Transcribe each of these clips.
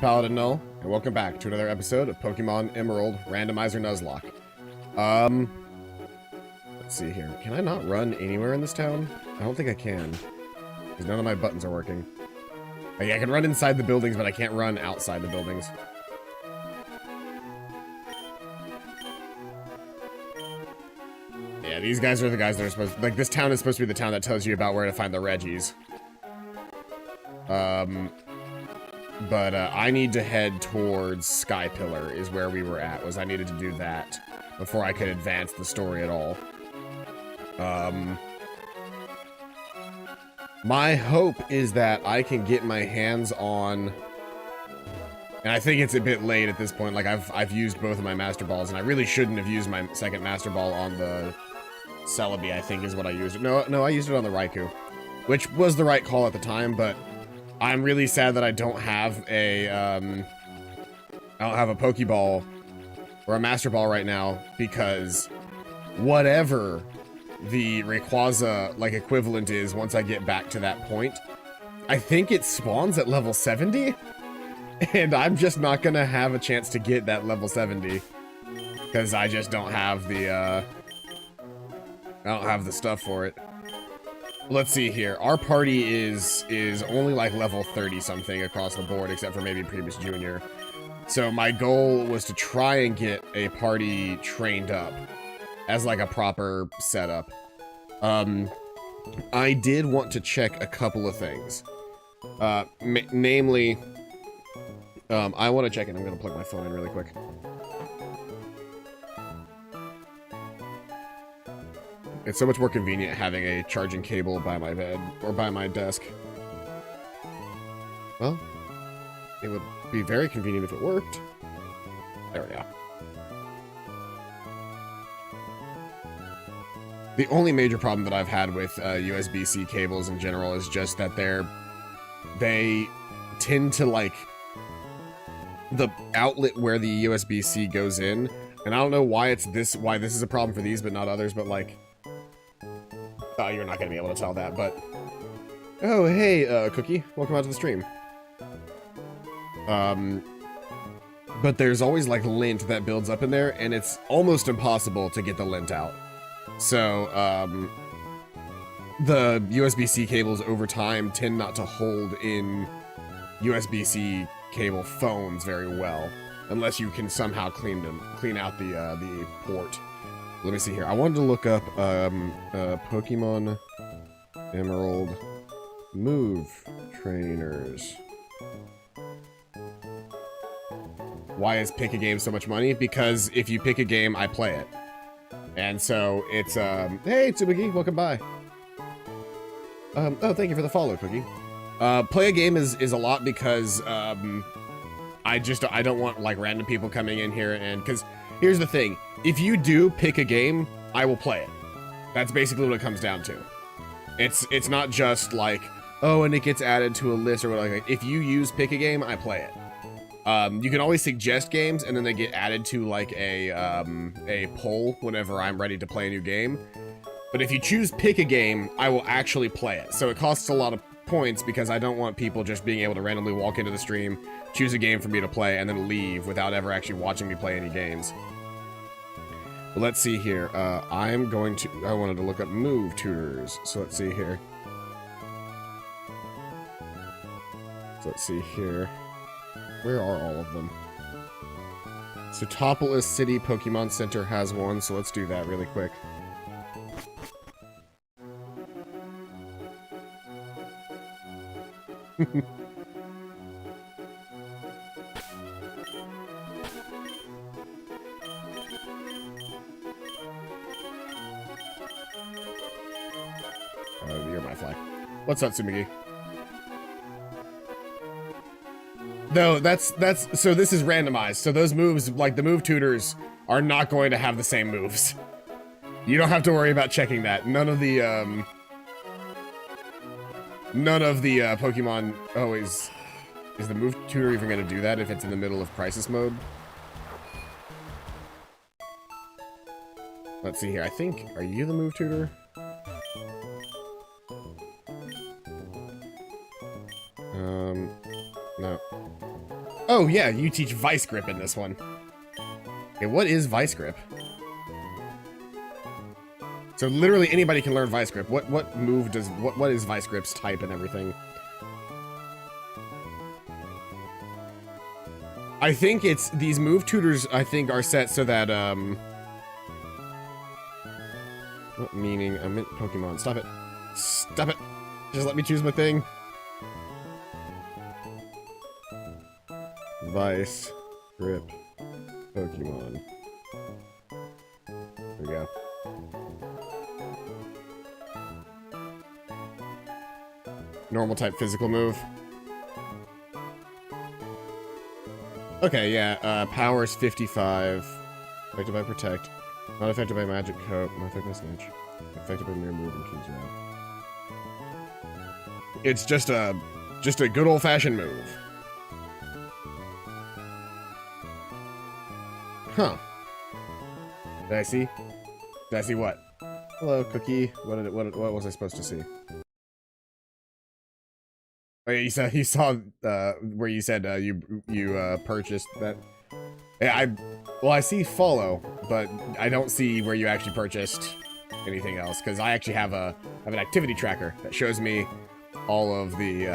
Paladin Null, and welcome back to another episode of Pokemon Emerald Randomizer Nuzlocke. Let's see here. Can I not run anywhere in this town? I don't think I can, because none of my buttons are working. Like, I can run inside the buildings, but I can't run outside the buildings. Yeah, these guys are the guys that are supposed to, like, this town is supposed to be the town that tells you about where to find the Reggies. But I need to head towards Sky Pillar is where we were at, was I needed to do that before I could advance the story at all. My hope is that I can get my hands on, and I think it's a bit late at this point, like I've used both of my Master Balls, and I really shouldn't have used my second Master Ball on the Celebi, I think is what I used it. No, I used it on the Raikou, which was the right call at the time, but I'm really sad that I don't have a, Pokeball or a Master Ball right now, because whatever the Rayquaza, like, equivalent is once I get back to that point, I think it spawns at level 70, and I'm just not gonna have a chance to get that level 70, because I just don't have the, I don't have the stuff for it. Let's see here. Our party is only like level 30 something across the board, except for maybe Priebus Jr. So my goal was to try and get a party trained up as like a proper setup. I did want to check a couple of things. Namely, I want to check it. I'm going to plug my phone in really quick. It's so much more convenient having a charging cable by my bed, or by my desk. Well, it would be very convenient if it worked. There we go. The only major problem that I've had with USB-C cables in general is just that they tend to, like, the outlet where the USB-C goes in, and I don't know why why this is a problem for these but not others, but like, you're not gonna be able to tell that, but... Oh, hey, Cookie. Welcome out to the stream. But there's always, like, lint that builds up in there, and it's almost impossible to get the lint out. So, the USB-C cables over time tend not to hold in USB-C cable phones very well, unless you can somehow clean out the port. Let me see here. I wanted to look up Pokemon Emerald move trainers. Why is pick a game so much money? Because if you pick a game, I play it. And so it's hey Tsubaki, welcome by. Oh, thank you for the follow, Cookie. Play a game is a lot because I don't want like random people coming in here, and because here's the thing. If you do pick a game, I will play it. That's basically what it comes down to. It's not just like, oh, and it gets added to a list or whatever. If you use pick a game, I play it. You can always suggest games, and then they get added to like a poll whenever I'm ready to play a new game. But if you choose pick a game, I will actually play it. So it costs a lot of points because I don't want people just being able to randomly walk into the stream, choose a game for me to play, and then leave without ever actually watching me play any games. But let's see here. I wanted to look up move tutors. So let's see here. Where are all of them? So Topolis City Pokemon Center has one, so let's do that really quick. You're my flag. What's up, Tsumigi? No, so this is randomized. So those moves, like the move tutors, are not going to have the same moves. You don't have to worry about checking that. None of the Pokemon... Oh, is the move tutor even going to do that if it's in the middle of crisis mode? Let's see here. I think... Are you the move tutor? No. Oh yeah, you teach Vice Grip in this one. Okay, what is Vice Grip? So literally anybody can learn Vice Grip. What move does what is Vice Grip's type and everything? I think it's these move tutors I think are set so that what meaning? I meant Pokemon. Stop it. Stop it. Just let me choose my thing. Vice Grip Pokemon. There we go. Normal type physical move. Okay, yeah, power is 55. Affected by Protect. Not affected by Magic Coat. Not affected by Snitch. Affected by Mirror Move and King's Round. It's just a good old-fashioned move. Huh. Did I see? Did I see what? Hello, Cookie. What was I supposed to see? Oh, yeah, you saw where you said you purchased that. Yeah, I see follow, but I don't see where you actually purchased anything else because I actually have an activity tracker that shows me all of the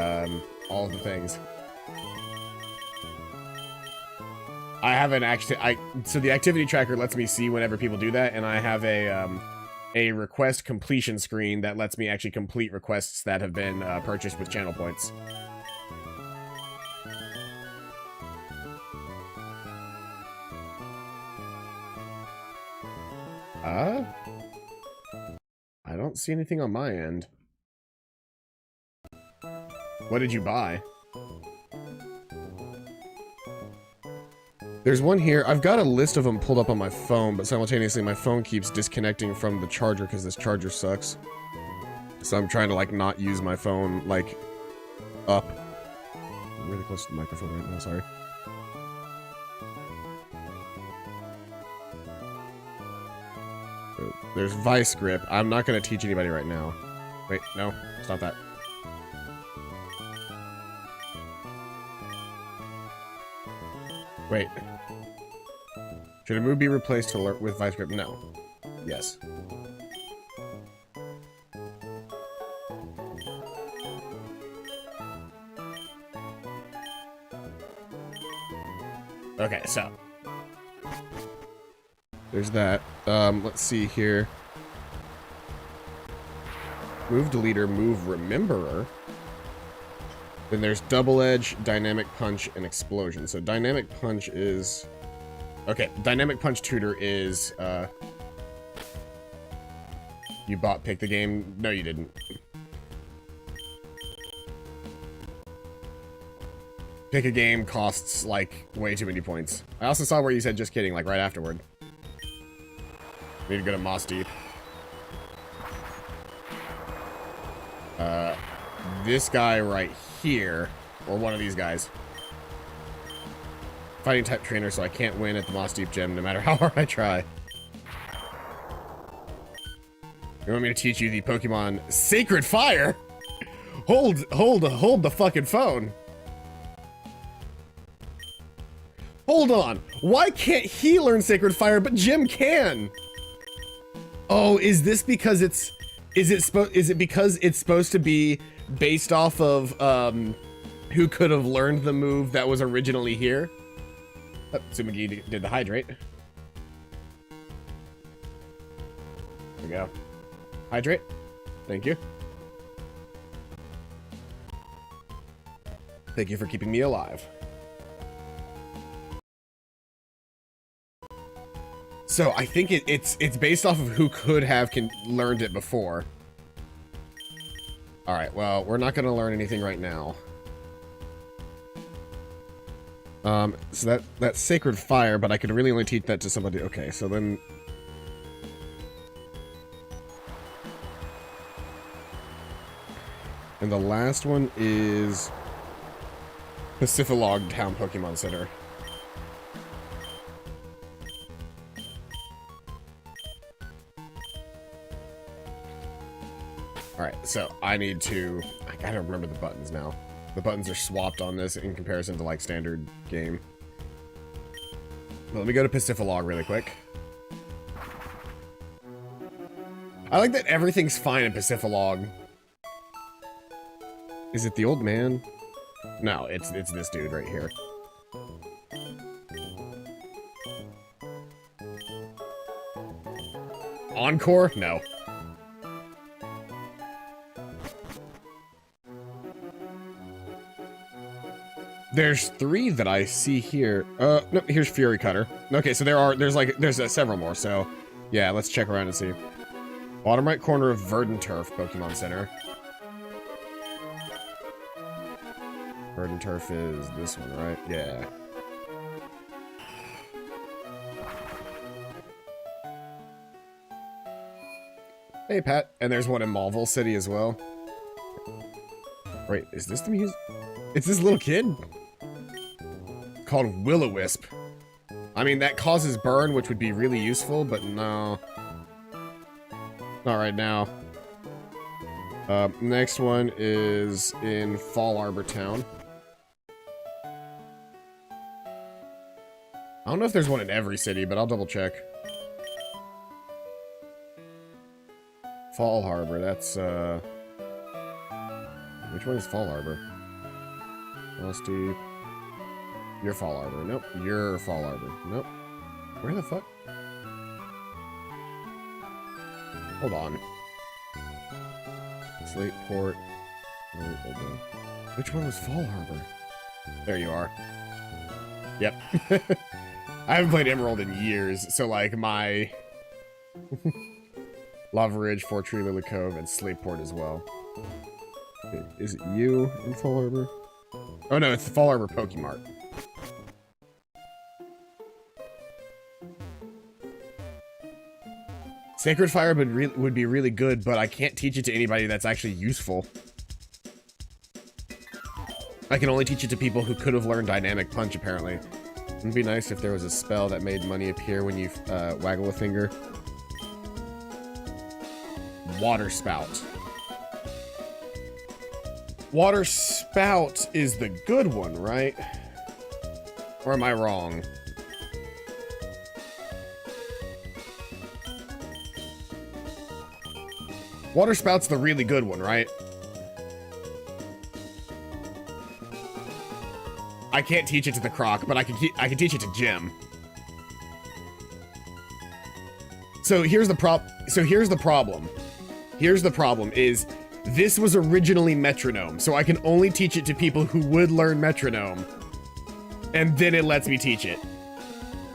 things. I haven't actually so the activity tracker lets me see whenever people do that, and I have a request completion screen that lets me actually complete requests that have been purchased with channel points. I don't see anything on my end. What did you buy? There's one here. I've got a list of them pulled up on my phone, but simultaneously my phone keeps disconnecting from the charger because this charger sucks. So I'm trying to, like, not use my phone, like, up. I'm really close to the microphone right now, sorry. There's Vice Grip. I'm not going to teach anybody right now. Wait, no. Stop that. Wait. Should a move be replaced to alert with Vice Grip? No. Yes. Okay, so. There's that. Let's see here. Move Deleter, Move Rememberer. Then there's Double Edge, Dynamic Punch, and Explosion. So Dynamic Punch is... Okay, Dynamic Punch Tutor is, You pick the game? No, you didn't. Pick a game costs, like, way too many points. I also saw where you said just kidding, like, right afterward. Need to go to Moss Deep. This guy right here, or one of these guys. Fighting type trainer, so I can't win at the Moss Deep gym no matter how hard I try. You want me to teach you the Pokemon Sacred Fire? Hold the fucking phone. Hold on. Why can't he learn Sacred Fire, but Jim can? Oh, is this because is it because it's supposed to be based off of who could have learned the move that was originally here? Oh, Tsumagi did the hydrate. There we go. Hydrate. Thank you. Thank you for keeping me alive. So I think it's based off of who could have learned it before. All right, well, we're not going to learn anything right now. So that's Sacred Fire, but I could really only teach that to somebody. Okay, so then... And the last one is Pacific Town Pokemon Center. Alright, so I need to... I gotta remember the buttons now. The buttons are swapped on this in comparison to like standard game. But let me go to Pacifilog really quick. I like that everything's fine in Pacifilog. Is it the old man? No, it's this dude right here. Encore? No. There's 3 that I see here. No, here's Fury Cutter. Okay, so there's several more, so yeah, let's check around and see. Bottom right corner of Verdant Turf Pokemon Center. Verdant Turf is this one, right? Yeah. Hey, Pat. And there's one in Malville City as well. Wait, is this the music? It's this little kid? Called Will-O-Wisp. I mean, that causes burn, which would be really useful, but no. Not right now. Next one is in Fall Arbor Town. I don't know if there's one in every city, but I'll double check. Fall Harbor, that's, which one is Fall Harbor? Honesty. You're Fall Harbor. Nope. You're Fall Harbor. Nope. Where the fuck? Hold on. Slateport. Oh, hold on. Which one was Fall Harbor? There you are. Yep. I haven't played Emerald in years, so like my Lava Ridge, Fort Tree, Lily Cove, and Slateport as well. Okay, is it you in Fall Harbor? Oh no, it's the Fall Harbor Pokemart. Sacred Fire would be really good, but I can't teach it to anybody that's actually useful. I can only teach it to people who could have learned Dynamic Punch, apparently. It'd be nice if there was a spell that made money appear when you waggle a finger. Water Spout. Water Spout is the good one, right? Or am I wrong? Water Spout's the really good one, right? I can't teach it to the Croc, but I can teach it to Jim. So here's the problem. Here's the problem is this was originally Metronome, so I can only teach it to people who would learn Metronome. And then it lets me teach it.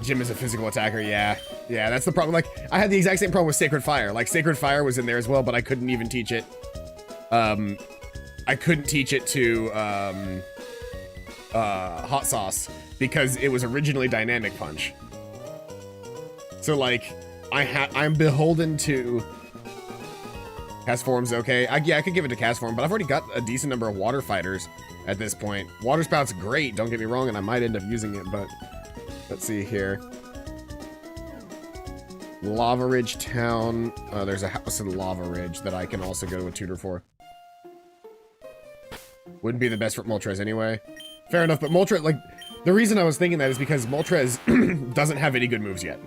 Jim is a physical attacker, yeah. Yeah, that's the problem. Like, I had the exact same problem with Sacred Fire. Like, Sacred Fire was in there as well, but I couldn't even teach it. I couldn't teach it to, Hot Sauce because it was originally Dynamic Punch. So, like, I'm beholden to... Castform's okay. Yeah, I could give it to Castform, but I've already got a decent number of water fighters at this point. Water Spout's great, don't get me wrong, and I might end up using it, but... Let's see here. Lava Ridge Town. There's a house in Lava Ridge that I can also go to a tutor for. Wouldn't be the best for Moltres anyway. Fair enough, but Moltres, like, the reason I was thinking that is because Moltres doesn't have any good moves yet.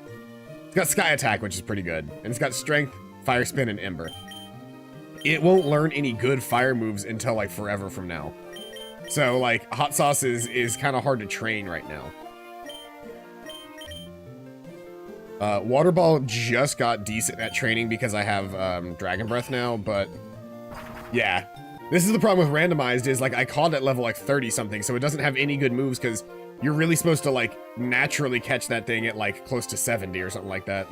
It's got Sky Attack, which is pretty good. And it's got Strength, Fire Spin, and Ember. It won't learn any good fire moves until, like, forever from now. So, like, Hot Sauce is kind of hard to train right now. Water Ball just got decent at training because I have, Dragon Breath now, but... Yeah. This is the problem with Randomized is, like, I caught at level, like, 30-something, so it doesn't have any good moves because you're really supposed to, like, naturally catch that thing at, like, close to 70 or something like that.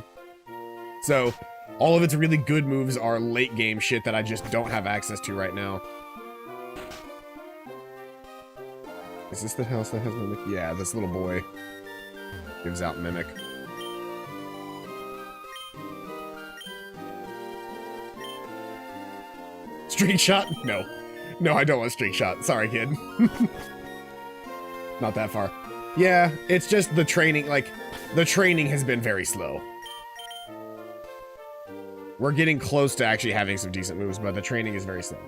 So, all of its really good moves are late-game shit that I just don't have access to right now. Is this the house that has Mimic? Yeah, this little boy gives out Mimic. String Shot? No. No, I don't want String Shot. Sorry, kid. Not that far. Yeah, it's just the training, like, the training has been very slow. We're getting close to actually having some decent moves, but the training is very slow.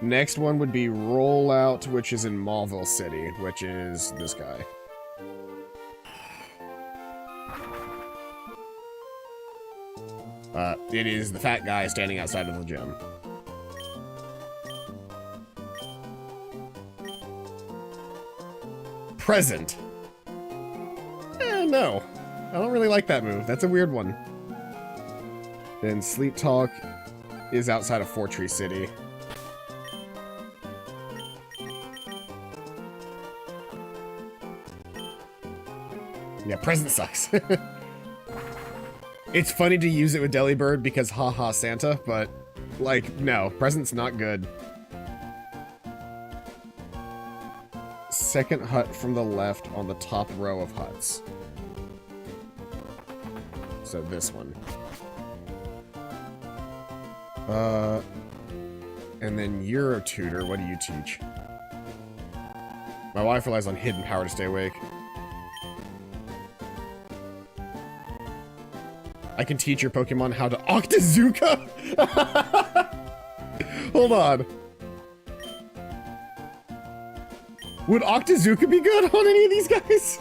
Next one would be Rollout, which is in Mauville City, which is this guy. It is the fat guy standing outside of the gym. Present. No. I don't really like that move. That's a weird one. Then Sleep Talk is outside of Fortree City. Yeah, Present sucks. It's funny to use it with Delibird because haha Santa, but like, no, Present's not good. Second hut from the left on the top row of huts. So this one. And then Eurotutor, what do you teach? My wife relies on hidden power to stay awake. I can teach your Pokemon how to Octazooka? Hold on. Would Octazooka be good on any of these guys?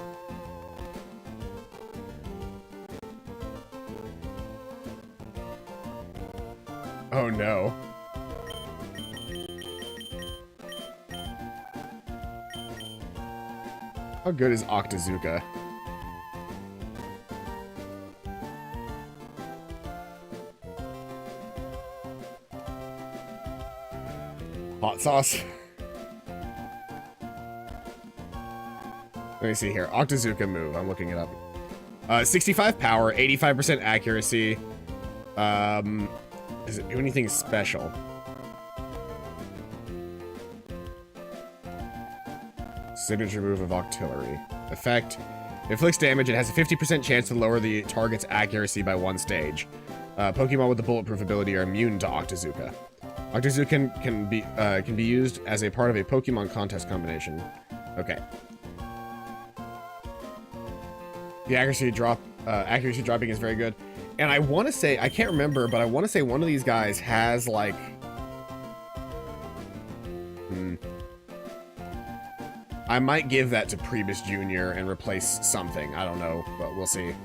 Oh no. How good is Octazooka? Hot sauce. Let me see here. Octazooka move. I'm looking it up. 65 power, 85% accuracy. Does it do anything special? Signature move of Octillery. Effect. Inflicts damage and has a 50% chance to lower the target's accuracy by 1 stage. Pokemon with the bulletproof ability are immune to Octazooka. Octazooka can be used as a part of a Pokemon contest combination. Okay. The accuracy dropping is very good. And I want to say, I can't remember, but I want to say one of these guys has like... I might give that to Priebus Jr. and replace something. I don't know, but we'll see.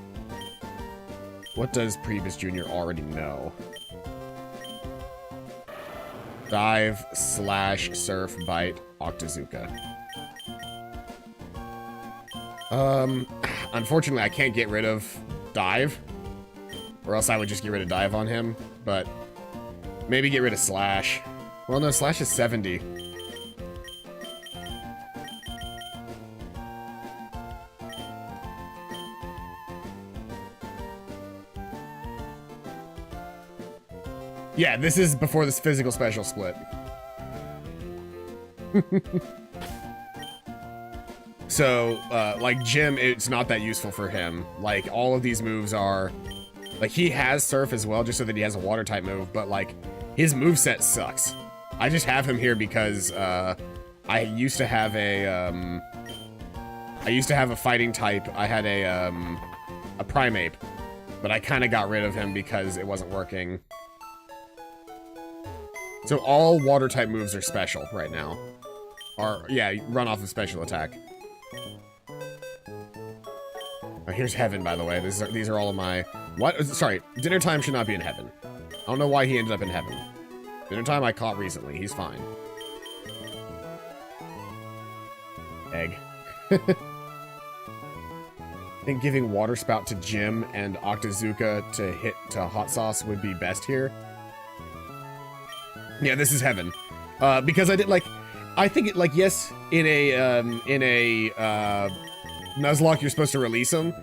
What does Priebus Jr. already know? Dive, Slash, Surf, Bite, Octazooka. Unfortunately, I can't get rid of Dive. Or else I would just get rid of Dive on him. But maybe get rid of Slash. Well, no, Slash is 70. Yeah, this is before this physical special split. So, like, Gym, it's not that useful for him. Like, all of these moves are... Like, he has Surf as well, just so that he has a Water-type move, but, like, his moveset sucks. I just have him here because, I used to have a, fighting type. I had a Primeape, but I kind of got rid of him because it wasn't working. So all Water-type moves are special right now. Yeah, run off of special attack. Oh, here's Heaven, by the way. These are all of my... What? Sorry, Dinner Time should not be in Heaven. I don't know why he ended up in Heaven. Dinner Time I caught recently. He's fine. Egg. I think giving Water Spout to Jim and Octazooka to Hot Sauce would be best here. Yeah, this is Heaven. Because I did, like... I think, yes, in a Nuzlocke, you're supposed to release them.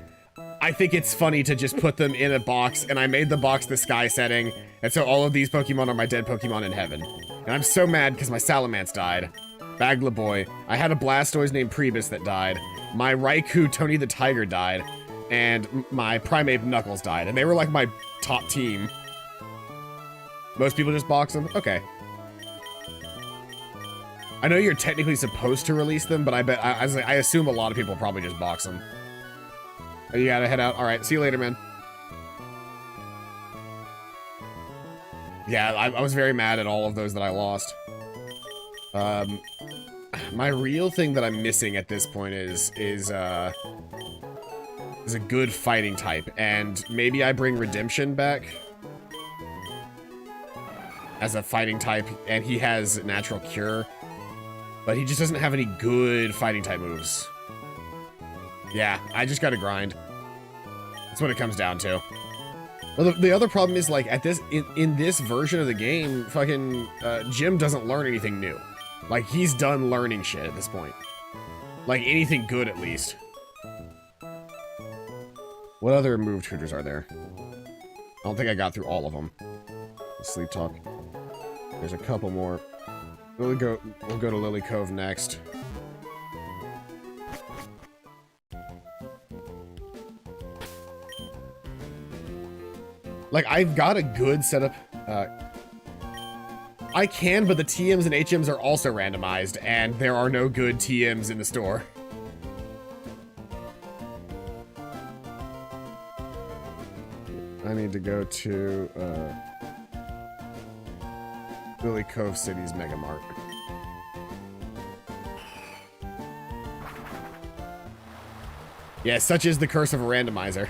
I think it's funny to just put them in a box, and I made the box the sky setting, and so all of these Pokemon are my dead Pokemon in Heaven. And I'm so mad because my Salamence died. Bagla Boy. I had a Blastoise named Priebus that died. My Raikou, Tony the Tiger, died. And my Primeape, Knuckles, died. And they were like my top team. Most people just box them? Okay. I know you're technically supposed to release them, but I assume a lot of people probably just box them. Oh, you gotta head out. All right, see you later, man. Yeah, I was very mad at all of those that I lost. My real thing that I'm missing at this point is a good fighting type, and maybe I bring Redemption back as a fighting type, and he has Natural Cure, but he just doesn't have any good fighting type moves. Yeah, I just gotta grind. That's what it comes down to. Well, the other problem is, like, in this version of the game, fucking Jim doesn't learn anything new. Like, he's done learning shit at this point. Like, anything good, at least. What other move tutors are there? I don't think I got through all of them. Sleep Talk. There's a couple more. We'll go to Lily Cove next. Like, I've got a good setup. I can, but the TMs and HMs are also randomized, and there are no good TMs in the store. I need to go to Lily Cove City's Mega Mart. Yeah, such is the curse of a randomizer.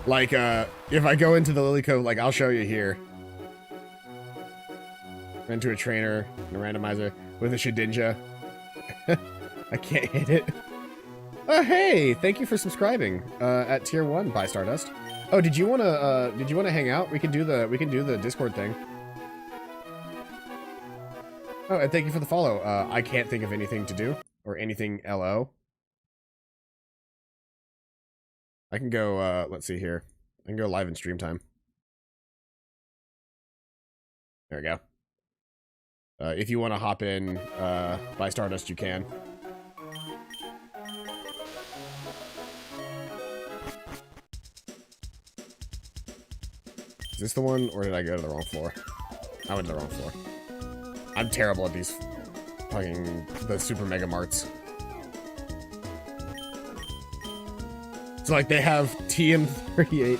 Like, if I go into the Lily Cove, like, I'll show you here. Into a trainer, and a randomizer, with a Shedinja. I can't hit it. Oh, hey! Thank you for subscribing, at tier 1 by Stardust. Oh, did you wanna hang out? We can do the Discord thing. Oh, and thank you for the follow. I can't think of anything to do, or anything LO. I can go, let's see here. I can go live in stream time. There we go. If you want to hop in by Stardust, you can. Is this the one, or did I go to the wrong floor? I went to the wrong floor. I'm terrible at these fucking the Super Mega Marts. So, like, they have TM38.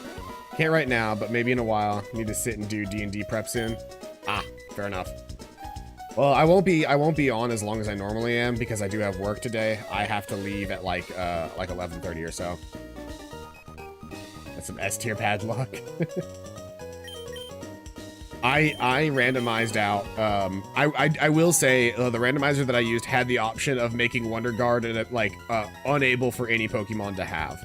Can't right now, but maybe in a while. Need to sit and do D&D prep soon. Ah, fair enough. Well, I won't be on as long as I normally am because I do have work today. I have to leave at like 11:30 or so. That's some S tier padlock. I randomized out. I will say the randomizer that I used had the option of making Wonder Guard and like unable for any Pokemon to have,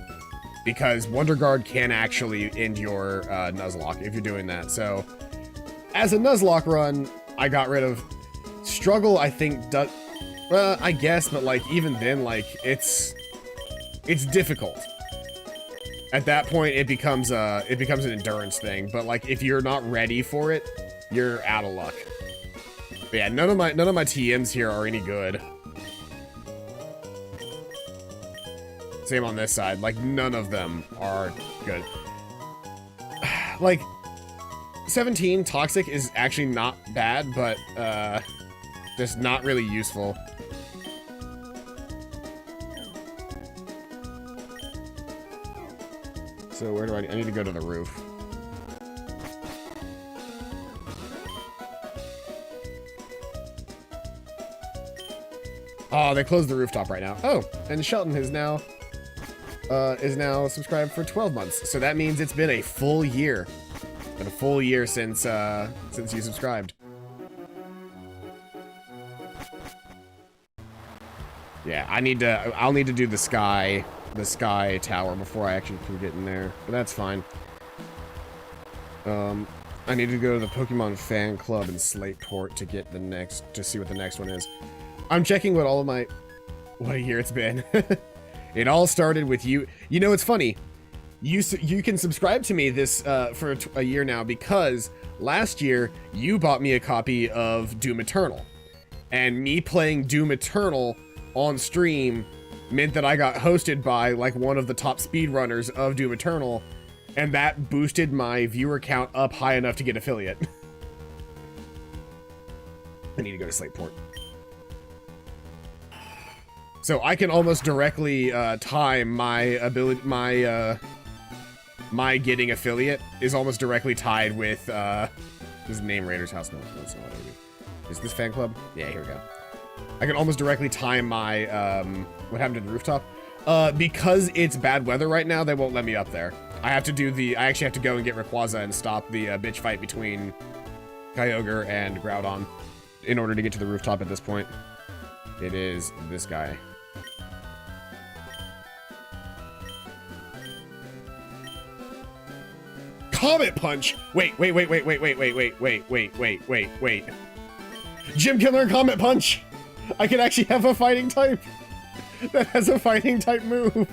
because Wonder Guard can actually end your Nuzlocke if you're doing that. So as a Nuzlocke run, I got rid of Struggle. I think does, well, I guess, but like even then, like it's difficult. At that point, it becomes an endurance thing. But like if you're not ready for it, you're out of luck. But yeah, none of my TMs here are any good. Same on this side. Like none of them are good. Like 17 Toxic is actually not bad, but just not really useful. So where do I need to go to the roof. Oh, they closed the rooftop right now. Oh, and Shelton is now subscribed for 12 months. So that means it's been a full year. Been a full year since you subscribed. Yeah, I'll need to do the sky tower before I actually can get in there, but that's fine. I need to go to the Pokemon fan club in Slateport to see what the next one is. I'm checking what a year it's been. It all started with you. You know, it's funny. You can subscribe to me this for a year now because last year you bought me a copy of Doom Eternal, and me playing Doom Eternal on stream meant that I got hosted by like one of the top speedrunners of Doom Eternal, and that boosted my viewer count up high enough to get affiliate. I need to go to Slateport. So I can almost directly time my my getting affiliate is almost directly tied with this Name Raider's house. No, that's not what I Is this fan club? Yeah, here we go. I can almost directly time my, what happened to the rooftop? Because it's bad weather right now, they won't let me up there. I actually have to go and get Rayquaza and stop the bitch fight between Kyogre and Groudon in order to get to the rooftop at this point. It is this guy. Comet Punch! Wait. Jim can learn Comet Punch! I can actually have a fighting type that has a fighting type move.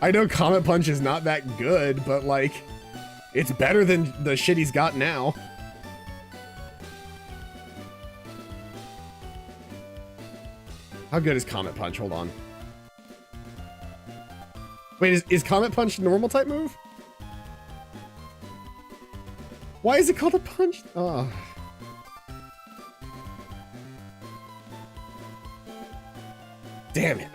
I know Comet Punch is not that good, but like, it's better than the shit he's got now. How good is Comet Punch? Hold on. Wait, is Comet Punch a normal type move? Why is it called a punch? Oh. Damn it.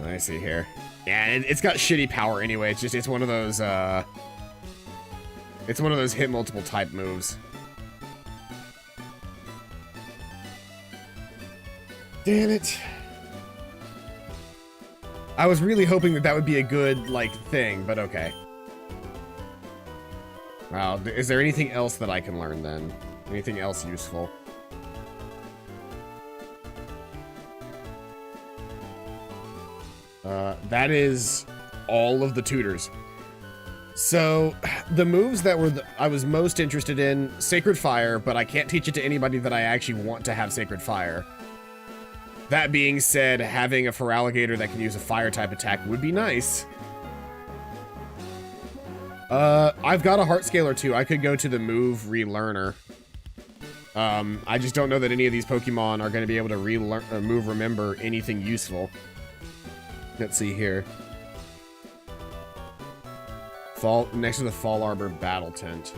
Let me see here. Yeah, it's got shitty power anyway. It's one of those, it's one of those hit multiple type moves. Damn it. I was really hoping that would be a good, like, thing, but okay. Wow, is there anything else that I can learn then? Anything else useful? That is all of the tutors. So, the moves that I was most interested in, Sacred Fire, but I can't teach it to anybody that I actually want to have Sacred Fire. That being said, having a Feraligatr that can use a fire-type attack would be nice. I've got a Heart Scaler too. I could go to the move Relearner. I just don't know that any of these Pokemon are going to be able to move Remember anything useful. Let's see here. Next to the Fall Arbor Battle Tent.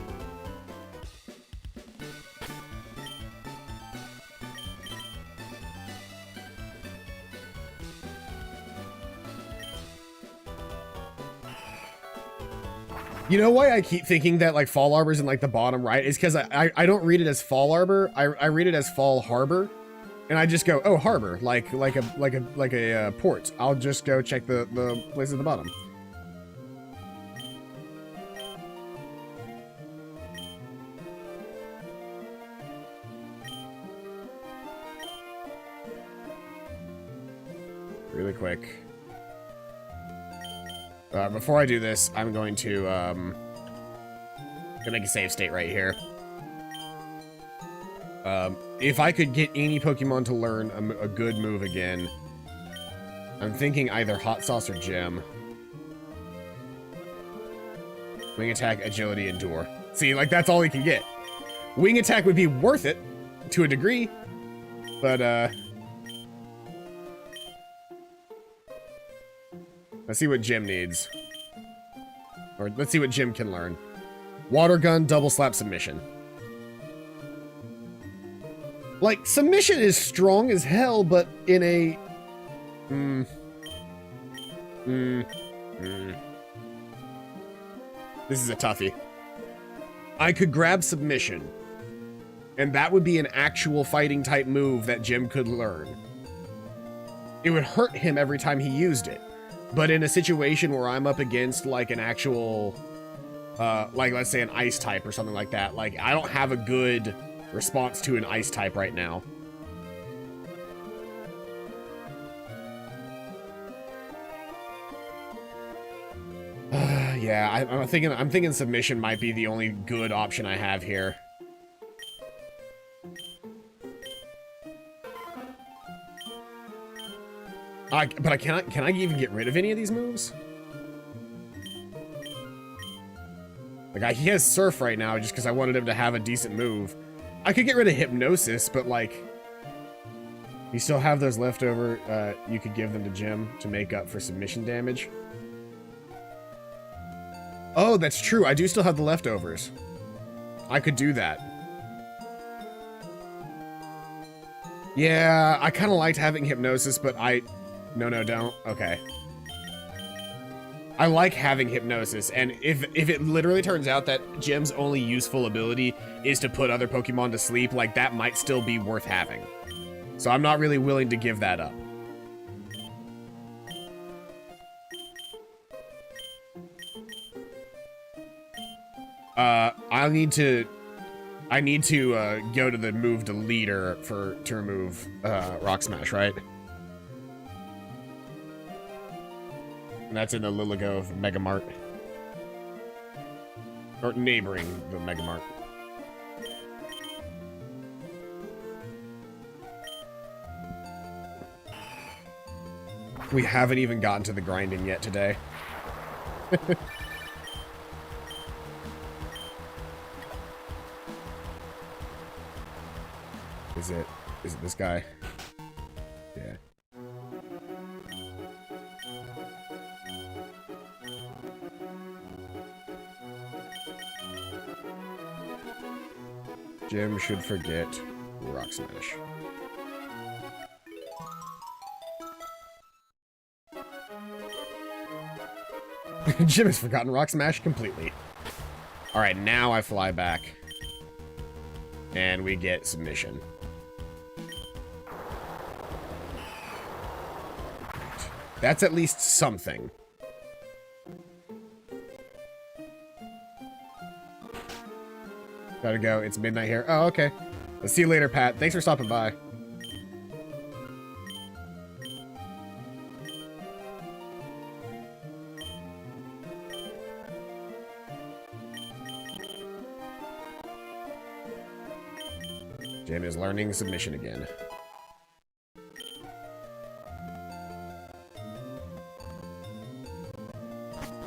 You know why I keep thinking that like Fall Arbor's in like the bottom right? Is because I don't read it as Fall Arbor. I read it as Fall Harbor, and I just go, oh, harbor, like a port. I'll just go check the place at the bottom. Really quick. Before I do this, I'm going to make a save state right here. If I could get any Pokemon to learn a good move again, I'm thinking either Hot Sauce or Gem. Wing Attack, Agility, Endure. See, like, that's all he can get. Wing Attack would be worth it, to a degree, but, let's see what Jim needs. Or let's see what Jim can learn. Water Gun, Double Slap, Submission. Like, Submission is strong as hell, but in a... This is a toughie. I could grab Submission, and that would be an actual fighting type move that Jim could learn. It would hurt him every time he used it. But in a situation where I'm up against, like, an actual, like, let's say an ice type or something like that, like, I don't have a good response to an ice type right now. Yeah, I'm thinking Submission might be the only good option I have here. But can I even get rid of any of these moves? Like, he has Surf right now just because I wanted him to have a decent move. I could get rid of Hypnosis, but like, you still have those leftover, you could give them to Jim to make up for Submission damage. Oh, that's true. I do still have the leftovers. I could do that. Yeah, I kind of liked having Hypnosis, but No, don't. Okay. I like having Hypnosis, and if it literally turns out that Jim's only useful ability is to put other Pokemon to sleep, like, that might still be worth having. So I'm not really willing to give that up. I need to go to the move to leader to remove Rock Smash, right? And that's in the Lilligove Mega Mart. Or neighboring the Mega Mart. We haven't even gotten to the grinding yet today. Is it this guy? Yeah. Jim should forget Rock Smash. Jim has forgotten Rock Smash completely. Alright, now I fly back. And we get submission. That's at least something. Gotta go. It's midnight here. Oh, okay. I'll see you later, Pat. Thanks for stopping by. Jim is learning submission again.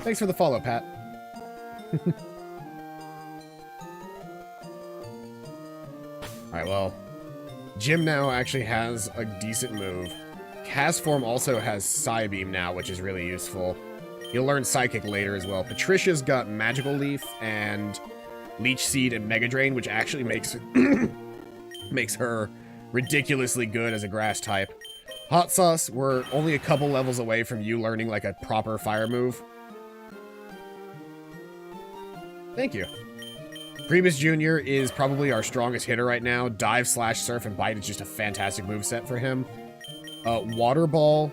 Thanks for the follow, Pat. Alright, well, Jim now actually has a decent move. Cast Form also has Psybeam now, which is really useful. You'll learn Psychic later as well. Patricia's got Magical Leaf and Leech Seed and Mega Drain, which actually makes makes her ridiculously good as a grass type. Hot Sauce, we're only a couple levels away from you learning like a proper fire move. Thank you. Priebus Jr. is probably our strongest hitter right now. Dive, Slash, Surf, and Bite is just a fantastic moveset for him. Water Ball,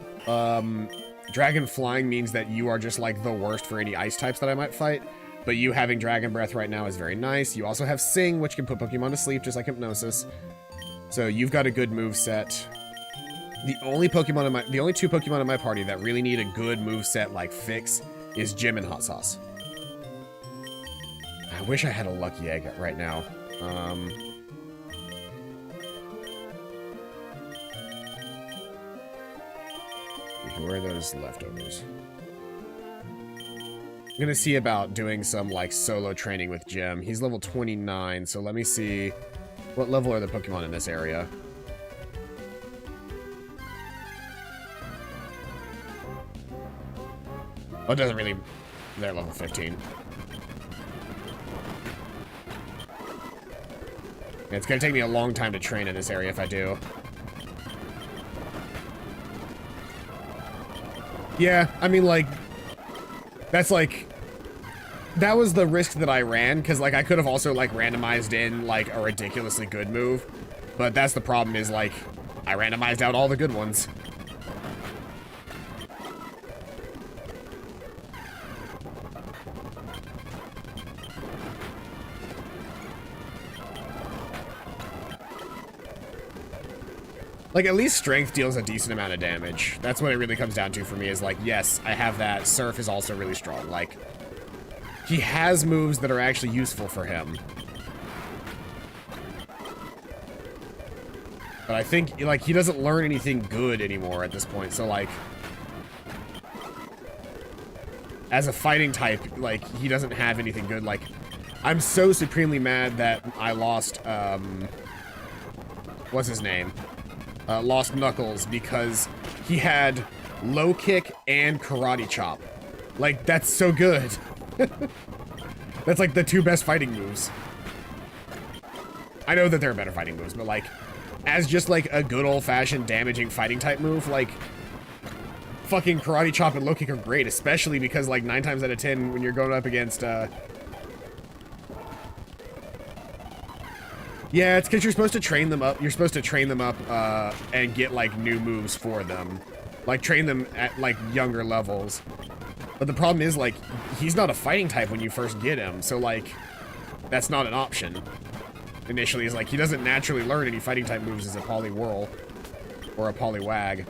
Dragon Flying means that you are just like the worst for any ice types that I might fight. But you having Dragon Breath right now is very nice. You also have Sing, which can put Pokemon to sleep, just like Hypnosis. So you've got a good moveset. The only two Pokemon in my party that really need a good moveset like Fix is Jim and Hot Sauce. I wish I had a Lucky Egg right now. Where are those leftovers? I'm gonna see about doing some, like, solo training with Jim. He's level 29, so let me see. What level are the Pokemon in this area? Oh, it doesn't really... They're level 15. It's gonna take me a long time to train in this area if I do. Yeah, I mean, like... That's like... That was the risk that I ran, because, like, I could have also, like, randomized in, like, a ridiculously good move. But that's the problem is, like, I randomized out all the good ones. Like, at least Strength deals a decent amount of damage. That's what it really comes down to for me, is like, yes, I have that. Surf is also really strong. Like, he has moves that are actually useful for him. But I think, like, he doesn't learn anything good anymore at this point, so, like... As a fighting type, like, he doesn't have anything good. Like, I'm so supremely mad that I lost, what's his name? Lost Knuckles, because he had Low Kick and Karate Chop. Like, that's so good. That's like the two best fighting moves. I know that there are better fighting moves, but like, as just like a good old-fashioned damaging fighting type move, like, fucking karate chop and low kick are great, especially because like 9 times out of 10 when you're going up against yeah, it's because you're supposed to train them up. You're supposed to train them up and get like new moves for them, like train them at like younger levels. But the problem is like he's not a fighting type when you first get him, so like that's not an option. Initially, is like he doesn't naturally learn any fighting type moves as a poly whirl or a poly wag.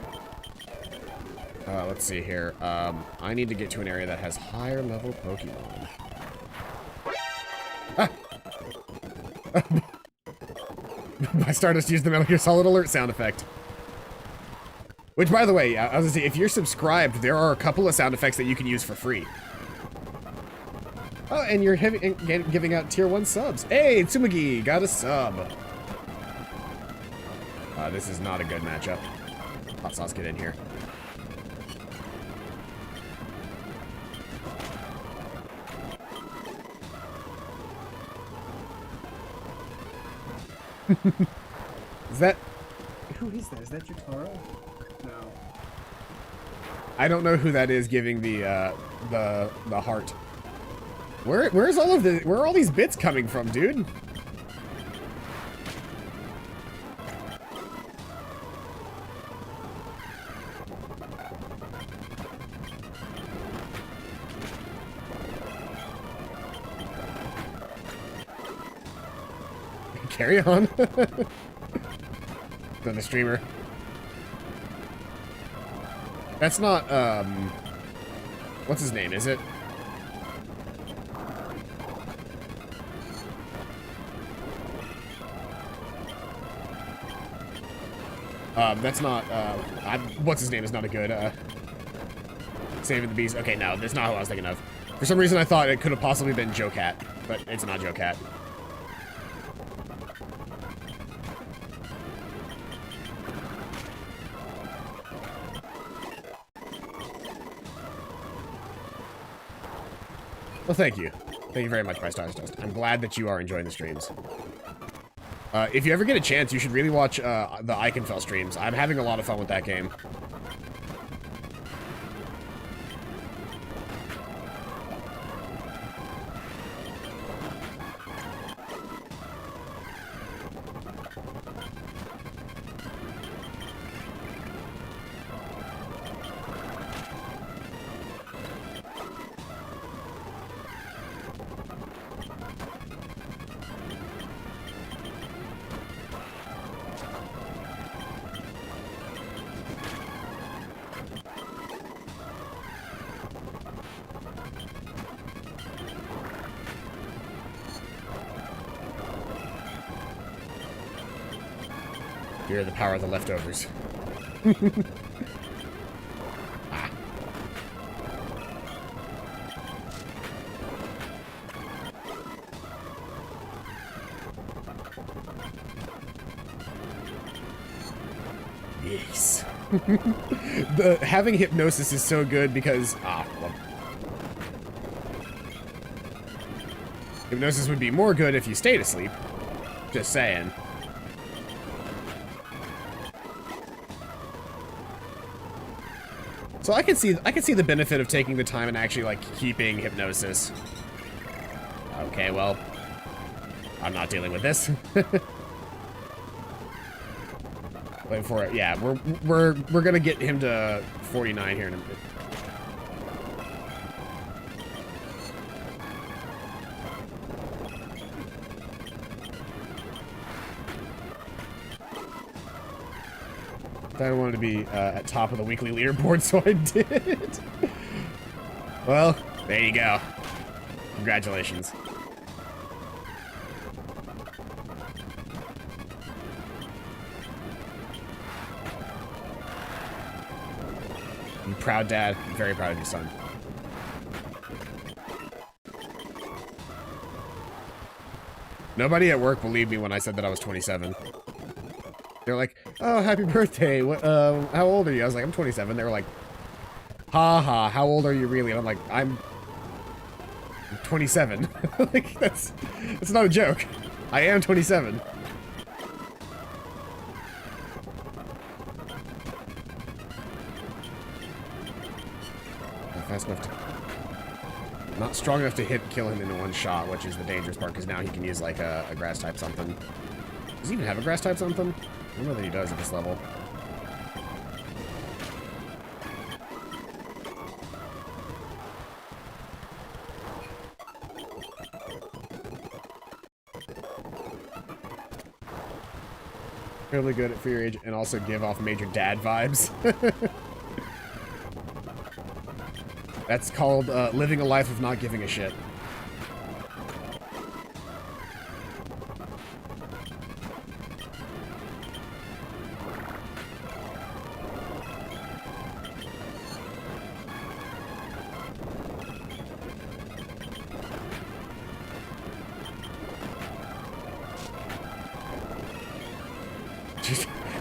Let's see here. I need to get to an area that has higher level Pokemon. Ah! My Stardust used the Metal Gear Solid Alert sound effect. Which, by the way, I was gonna say, if you're subscribed, there are a couple of sound effects that you can use for free. Oh, and you're giving out tier 1 subs. Hey, Tsumugi, got a sub. This is not a good matchup. Hot Sauce, get in here. Is that... Who is that? Is that Jotaro? No. I don't know who that is giving the heart. Where are all these bits coming from, dude? Carry on. The streamer. That's not, what's his name, is it? That's not, what's his name is not a good, Saving the Bees. Okay, no, that's not who I was thinking of. For some reason I thought it could have possibly been Joe Cat, but it's not Joe Cat. Well, thank you. Thank you very much, my Stardust. I'm glad that you are enjoying the streams. If you ever get a chance, you should really watch the Eichenfeld streams. I'm having a lot of fun with that game. Fear the power of the leftovers. Ah. Yes. Having hypnosis is so good because well, hypnosis would be more good if you stayed asleep. Just saying. So I can see the benefit of taking the time and actually like keeping hypnosis. Okay, well, I'm not dealing with this. Wait for it. Yeah, we're gonna get him to 49 here in a bit. I wanted to be at top of the weekly leaderboard, so I did. Well, there you go. Congratulations. I'm proud dad. I'm very proud of your son. Nobody at work believed me when I said that I was 27. They're like, oh, happy birthday. What, how old are you? I was like, I'm 27. They were like, ha ha, how old are you really? And I'm like, I'm 27. Like, that's not a joke. I am 27. fast enough to... Not strong enough to kill him in one shot, which is the dangerous part, because now he can use, like, a grass type something. Does he even have a grass type something? I don't know that he does at this level. Really good at for your age, and also give off major dad vibes. That's called living a life of not giving a shit.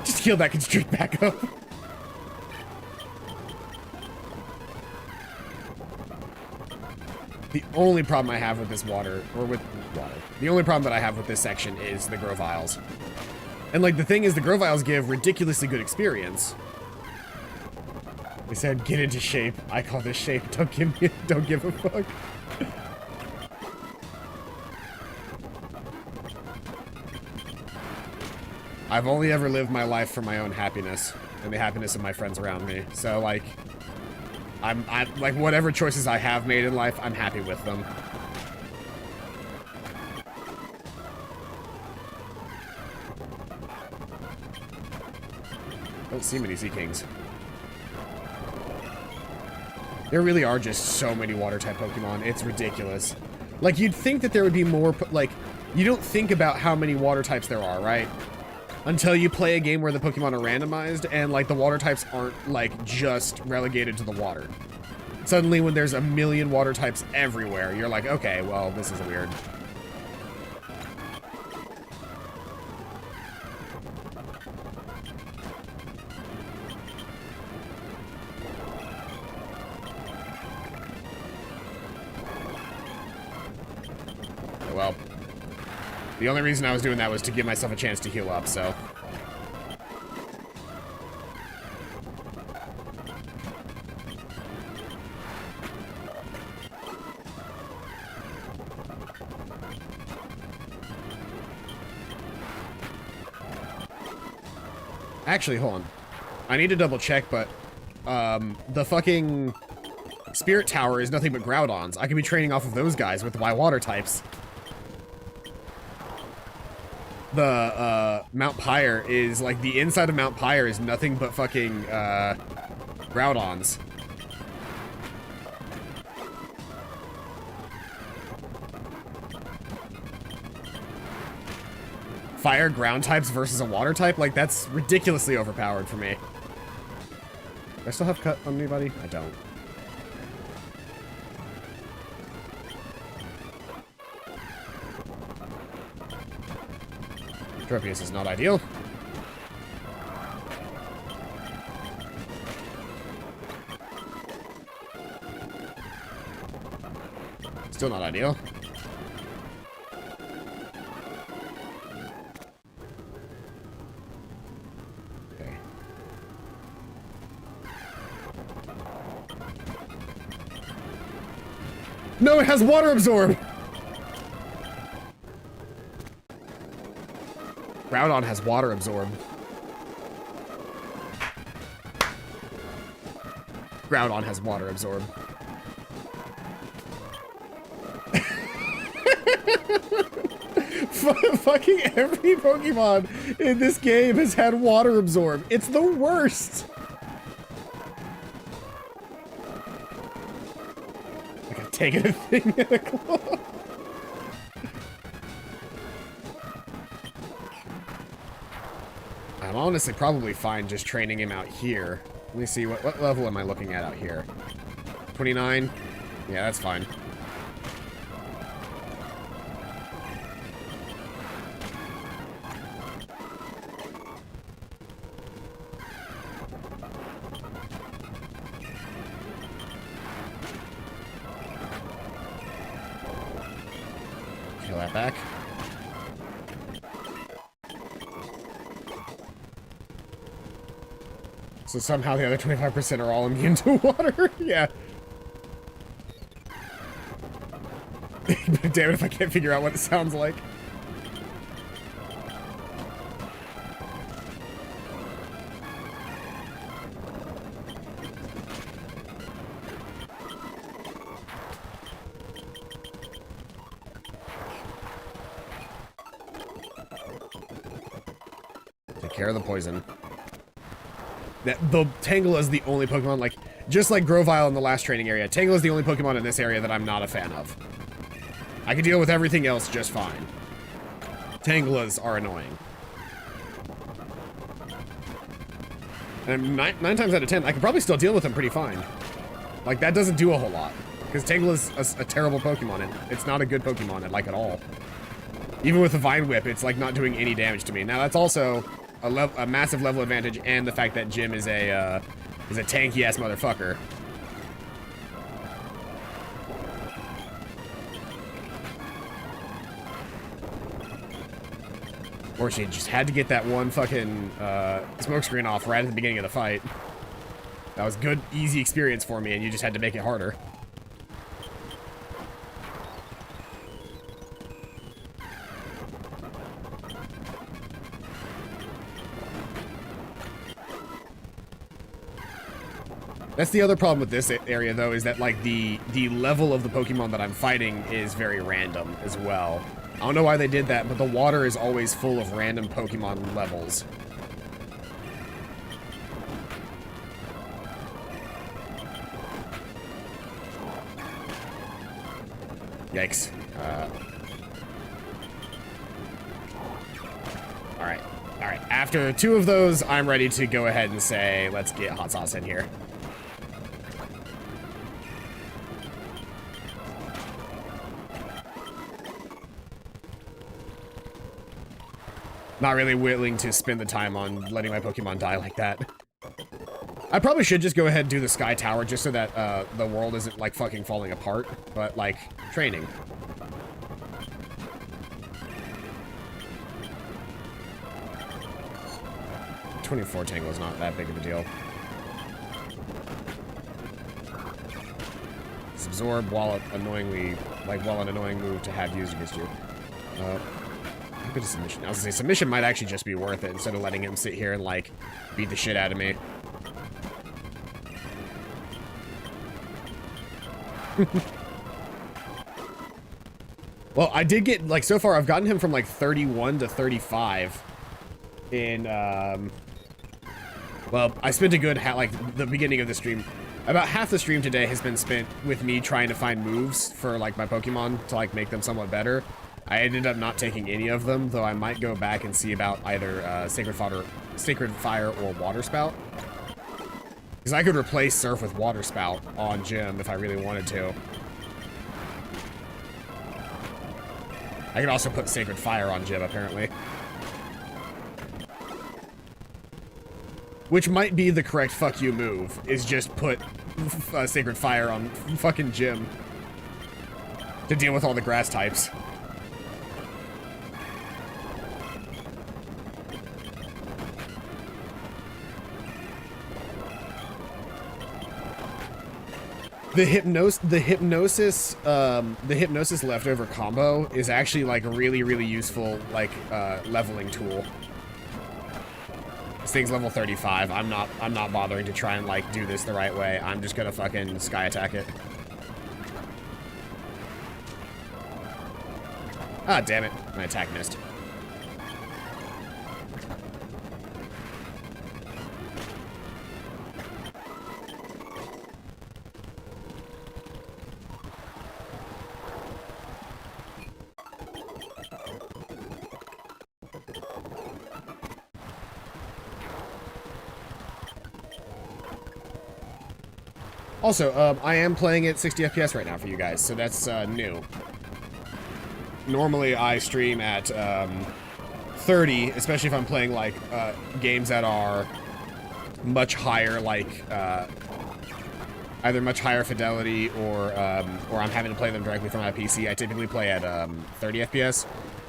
Just heal that constrict back up. The only problem I have with this water, the only problem that I have with this section is the Groviles. And like the thing is, the Groviles give ridiculously good experience. They said, get into shape. I call this shape. Don't give a fuck. I've only ever lived my life for my own happiness and the happiness of my friends around me. So like, I'm like whatever choices I have made in life, I'm happy with them. Don't see many Sea Kings. There really are just so many water type Pokemon. It's ridiculous. Like you'd think that there would be more, like you don't think about how many water types there are, right? Until you play a game where the Pokemon are randomized and like the water types aren't like just relegated to the water. Suddenly when there's a million water types everywhere, you're like, okay, well, this is weird. Well, the only reason I was doing that was to give myself a chance to heal up, so. Actually, hold on. I need to double check, but the fucking Spirit Tower is nothing but Groudons. I could be training off of those guys with Y water types. The Mount Pyre is like the inside of Mount Pyre is nothing but fucking Groudons. Fire ground types versus a water type? Like, that's ridiculously overpowered for me. Do I still have cut on anybody? I don't. Tropius is not ideal. Still not ideal. Okay. No, it has water absorb! Groudon has water absorb. Groudon has water absorb. Fucking every Pokemon in this game has had water absorb. It's the worst. Like I'm taking a thing in a claw. I'm honestly probably fine just training him out here. Let me see, what level am I looking at out here? 29? Yeah, that's fine. Kill that back. So somehow the other 25% are all immune to water? Yeah. Damn it if I can't figure out what it sounds like. Take care of the poison. The Tangle is the only Pokemon, like, just like Grovyle in the last training area, Tangle is the only Pokemon in this area that I'm not a fan of. I can deal with everything else just fine. Tanglas are annoying. And nine times out of 10, I can probably still deal with them pretty fine. Like, that doesn't do a whole lot. Because Tangle is a terrible Pokemon, and it's not a good Pokemon, like, at all. Even with the Vine Whip, it's, like, not doing any damage to me. Now, that's also a massive level advantage, and the fact that Jim is a tanky-ass motherfucker. Or she just had to get that one fucking smoke screen off right at the beginning of the fight. That was good, easy experience for me, and you just had to make it harder. That's the other problem with this area, though, is that, like, the level of the Pokemon that I'm fighting is very random as well. I don't know why they did that, but the water is always full of random Pokemon levels. Yikes. Alright. Alright. After 2 of those, I'm ready to go ahead and say, let's get Hot Sauce in here. Not really willing to spend the time on letting my Pokemon die like that. I probably should just go ahead and do the Sky Tower just so that the world isn't, like, fucking falling apart. But, like, training. $24 Tangle is not that big of a deal. This Absorb, while annoyingly, while an annoying move to have used against you. Bit of submission. I was gonna say, submission might actually just be worth it instead of letting him sit here and, like, beat the shit out of me. Well, I did get, like, so far I've gotten him from, like, 31 to 35 in, well, I spent a good, like, the beginning of the stream. About half the stream today has been spent with me trying to find moves for, like, my Pokemon to, like, make them somewhat better. I ended up not taking any of them, though I might go back and see about either Sacred Fire or Water Spout. Because I could replace Surf with Water Spout on Jim if I really wanted to. I could also put Sacred Fire on Jim, apparently. Which might be the correct fuck you move, is just put Sacred Fire on fucking Jim to deal with all the grass types. The hypnosis leftover combo is actually, like, a really, really useful, like, leveling tool. This thing's level 35. I'm not bothering to try and, like, do this the right way. I'm just gonna fucking sky attack it. Ah, damn it. My attack missed. Also, I am playing at 60 FPS right now for you guys, so that's new. Normally, I stream at 30, especially if I'm playing, like, games that are much higher, like, either much higher fidelity or I'm having to play them directly from my PC. I typically play at 30 FPS.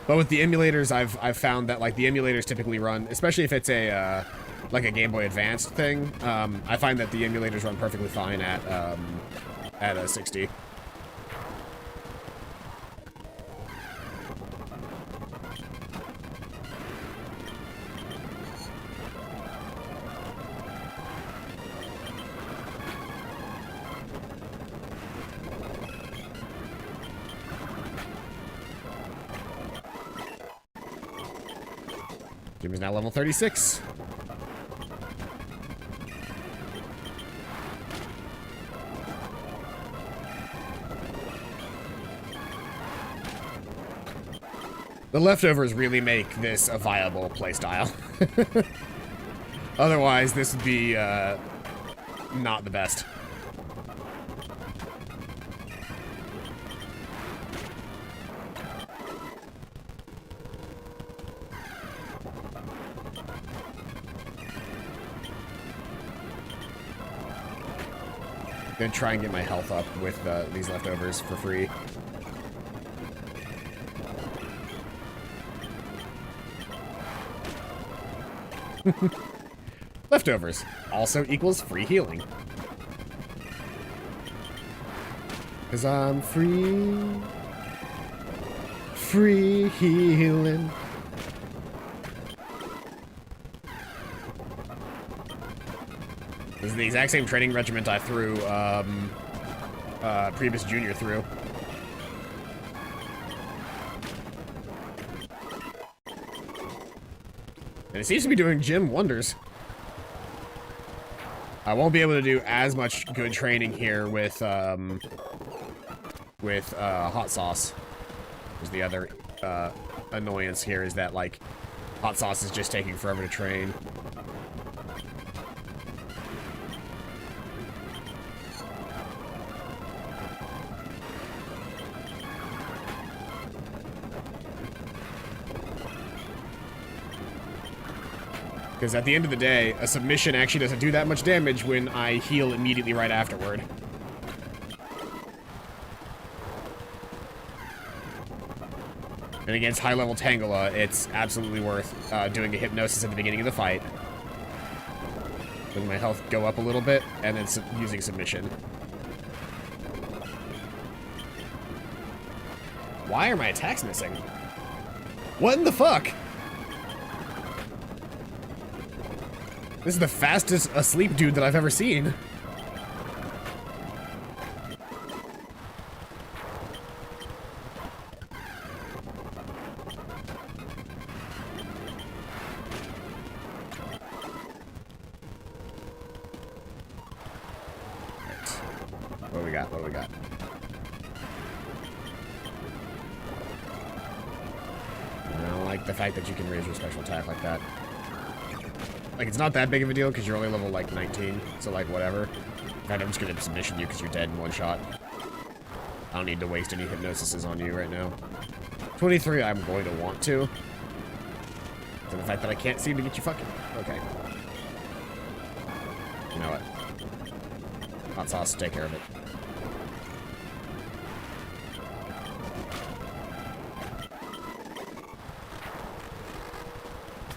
But with the emulators, I've found that, like, the emulators typically run, especially if it's a like a Game Boy Advanced thing. I find that the emulators run perfectly fine at a 60. Jim is now level 36. The leftovers really make this a viable playstyle. Otherwise, this would be not the best. I'm gonna try and get my health up with these leftovers for free. Leftovers also equals free healing. Cause I'm free. Free healing. This is the exact same training regiment I threw Priebus Jr. through. And it seems to be doing Jim wonders. I won't be able to do as much good training here with hot sauce. There's the other annoyance here is that like hot sauce is just taking forever to train. Because at the end of the day, a submission actually doesn't do that much damage when I heal immediately right afterward. And against high-level Tangela, it's absolutely worth doing a hypnosis at the beginning of the fight. Letting my health go up a little bit, and then using submission. Why are my attacks missing? What in the fuck? This is the fastest asleep dude that I've ever seen. What do we got? What do we got? I don't like the fact that you can raise your special attack like that. Like, it's not that big of a deal because you're only level, like, 19, so, like, whatever. In fact, I'm just gonna submission you because you're dead in one shot. I don't need to waste any hypnosises on you right now. 23, I'm going to want to. So the fact that I can't seem to get you fucking... Okay. You know what? Hot sauce, take care of it.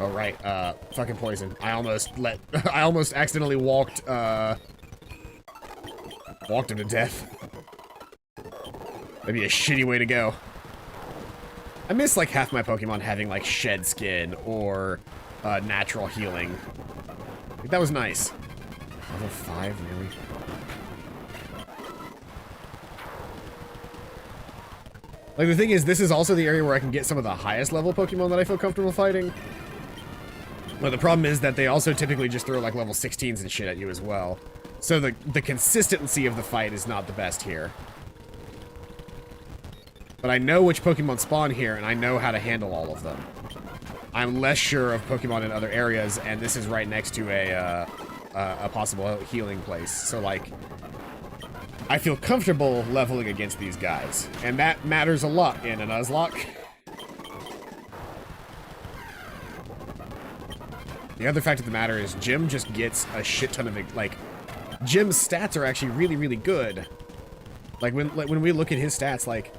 Oh, right, fucking poison. I almost accidentally walked him to death. That'd be a shitty way to go. I miss, like, half my Pokemon having, like, shed skin or, natural healing. Like, that was nice. Level 5, really? Like, the thing is, this is also the area where I can get some of the highest level Pokemon that I feel comfortable fighting. But the problem is that they also typically just throw like level 16s and shit at you as well. So the consistency of the fight is not the best here. But I know which Pokemon spawn here, and I know how to handle all of them. I'm less sure of Pokemon in other areas, and this is right next to a possible healing place. So like, I feel comfortable leveling against these guys. And that matters a lot in a Nuzlocke. The other fact of the matter is Jim just gets a shit ton of, like, Jim's stats are actually really, really good. Like, when we look at his stats, like,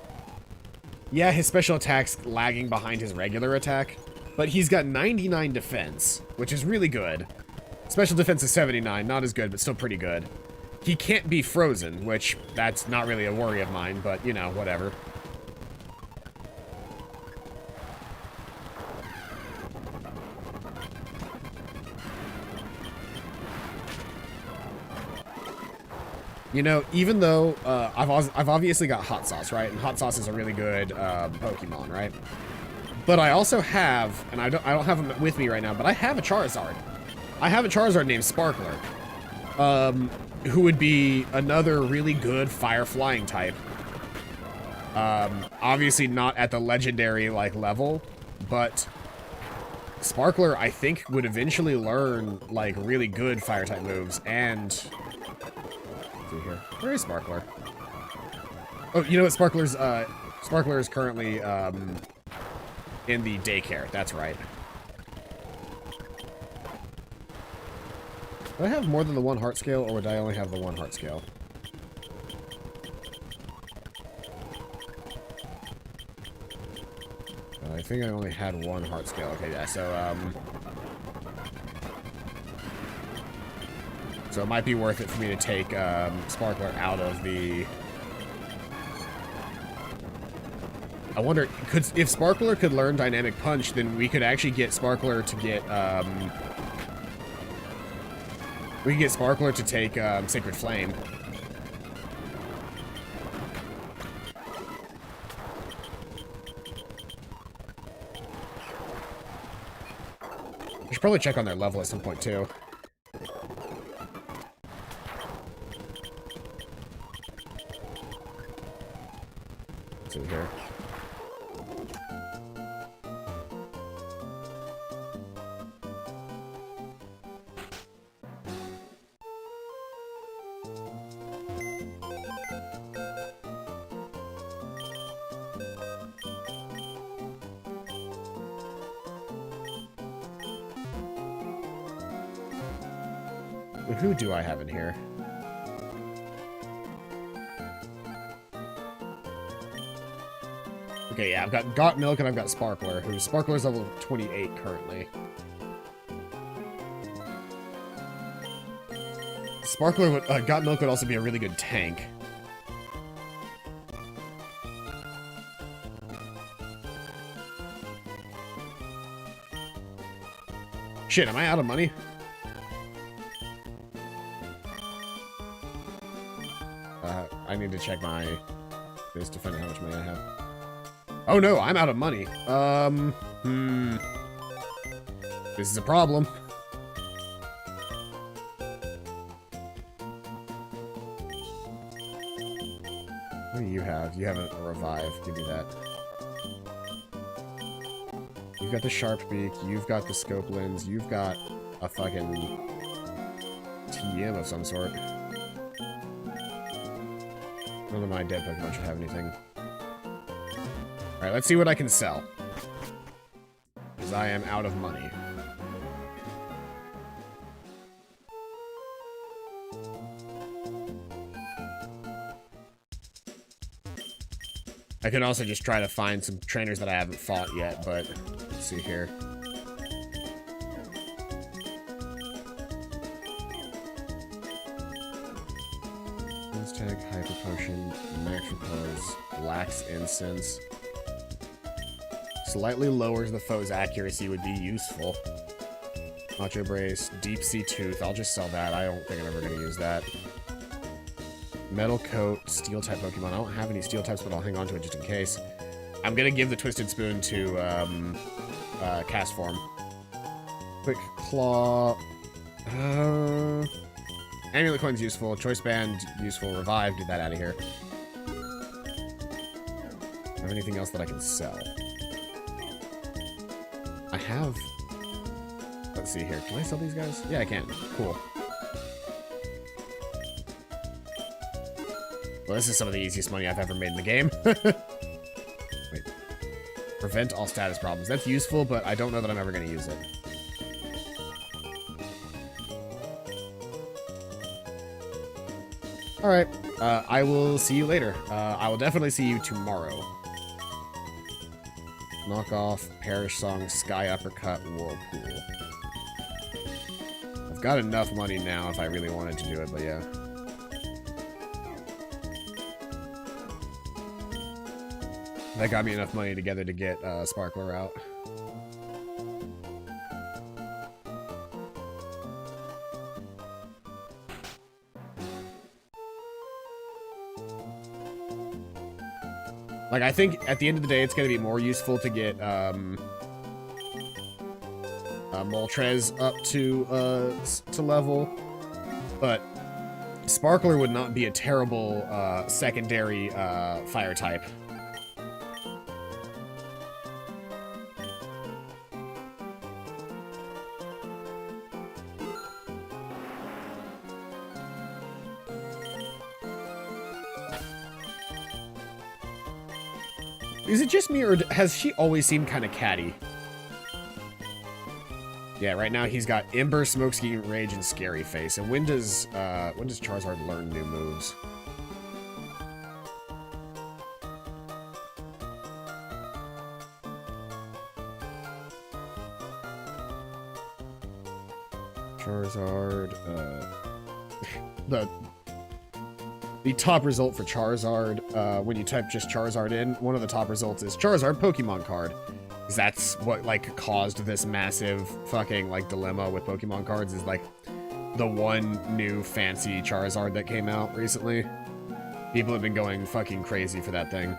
yeah, his special attack's lagging behind his regular attack, but he's got 99 defense, which is really good. Special defense is 79, not as good, but still pretty good. He can't be frozen, which, that's not really a worry of mine, but, you know, whatever. You know, even though I've obviously got hot sauce, right? And hot sauce is a really good Pokemon, right? But I also have, and I don't have him with me right now, but I have a Charizard. I have a Charizard named Sparkler, who would be another really good fire flying type. Obviously not at the legendary like level, but Sparkler I think would eventually learn like really good fire type moves. And let's see here, where is Sparkler? Oh, you know what? Sparkler is currently in the daycare. That's right. Do I have more than the 1 heart scale, or would I only have the 1 heart scale? I think I only had 1 heart scale. Okay, yeah, so it might be worth it for me to take Sparkler out of the... I wonder, if Sparkler could learn Dynamic Punch, then we could actually get Sparkler to get, we could get Sparkler to take Sacred Flame. I should probably check on their level at some point, too. Let's see here. Who do I have in here? Okay, yeah, I've got Milk and I've got Sparkler, who Sparkler's level 28 currently. Sparkler would, Got Milk would also be a really good tank. Shit, am I out of money? I need to check my this to find out how much money I have. Oh no, I'm out of money. This is a problem. What do you have? You have a revive. Give me that. You've got the sharp beak. You've got the scope lens. You've got a fucking TM of some sort. None of my dead Pokemon should have anything. Alright, let's see what I can sell. Because I am out of money. I could also just try to find some trainers that I haven't fought yet, but let's see here. Tag, Hyper Potion, Max Repose, Lax Incense. Slightly lowers the foe's accuracy would be useful. Macho Brace, Deep Sea Tooth, I'll just sell that. I don't think I'm ever going to use that. Metal Coat, Steel type Pokemon. I don't have any Steel types, but I'll hang on to it just in case. I'm going to give the Twisted Spoon to Cast Form. Quick Claw. Amulet Coin's useful. Choice Band, useful. Revive, get that out of here. Have anything else that I can sell? I have... Let's see here. Can I sell these guys? Yeah, I can. Cool. Well, this is some of the easiest money I've ever made in the game. Wait. Prevent all status problems. That's useful, but I don't know that I'm ever going to use it. Alright, I will see you later. I will definitely see you tomorrow. Knock off, Parish Song, Sky Uppercut, Whirlpool. I've got enough money now if I really wanted to do it, but yeah. That got me enough money together to get Sparkler out. Like, I think at the end of the day, it's going to be more useful to get Moltres up to level, but Sparkler would not be a terrible secondary fire type. Is it just me, or has she always seemed kind of catty? Yeah, right now he's got Ember, Smokescreen, Rage, and Scary Face. And when does Charizard learn new moves? Charizard, the top result for Charizard, when you type just Charizard in, one of the top results is Charizard Pokemon card. Because that's what, like, caused this massive fucking, like, dilemma with Pokemon cards, is, like, the one new fancy Charizard that came out recently. People have been going fucking crazy for that thing.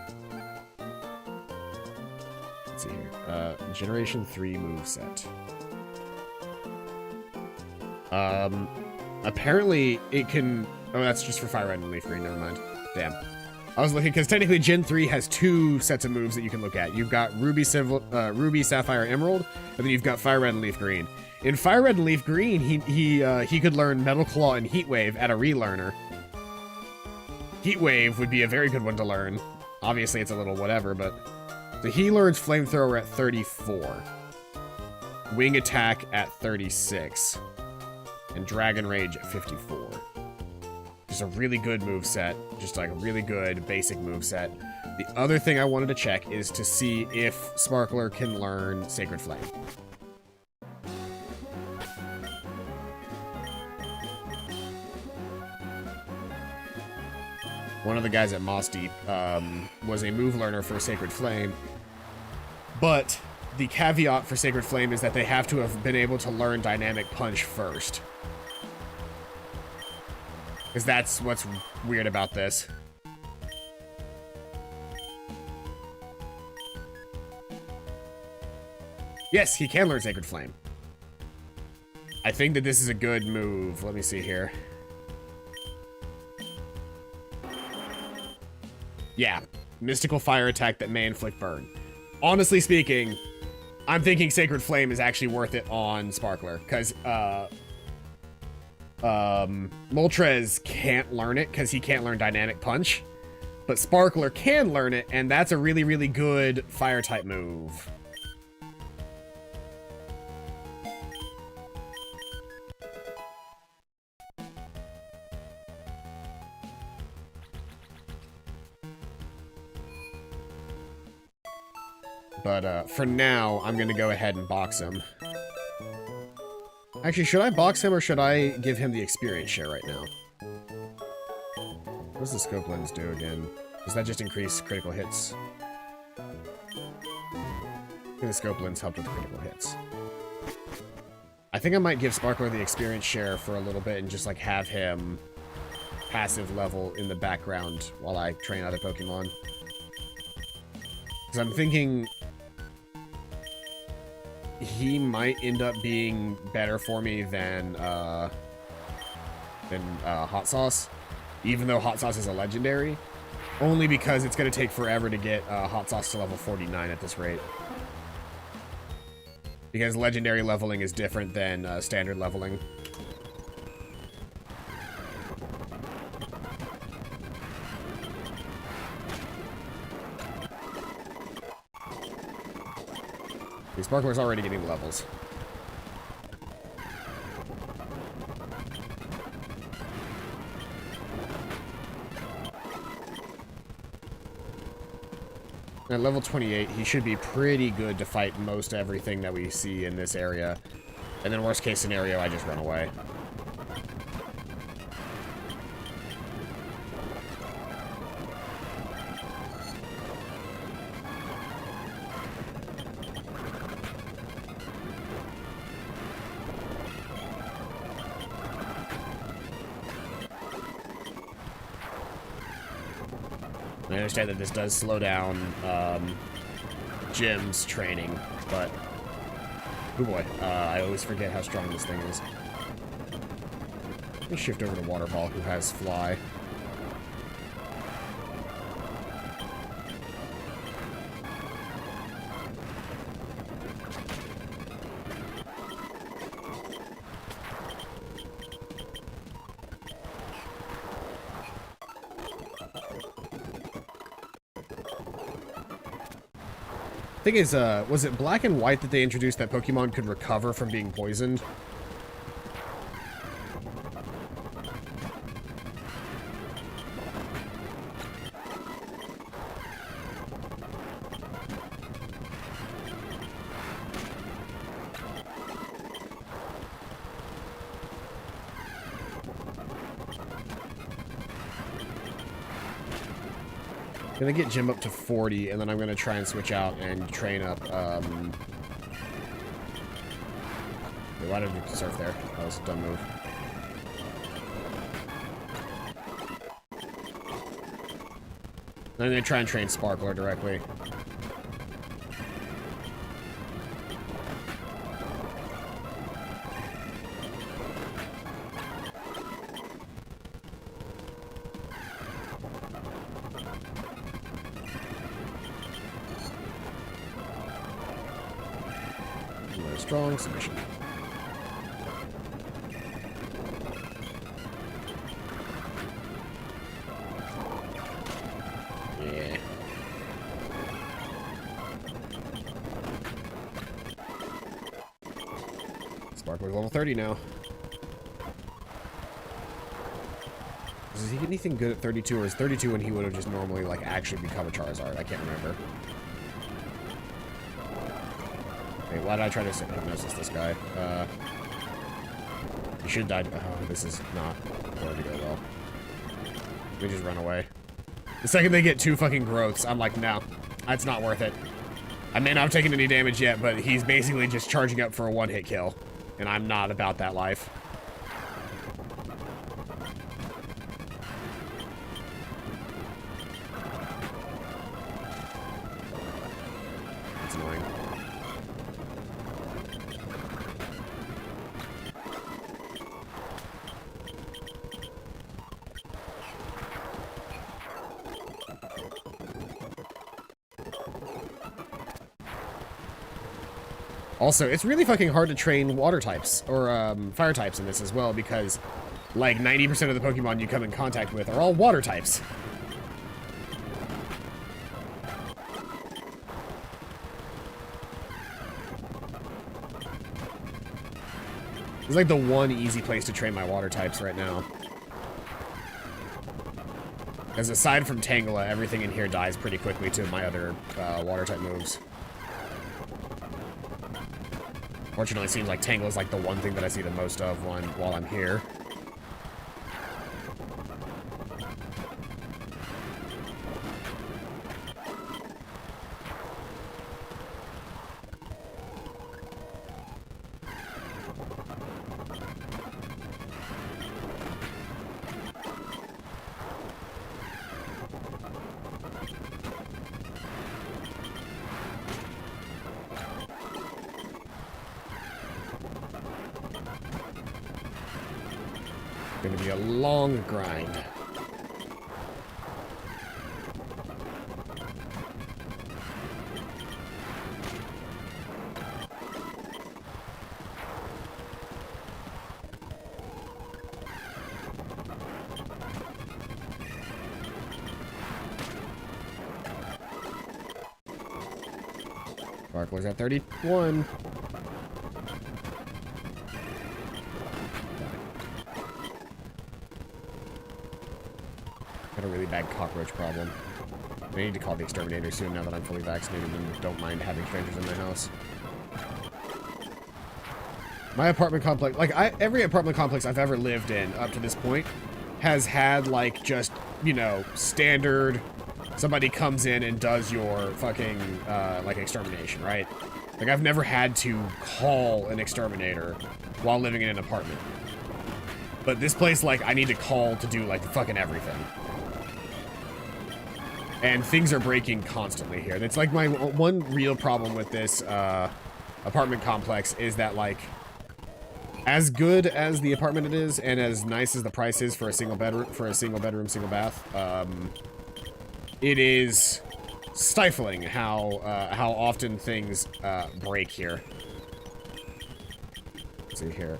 Let's see here. Generation 3 moveset. Apparently it can... Oh, that's just for Fire Red and Leaf Green, never mind. Damn. I was looking, because technically Gen 3 has 2 sets of moves that you can look at. You've got Ruby, Sapphire, Emerald, and then you've got Fire Red and Leaf Green. In Fire Red and Leaf Green, he could learn Metal Claw and Heat Wave at a relearner. Heat Wave would be a very good one to learn. Obviously, it's a little whatever, but... So he learns Flamethrower at 34. Wing Attack at 36. And Dragon Rage at 54. Just a really good moveset. Just like a really good basic moveset. The other thing I wanted to check is to see if Sparkler can learn Sacred Flame. One of the guys at Moss Deep was a move learner for Sacred Flame. But the caveat for Sacred Flame is that they have to have been able to learn Dynamic Punch first. Because that's what's weird about this. Yes, he can learn Sacred Flame. I think that this is a good move. Let me see here. Yeah, mystical fire attack that may inflict burn. Honestly speaking, I'm thinking Sacred Flame is actually worth it on Sparkler, because Moltres can't learn it because he can't learn Dynamic Punch, but Sparkler can learn it, and that's a really, really good fire type move. But for now, I'm going to go ahead and box him. Actually, should I box him or should I give him the experience share right now? What does the scope lens do again? Does that just increase critical hits? I think the scope lens helped with the critical hits. I think I might give Sparkler the experience share for a little bit and just like have him passive level in the background while I train other Pokemon. Because I'm thinking he might end up being better for me than Hot Sauce, even though Hot Sauce is a legendary, only because it's going to take forever to get Hot Sauce to level 49 at this rate. Because legendary leveling is different than standard leveling. Sparkler's already getting levels. At level 28, he should be pretty good to fight most everything that we see in this area. And then worst case scenario, I just run away. I understand that this does slow down Jim's training, but oh boy, I always forget how strong this thing is. Let me shift over to Waterball, who has Fly. Thing is, was it Black and White that they introduced that Pokemon could recover from being poisoned? I'm gonna get Jim up to 40, and then I'm gonna try and switch out and train up, wait, why did we surf there? That was a dumb move. Then I'm gonna try and train Sparkler directly. Strong submission. Yeah. Sparkler's level 30 now. Does he get anything good at 32, or is 32 when he would have just normally, like, actually become a Charizard? I can't remember. Wait, why did I try to hypnosis this guy? He should die. Oh, this is not going to go well. We just run away. The second they get 2 fucking growths, I'm like, no, that's not worth it. I may not have taken any damage yet, but he's basically just charging up for a one-hit kill. And I'm not about that life. That's annoying. Also, it's really fucking hard to train water types, or fire types in this as well, because like 90% of the Pokemon you come in contact with are all water types. It's like the one easy place to train my water types right now. Because aside from Tangela, everything in here dies pretty quickly to my other water type moves. Fortunately, it seems like Tangle is like the one thing that I see the most of while I'm here. Gonna be a long grind. Sparkler's at 31. Got a really bad cockroach problem. I need to call the exterminator soon now that I'm fully vaccinated and don't mind having strangers in my house. My apartment complex, like every apartment complex I've ever lived in up to this point has had like just, you know, standard, somebody comes in and does your fucking like extermination, right? Like I've never had to call an exterminator while living in an apartment. But this place, like, I need to call to do like fucking everything. And things are breaking constantly here. That's like my one real problem with this apartment complex is that, like, as good as the apartment it is and as nice as the price is for a single bedroom, single bath, it is stifling how often things break here. Let's see here.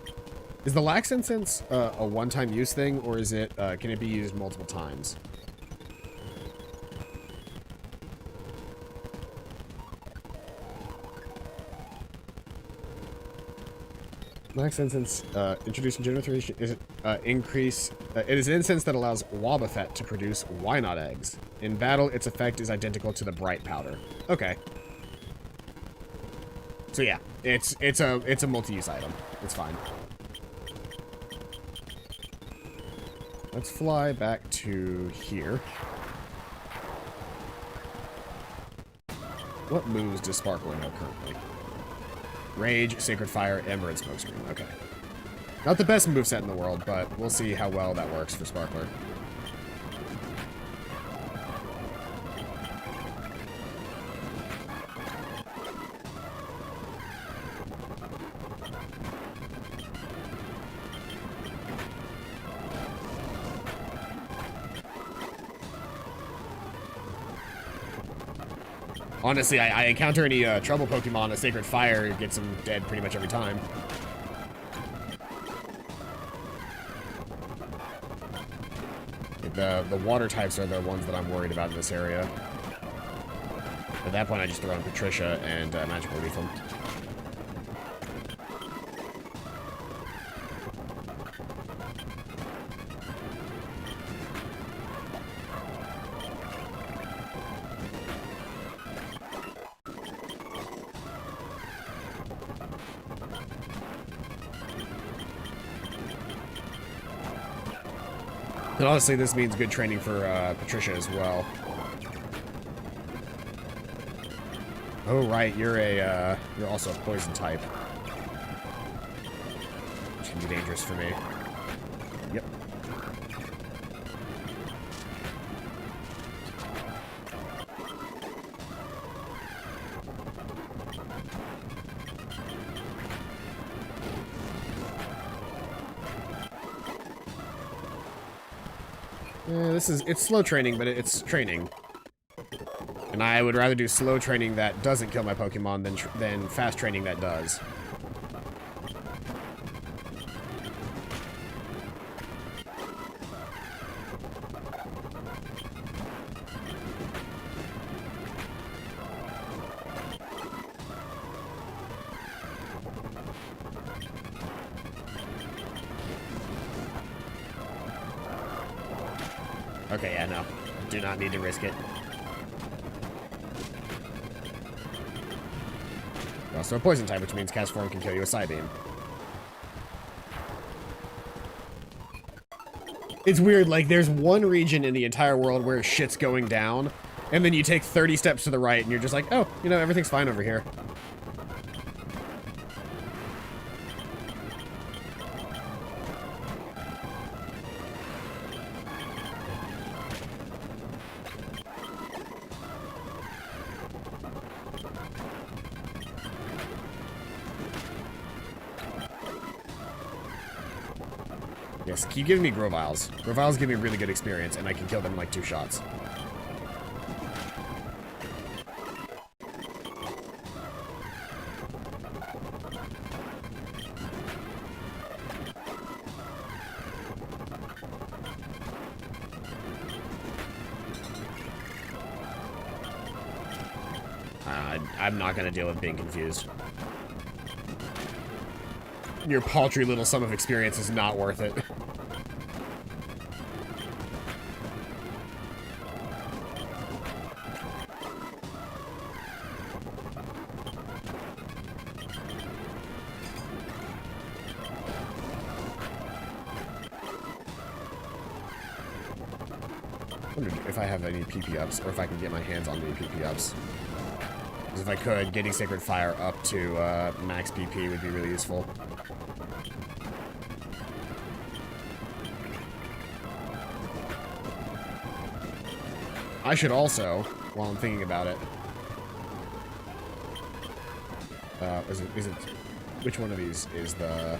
Is the lax incense a one-time use thing, or is it can it be used multiple times? Lax incense introduced in General 3 is increase. It is an incense that allows Wobbuffet to produce why not eggs. In battle, its effect is identical to the bright powder. Okay. So yeah, it's a multi-use item. It's fine. Let's fly back to here. What moves does Sparkler know currently? Rage, Sacred Fire, Ember, and Smokescreen. Okay. Not the best moveset in the world, but we'll see how well that works for Sparkler. Honestly, I encounter any trouble Pokemon, a Sacred Fire gets them dead pretty much every time. The water types are the ones that I'm worried about in this area. At that point, I just throw in Patricia and Magical Leaf them. And honestly, this means good training for Patricia as well. Oh right, you're also a poison type, which can be dangerous for me. Yep. It's slow training, but it's training. And I would rather do slow training that doesn't kill my Pokemon than fast training that does. Okay, yeah, no. Do not need to risk it. You're also a poison type, which means Cast Form can kill you with Psybeam. It's weird, like, there's one region in the entire world where shit's going down, and then you take 30 steps to the right, and you're just like, oh, you know, everything's fine over here. Yes, keep giving me Groviles. Groviles give me really good experience, and I can kill them in like 2 shots. I'm not going to deal with being confused. Your paltry little sum of experience is not worth it. I wonder if I have any PP ups, or if I can get my hands on any PP ups. Because if I could, getting Sacred Fire up to max PP would be really useful. I should also, while I'm thinking about it, is it, which one of these is the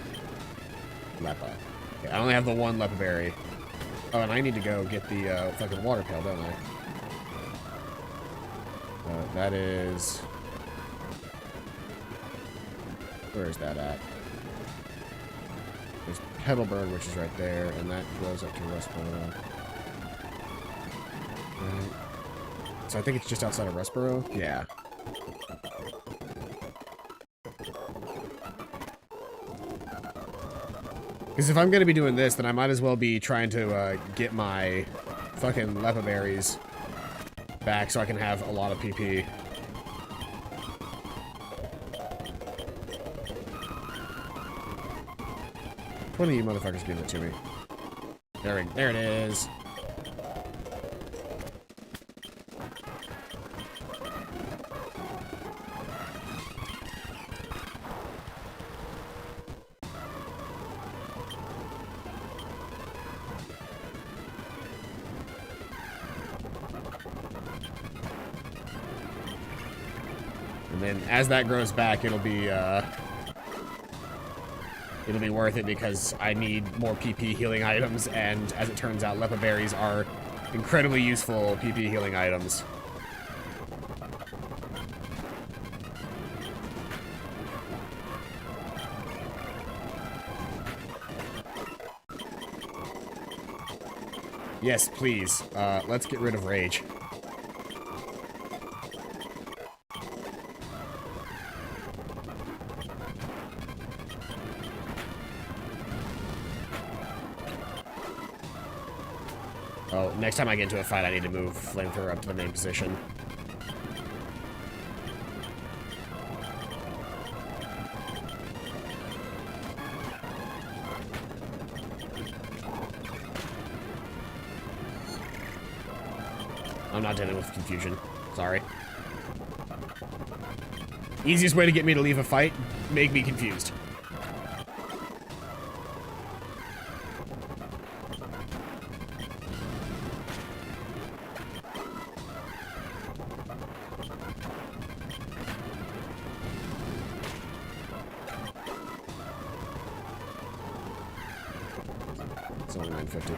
Lepa? Okay, I only have the one Lepa berry. Oh, and I need to go get the fucking water pail, don't I? That is... Where is that at? There's Petalburg, which is right there, and that goes up to Rustboro. Right. So I think it's just outside of Rustboro? Yeah. Because if I'm going to be doing this, then I might as well be trying to get my fucking Lepa berries back so I can have a lot of PP. One of you motherfuckers give it to me. There it is. And then as that grows back, it'll be worth it because I need more PP healing items, and as it turns out, Lepa berries are incredibly useful PP healing items. Yes, please. Let's get rid of rage. Oh, next time I get into a fight, I need to move Flamethrower up to the main position. I'm not dealing with confusion. Sorry. Easiest way to get me to leave a fight, make me confused. It's only 9:50.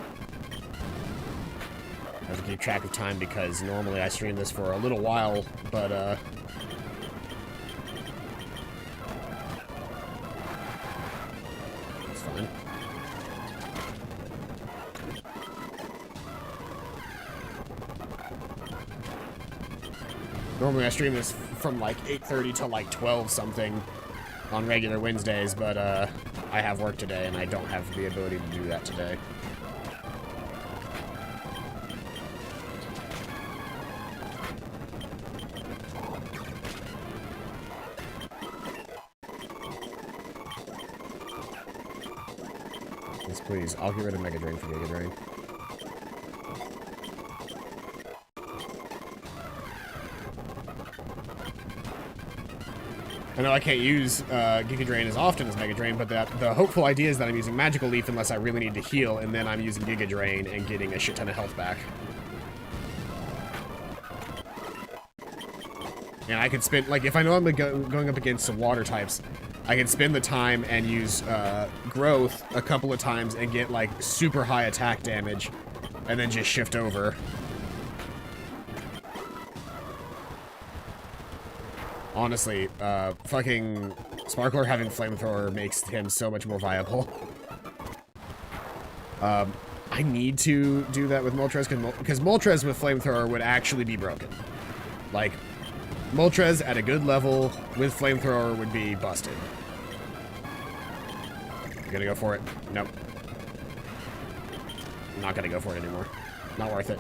I have to keep track of time because normally I stream this for a little while, but it's fine. Normally I stream this from like 8:30 to like 12 something on regular Wednesdays, but I have work today and I don't have the ability to do that today. Yes, please. I'll get rid of Mega Drain for Giga Drain. I know I can't use Giga Drain as often as Mega Drain, but the hopeful idea is that I'm using Magical Leaf unless I really need to heal, and then I'm using Giga Drain and getting a shit ton of health back. And I could spend, like, if I know I'm going up against some water types, I can spend the time and use Growth a couple of times and get, like, super high attack damage, and then just shift over. Honestly, fucking Sparkler having Flamethrower makes him so much more viable. I need to do that with Moltres, because Moltres with Flamethrower would actually be broken. Like, Moltres at a good level with Flamethrower would be busted. You gonna go for it? Nope. I'm not gonna go for it anymore. Not worth it.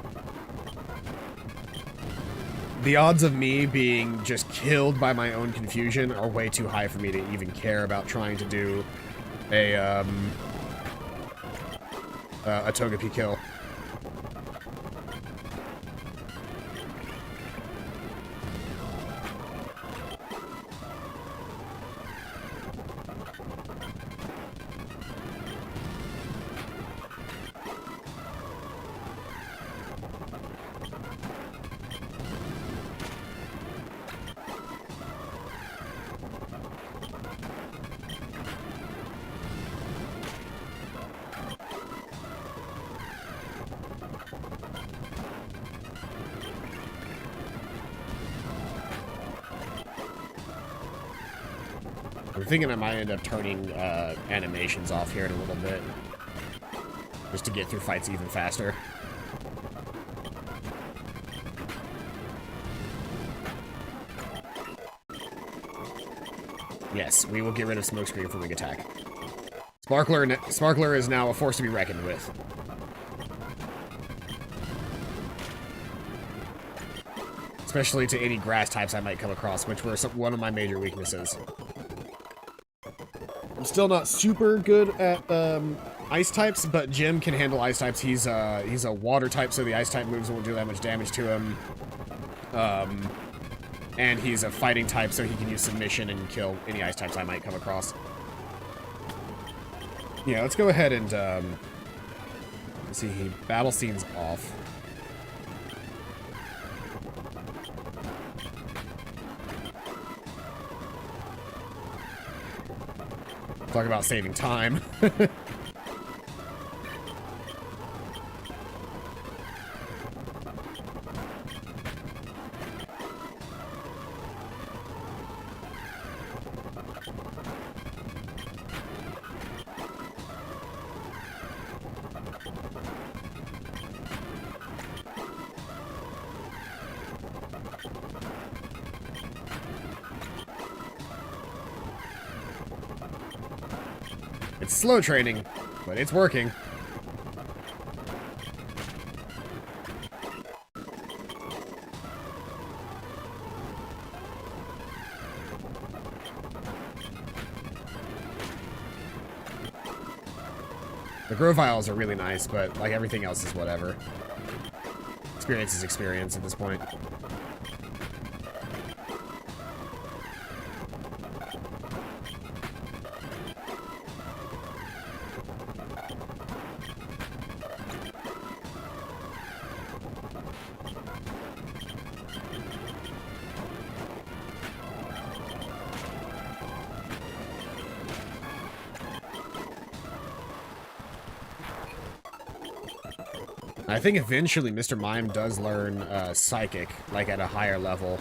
The odds of me being just killed by my own confusion are way too high for me to even care about trying to do a Togepi kill. I'm thinking I might end up turning animations off here in a little bit. Just to get through fights even faster. Yes, we will get rid of Smokescreen from Wing Attack. Sparkler is now a force to be reckoned with. Especially to any grass types I might come across, which were one of my major weaknesses. I'm still not super good at ice types, but Jim can handle ice types. He's a water type, so the ice type moves won't do that much damage to him. And he's a fighting type, so he can use submission and kill any ice types I might come across. Yeah, let's go ahead and let's see. Battle scene's off. Talk about saving time. It's slow training, but it's working. The grow vials are really nice, but like everything else is whatever. Experience is experience at this point. I think eventually Mr. Mime does learn Psychic, like at a higher level.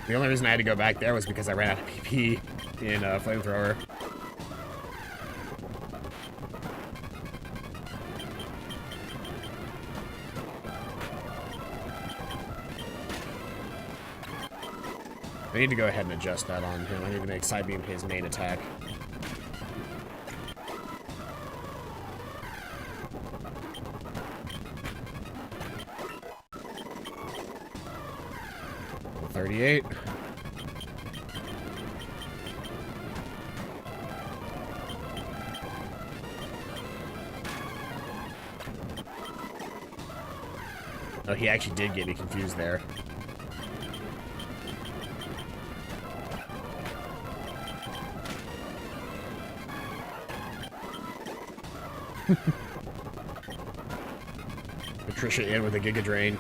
The only reason I had to go back there was because I ran out of PP in Flamethrower. I need to go ahead and adjust that on him. I need to make Psybeam his main attack. .38. Oh, he actually did get me confused there. Patricia in with a Giga Drain.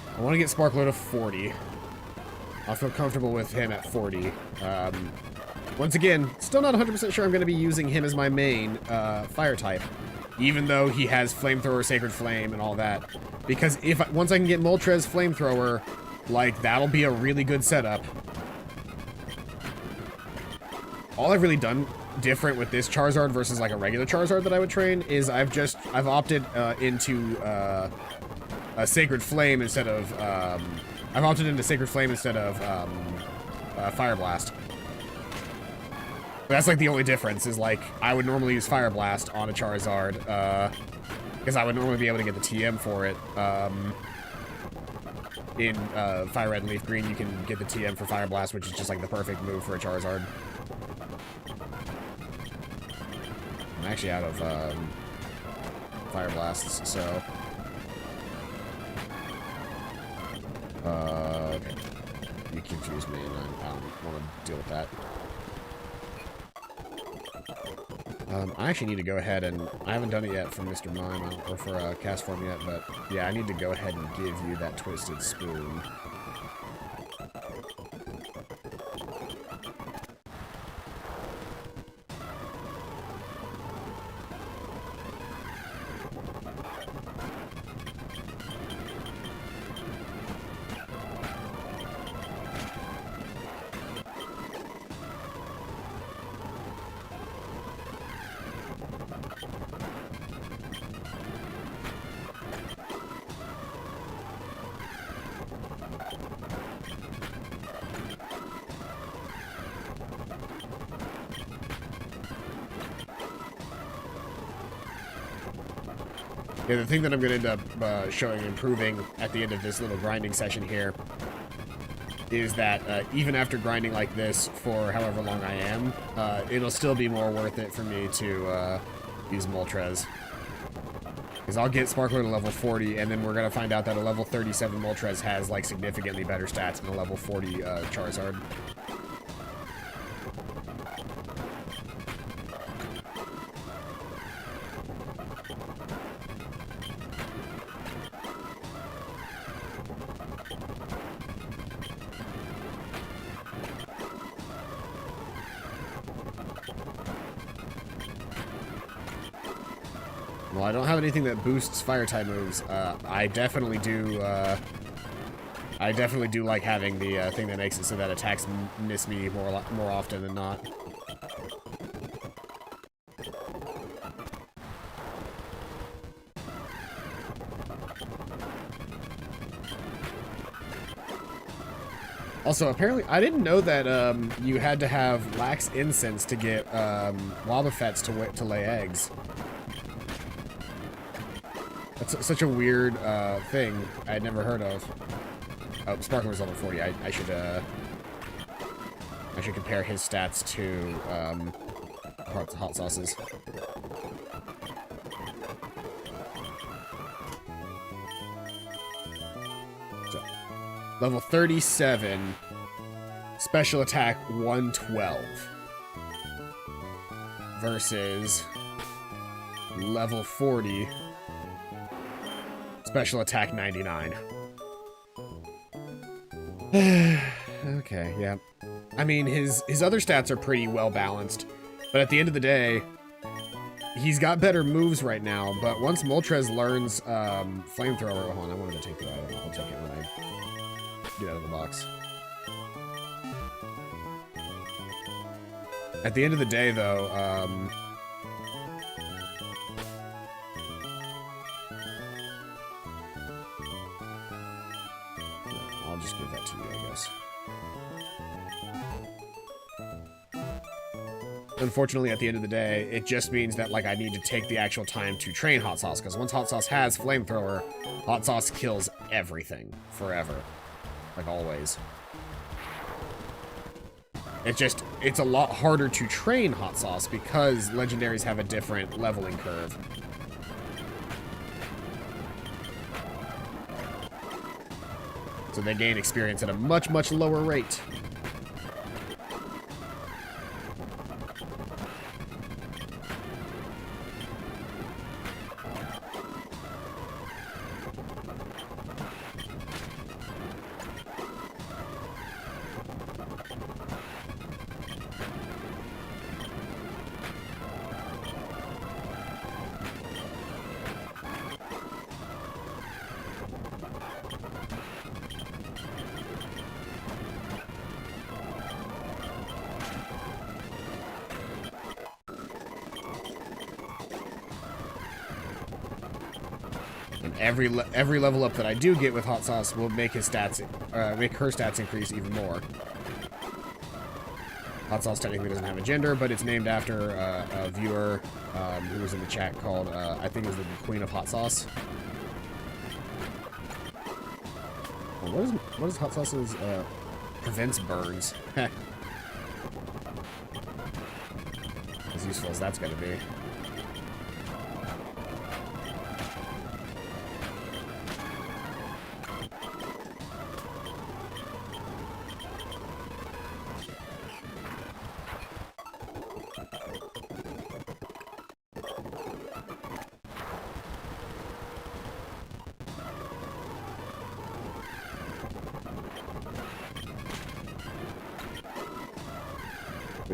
I want to get Sparkler to 40. I'll feel comfortable with him at 40. Once again, still not 100% sure I'm going to be using him as my main fire type, even though he has Flamethrower, Sacred Flame, and all that. Because once I can get Moltres Flamethrower, like, that'll be a really good setup. All I've really done different with this Charizard versus like a regular Charizard that I would train is I've opted into a Sacred Flame instead of I've opted into Sacred Flame instead of Fire Blast. That's like the only difference is like I would normally use Fire Blast on a Charizard because I would normally be able to get the TM for it. In Fire Red and Leaf Green, you can get the TM for Fire Blast, which is just like the perfect move for a Charizard. I'm actually out of Fire Blasts, so... okay. You confused me, and I don't want to deal with that. I actually need to go ahead and... I haven't done it yet for Mr. Mime, or for Castform yet, but yeah, I need to go ahead and give you that twisted spoon. Yeah, the thing that I'm going to end up showing improving at the end of this little grinding session here is that even after grinding like this for however long I am, it'll still be more worth it for me to use Moltres. Because I'll get Sparkler to level 40, and then we're going to find out that a level 37 Moltres has, like, significantly better stats than a level 40 Charizard. Well, I don't have anything that boosts fire type moves. I definitely do like having the thing that makes it so that attacks miss me more often than not. Also, apparently, I didn't know that you had to have Lax Incense to get Wobbuffets to lay eggs. That's such a weird thing I had never heard of. Oh, Sparkler was level 40. I should compare his stats to Hot Sauce's. So, level 37, special attack 112 versus level 40. Special attack 99. Okay, yeah. I mean, his other stats are pretty well balanced, but at the end of the day, he's got better moves right now. But once Moltres learns Flamethrower, hold on, I wanted to take that out. I'll take it when I get out of the box. At the end of the day, though, I'll just give that to you, I guess. Unfortunately, at the end of the day, it just means that, like, I need to take the actual time to train Hot Sauce, because once Hot Sauce has Flamethrower, Hot Sauce kills everything. Forever. Like, always. It's a lot harder to train Hot Sauce, because Legendaries have a different leveling curve. So they gain experience at a much, much lower rate. Every level up that I do get with Hot Sauce will make his stats, make her stats increase even more. Hot Sauce technically doesn't have a gender, but it's named after a viewer who was in the chat called, I think it was the Queen of Hot Sauce. Well, what is Hot Sauce's, prevents burns? Heh. As useful as that's gonna be.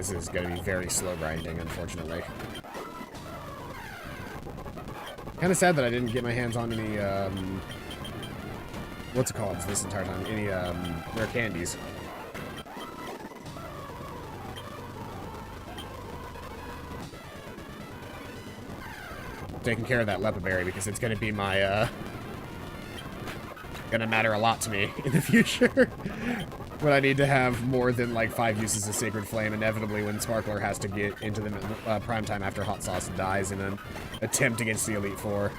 this is going to be very slow grinding, unfortunately. Kind of sad that I didn't get my hands on any, what's it called this entire time? Any, rare candies. Taking care of that lepa berry because it's going to be my, gonna matter a lot to me in the future. When I need to have more than like 5 uses of Sacred Flame, inevitably when Sparkler has to get into the prime time after Hot Sauce dies in an attempt against the Elite Four.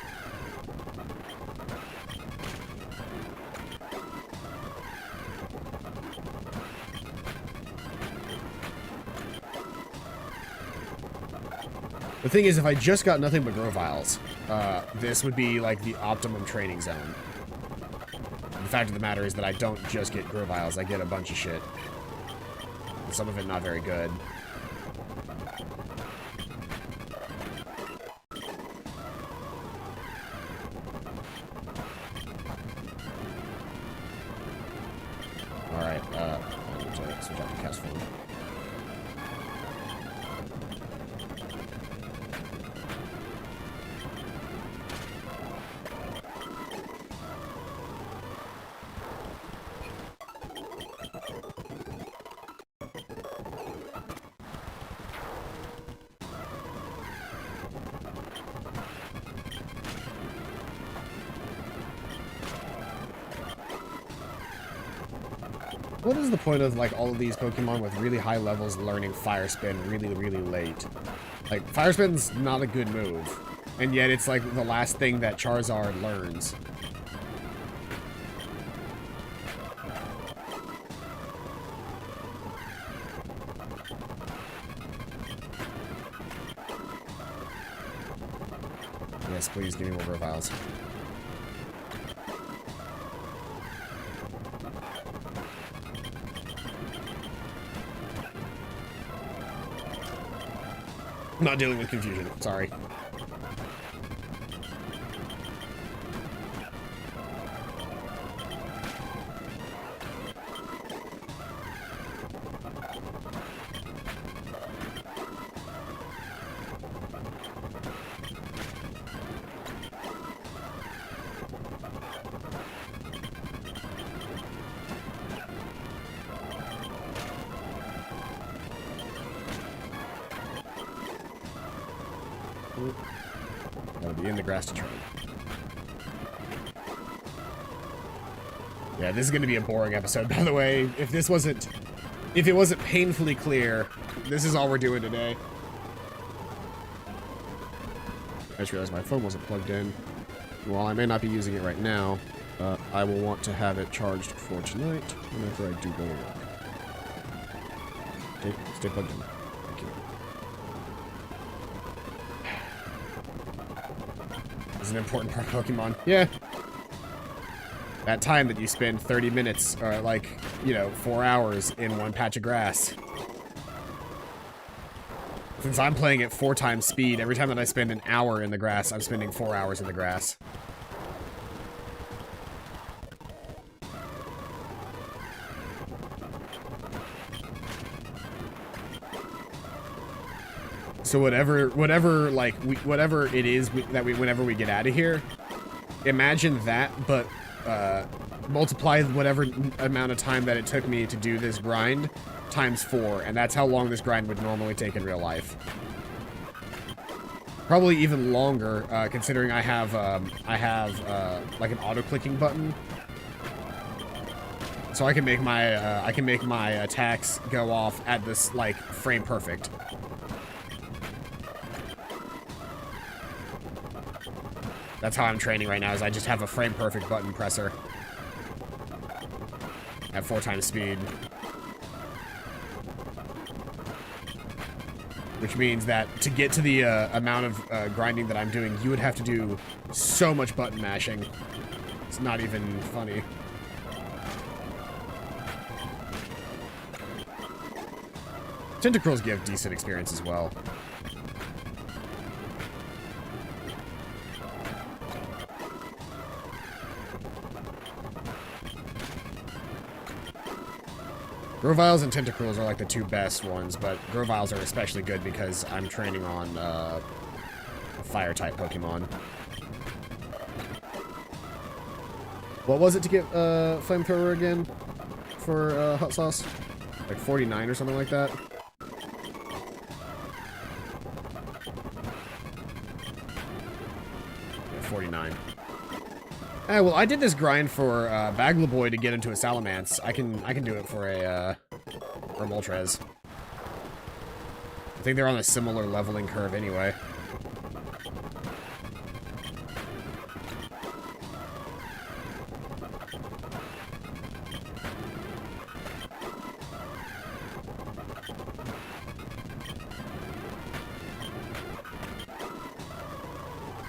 The thing is, if I just got nothing but Grow Vials, this would be like the optimum training zone. The fact of the matter is that I don't just get Grow Vials, I get a bunch of shit. And some of it not very good. Alright, I need to switch out to cast form. What is the point of, like, all of these Pokemon with really high levels learning Fire Spin really, really late? Like, Fire Spin's not a good move, and yet it's, like, the last thing that Charizard learns. Yes, please give me more Vials. I'm not dealing with confusion, sorry. Gotta be in the grass to train. Yeah, this is gonna be a boring episode, by the way. If it wasn't painfully clear, this is all we're doing today. I just realized my phone wasn't plugged in. While I may not be using it right now, I will want to have it charged for tonight whenever I do go to work. Okay, stay plugged in. Thank you. This is an important part of Pokemon. Yeah. That time that you spend 30 minutes, or like, you know, 4 hours in one patch of grass. Since I'm playing at 4 times speed, every time that I spend an hour in the grass, I'm spending 4 hours in the grass. So whatever it is whenever we get out of here, imagine that, but multiply whatever amount of time that it took me to do this grind times 4, and that's how long this grind would normally take in real life. Probably even longer, considering I have like an auto-clicking button, so I can make my attacks go off at this like frame perfect. That's how I'm training right now, is I just have a frame-perfect button presser. At 4 times speed. Which means that to get to the amount of grinding that I'm doing, you would have to do so much button mashing. It's not even funny. Tentacruels give decent experience as well. Groviles and Tentacruels are like the two best ones, but Groviles are especially good because I'm training on fire-type Pokemon. What was it to get Flamethrower again for Hot Sauce? Like 49 or something like that? Yeah, 49. Well, I did this grind for Baglaboy to get into a Salamence. I can do it for a Moltres. I think they're on a similar leveling curve anyway.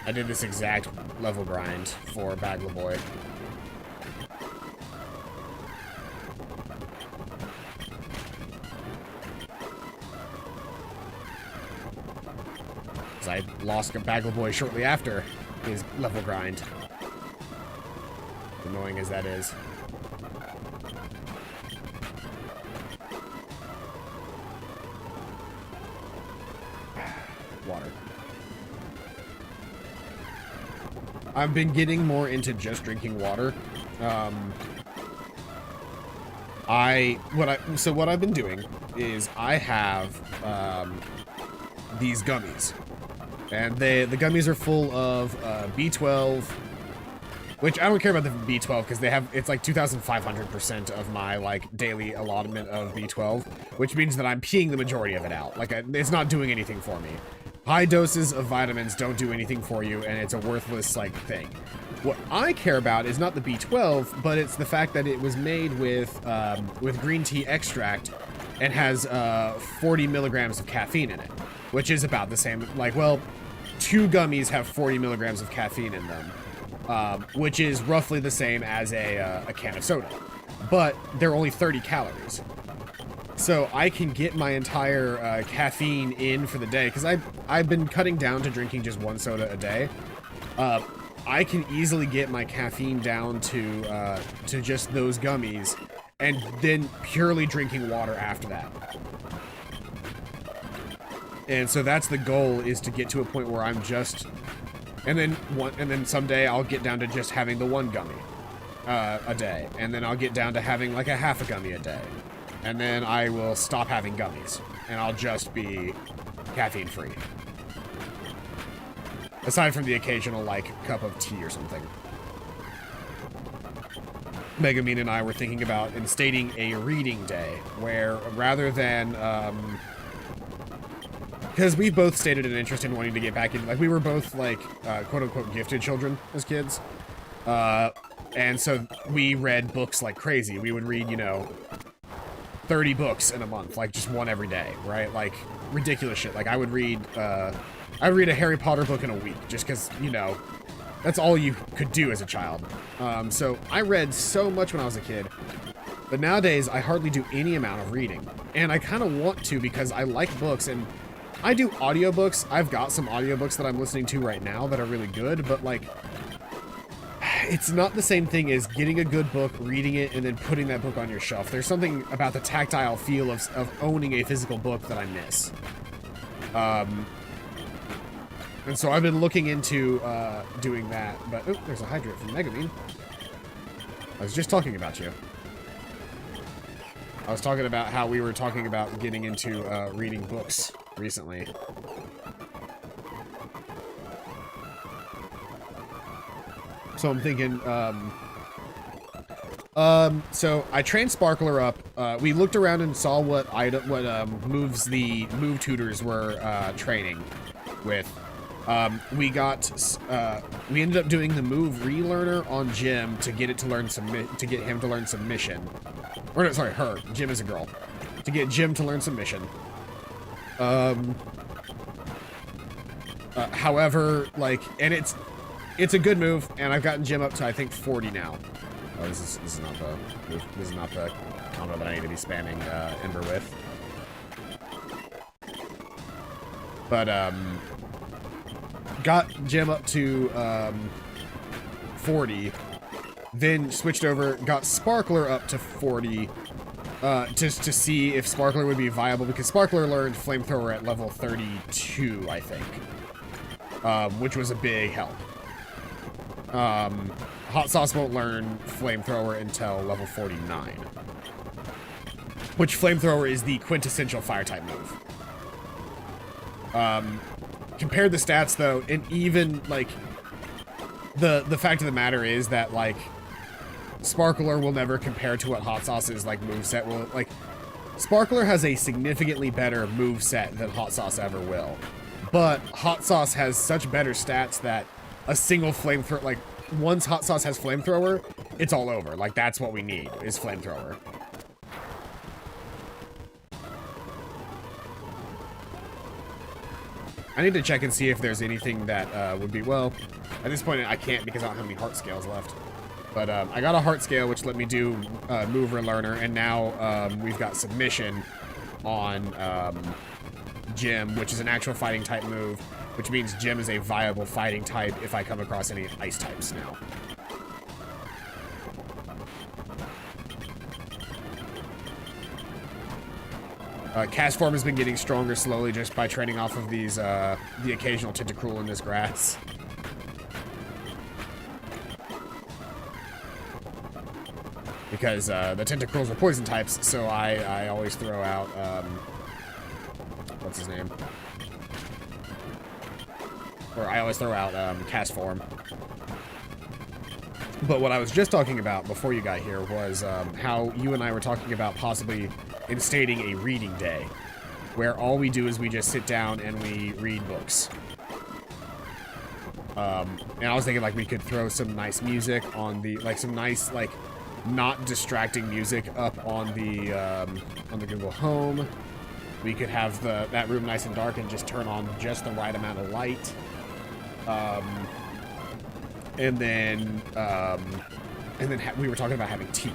I did this exact level grind for Baglaboy. Because I lost a Baglaboy shortly after his level grind. Annoying as that is. Water. I've been getting more into just drinking water. So what I've been doing is I have these gummies, and the gummies are full of B12, which I don't care about the B12 because it's like 2,500% of my like daily allotment of B12, which means that I'm peeing the majority of it out. Like it's not doing anything for me. High doses of vitamins don't do anything for you, and it's a worthless, like, thing. What I care about is not the B12, but it's the fact that it was made with green tea extract and has 40 milligrams of caffeine in it, which is about the same. Like, well, 2 gummies have 40 milligrams of caffeine in them, which is roughly the same as a can of soda, but they're only 30 calories. So I can get my entire caffeine in for the day, because I've been cutting down to drinking just 1 soda a day. I can easily get my caffeine down to just those gummies, and then purely drinking water after that. And so that's the goal, is to get to a point where I'm just, and then someday I'll get down to just having the 1 gummy a day, and then I'll get down to having like a half a gummy a day. And then I will stop having gummies, and I'll just be caffeine-free. Aside from the occasional, like, cup of tea or something. Megamine and I were thinking about instating a reading day, where rather than, because we both stated an interest in wanting to get back into, like, we were both, like, quote-unquote gifted children as kids. And so we read books like crazy. We would read, 30 books in a month, like just 1 every day, right? Like ridiculous shit. Like I would read a Harry Potter book in a week, just because, that's all you could do as a child. So I read so much when I was a kid, but nowadays I hardly do any amount of reading. And I kind of want to, because I like books, and I do audiobooks. I've got some audiobooks that I'm listening to right now that are really good, but like, it's not the same thing as getting a good book, reading it, and then putting that book on your shelf. There's something about the tactile feel of owning a physical book that I miss. And so I've been looking into doing that, but oh, there's a hydrate from Megamine. I was just talking about you. I was talking about how we were talking about getting into reading books recently. So I'm thinking, so I trained Sparkler up. We looked around and saw what moves the move tutors were training with. We ended up doing the move relearner on Jim to get it to learn him to learn submission. Or no, sorry, her. Jim is a girl. To get Jim to learn submission. However, like, and it's a good move, and I've gotten Jim up to, I think, 40 now. Oh, this is not the combo that I need to be spamming Ember with. But got Jim up to 40, then switched over, got Sparkler up to 40, to see if Sparkler would be viable, because Sparkler learned Flamethrower at level 32, I think, which was a big help. Hot Sauce won't learn Flamethrower until level 49, which Flamethrower is the quintessential Fire-type move. Compared the stats, though, and even, like, the fact of the matter is that, like, Sparkler will never compare to what Hot Sauce's, like, moveset will. Like, Sparkler has a significantly better moveset than Hot Sauce ever will. But Hot Sauce has such better stats that a single Flamethrower, like, once Hot Sauce has Flamethrower, it's all over. Like, that's what we need, is Flamethrower. I need to check and see if there's anything that would be, well, at this point I can't because I don't have any heart scales left. But I got a heart scale, which let me do Mover Learner, and now we've got Submission on Gym, which is an actual fighting type move, which means Gym is a viable fighting type if I come across any ice types now. Cast Form has been getting stronger slowly just by training off of these, the occasional Tentacruel in this grass. Because the Tentacruels are poison types, so I always throw out, what's his name? Or I always throw out Cast Form. But what I was just talking about before you got here was how you and I were talking about possibly instating a reading day, where all we do is we just sit down and we read books. And I was thinking, like, we could throw some nice music on the, like, some nice, like, not distracting music up on the Google Home. We could have that room nice and dark and just turn on just the right amount of light. And then we were talking about having tea.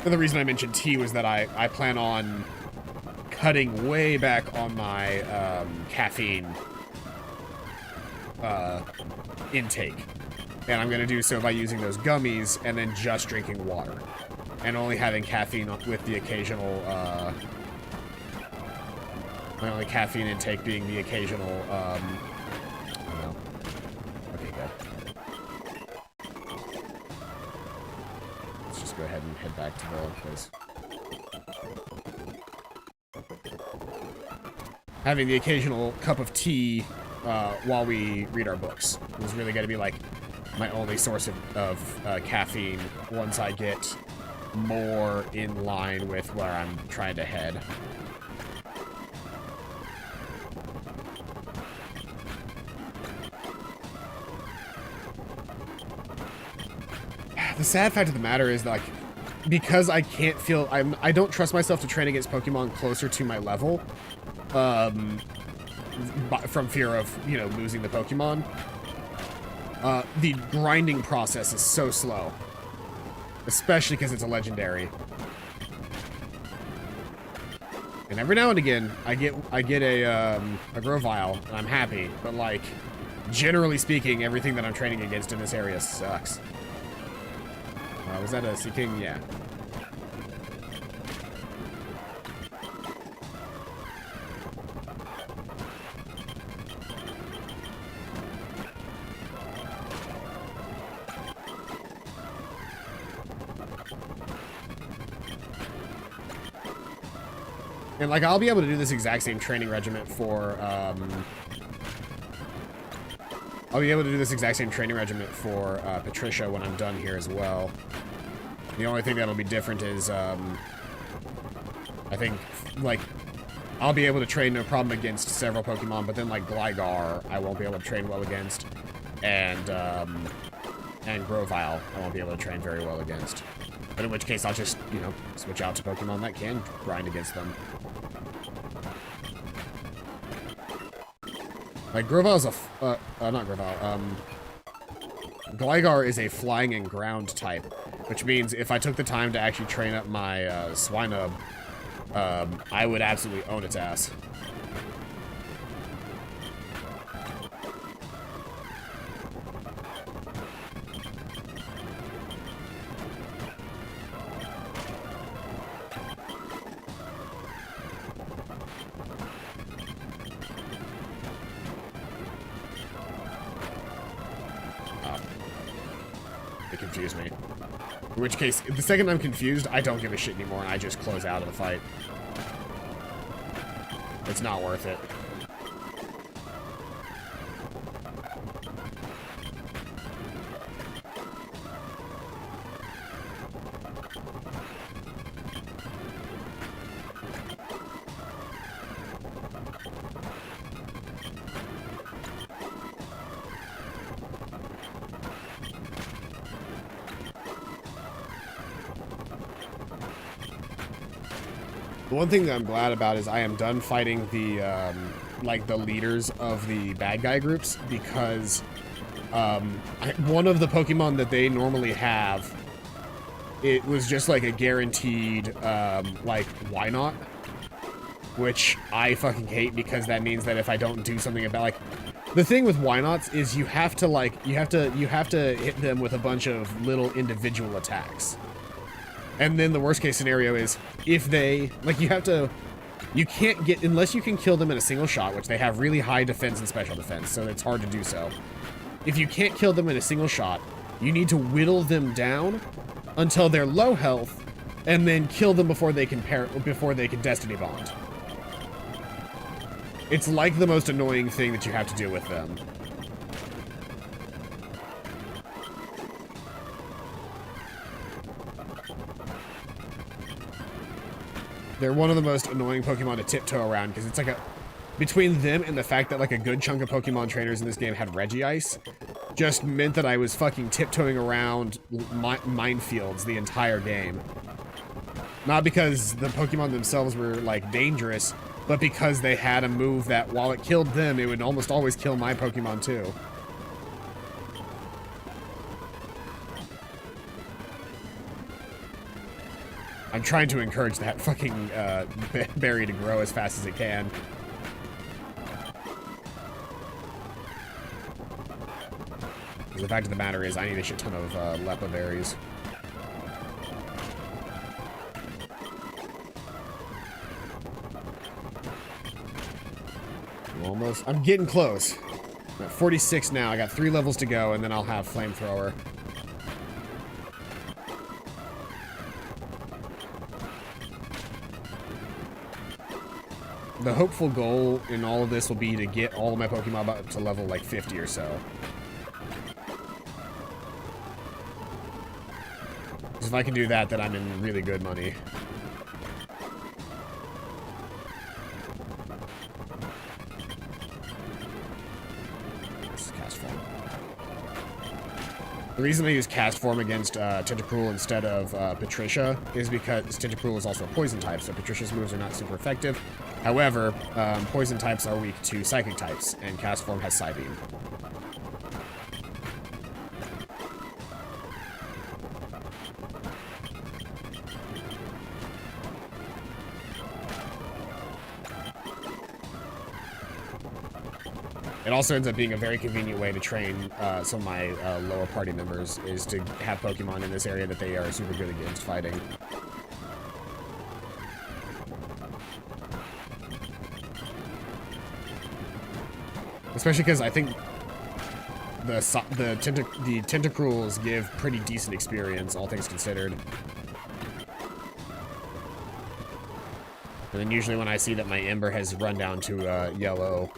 And the reason I mentioned tea was that I plan on cutting way back on my caffeine intake. And I'm going to do so by using those gummies and then just drinking water. And only having caffeine with the occasional, my only caffeine intake being the occasional, I don't know. Okay, good. Let's just go ahead and head back to the place. Having the occasional cup of tea while we read our books is really going to be, like, my only source of caffeine once I get more in line with where I'm trying to head. The sad fact of the matter is, like, because I can't feel, I don't trust myself to train against Pokemon closer to my level, from fear of, you know, losing the Pokemon. The grinding process is so slow, especially because it's a legendary. And every now and again, I get a Grovyle, and I'm happy. But, like, generally speaking, everything that I'm training against in this area sucks. Was that a Sea King? Yeah. And, like, I'll be able to do this exact same training regiment for, Patricia when I'm done here as well. The only thing that'll be different is, I think, like, I'll be able to train no problem against several Pokemon, but then, like, Gligar, I won't be able to train well against, and Grovyle, I won't be able to train very well against. But in which case, I'll just, you know, switch out to Pokemon that can grind against them. Like, Grovyle's not Grovyle, Gligar is a flying and ground type, which means if I took the time to actually train up my, Swinub, I would absolutely own its ass. It confused me. In which case, the second I'm confused, I don't give a shit anymore and I just close out of the fight. It's not worth it. The one thing that I'm glad about is I am done fighting the, like, the leaders of the bad guy groups, because, one of the Pokemon that they normally have, it was just, like, a guaranteed, like, why not? Which I fucking hate, because that means that if I don't do something about, like, the thing with why nots is you have to, like, you have to hit them with a bunch of little individual attacks. And then the worst case scenario is if they, like, you can't get, unless you can kill them in a single shot, which they have really high defense and special defense, so it's hard to do so. If you can't kill them in a single shot, you need to whittle them down until they're low health, and then kill them before they can Destiny Bond. It's like the most annoying thing that you have to do with them. They're one of the most annoying Pokemon to tiptoe around, because it's like a... Between them and the fact that, like, a good chunk of Pokemon trainers in this game had Regice, just meant that I was fucking tiptoeing around minefields the entire game. Not because the Pokemon themselves were, like, dangerous, but because they had a move that, while it killed them, it would almost always kill my Pokemon, too. I'm trying to encourage that fucking berry to grow as fast as it can. Because the fact of the matter is, I need a shit ton of Lepa berries. I'm getting close. I'm at 46 now. I got 3 levels to go, and then I'll have Flamethrower. The hopeful goal in all of this will be to get all of my Pokemon up to level, like, 50 or so. Because if I can do that, then I'm in really good money. Cast Form. The reason I use Cast Form against Tentacruel instead of Patricia is because Tentacruel is also a poison type, so Patricia's moves are not super effective. However, poison types are weak to psychic types, and Cast Form has Psybeam. It also ends up being a very convenient way to train some of my lower party members, is to have Pokemon in this area that they are super good against fighting. Especially because I think the Tentacruels give pretty decent experience, all things considered. And then usually when I see that my Ember has run down to yellow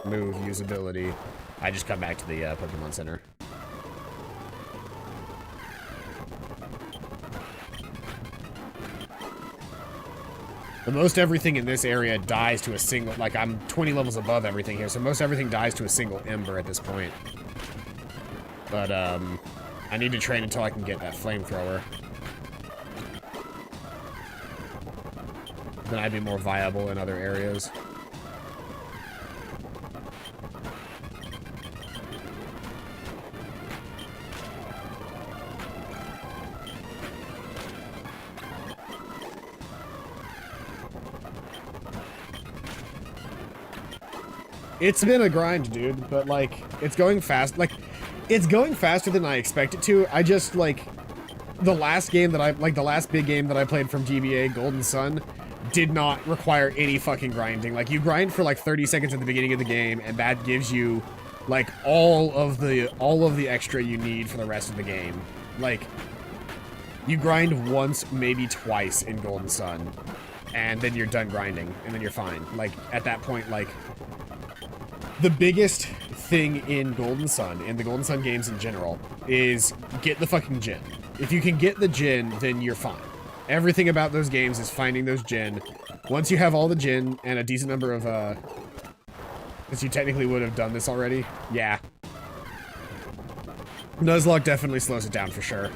move usability, I just come back to the Pokemon Center. The most everything in this area dies to a single, like, I'm 20 levels above everything here, so most everything dies to a single Ember at this point. But, I need to train until I can get that Flamethrower. Then I'd be more viable in other areas. It's been a grind, dude, but, like, it's going fast. Like, it's going faster than I expect it to. I just, like, the last game that the last big game that I played from GBA, Golden Sun, did not require any fucking grinding. Like, you grind for, like, 30 seconds at the beginning of the game, and that gives you like all of the extra you need for the rest of the game. Like, you grind once, maybe twice in Golden Sun, and then you're done grinding, and then you're fine. Like, at that point, like, the biggest thing in Golden Sun, and the Golden Sun games in general, is get the fucking Djinn. If you can get the Djinn, then you're fine. Everything about those games is finding those Djinn. Once you have all the Djinn, and a decent number of, because you technically would have done this already. Yeah. Nuzlocke definitely slows it down for sure.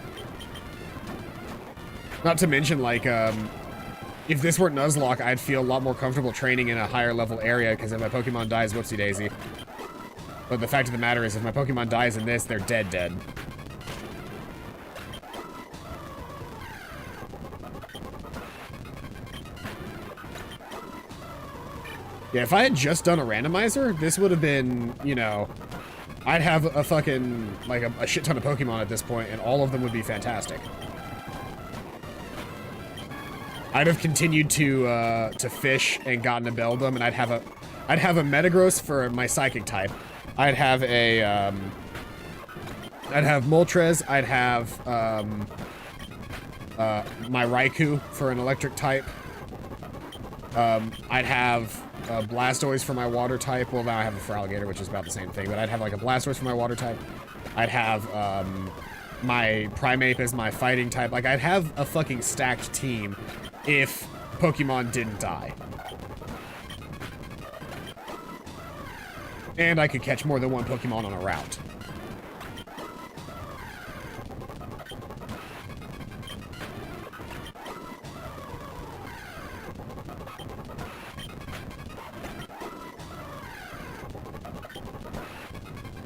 Not to mention, like, if this weren't Nuzlocke, I'd feel a lot more comfortable training in a higher level area, because if my Pokemon dies, whoopsie daisy. But the fact of the matter is, if my Pokemon dies in this, they're dead. Yeah, if I had just done a randomizer, this would have been, you know, I'd have a fucking, like, a shit ton of Pokemon at this point, and all of them would be fantastic. I'd have continued to fish and gotten a Beldum, and I'd have a Metagross for my Psychic type. I'd have Moltres. I'd have my Raikou for an Electric type. I'd have Blastoise for my Water type. Well, now I have a Feraligatr, which is about the same thing, but I'd have like a Blastoise for my Water type. I'd have my Primeape as my Fighting type. Like, I'd have a fucking stacked team if Pokemon didn't die. And I could catch more than one Pokemon on a route.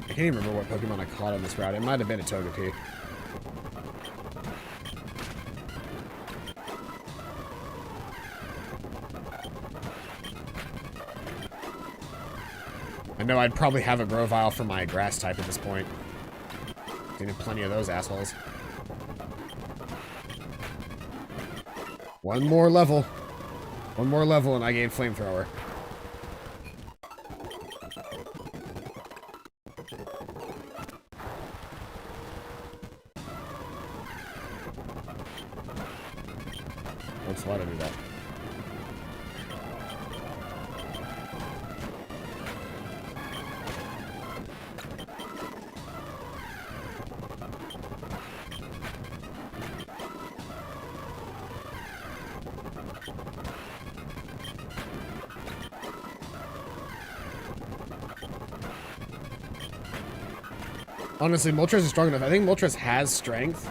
I can't even remember what Pokemon I caught on this route. It might have been a Togepi. I know I'd probably have a Grovyle for my Grass type at this point. Seen plenty of those assholes. One more level. One more level and I gain Flamethrower. Oops, why did I do that? Honestly, Moltres is strong enough. I think Moltres has strength.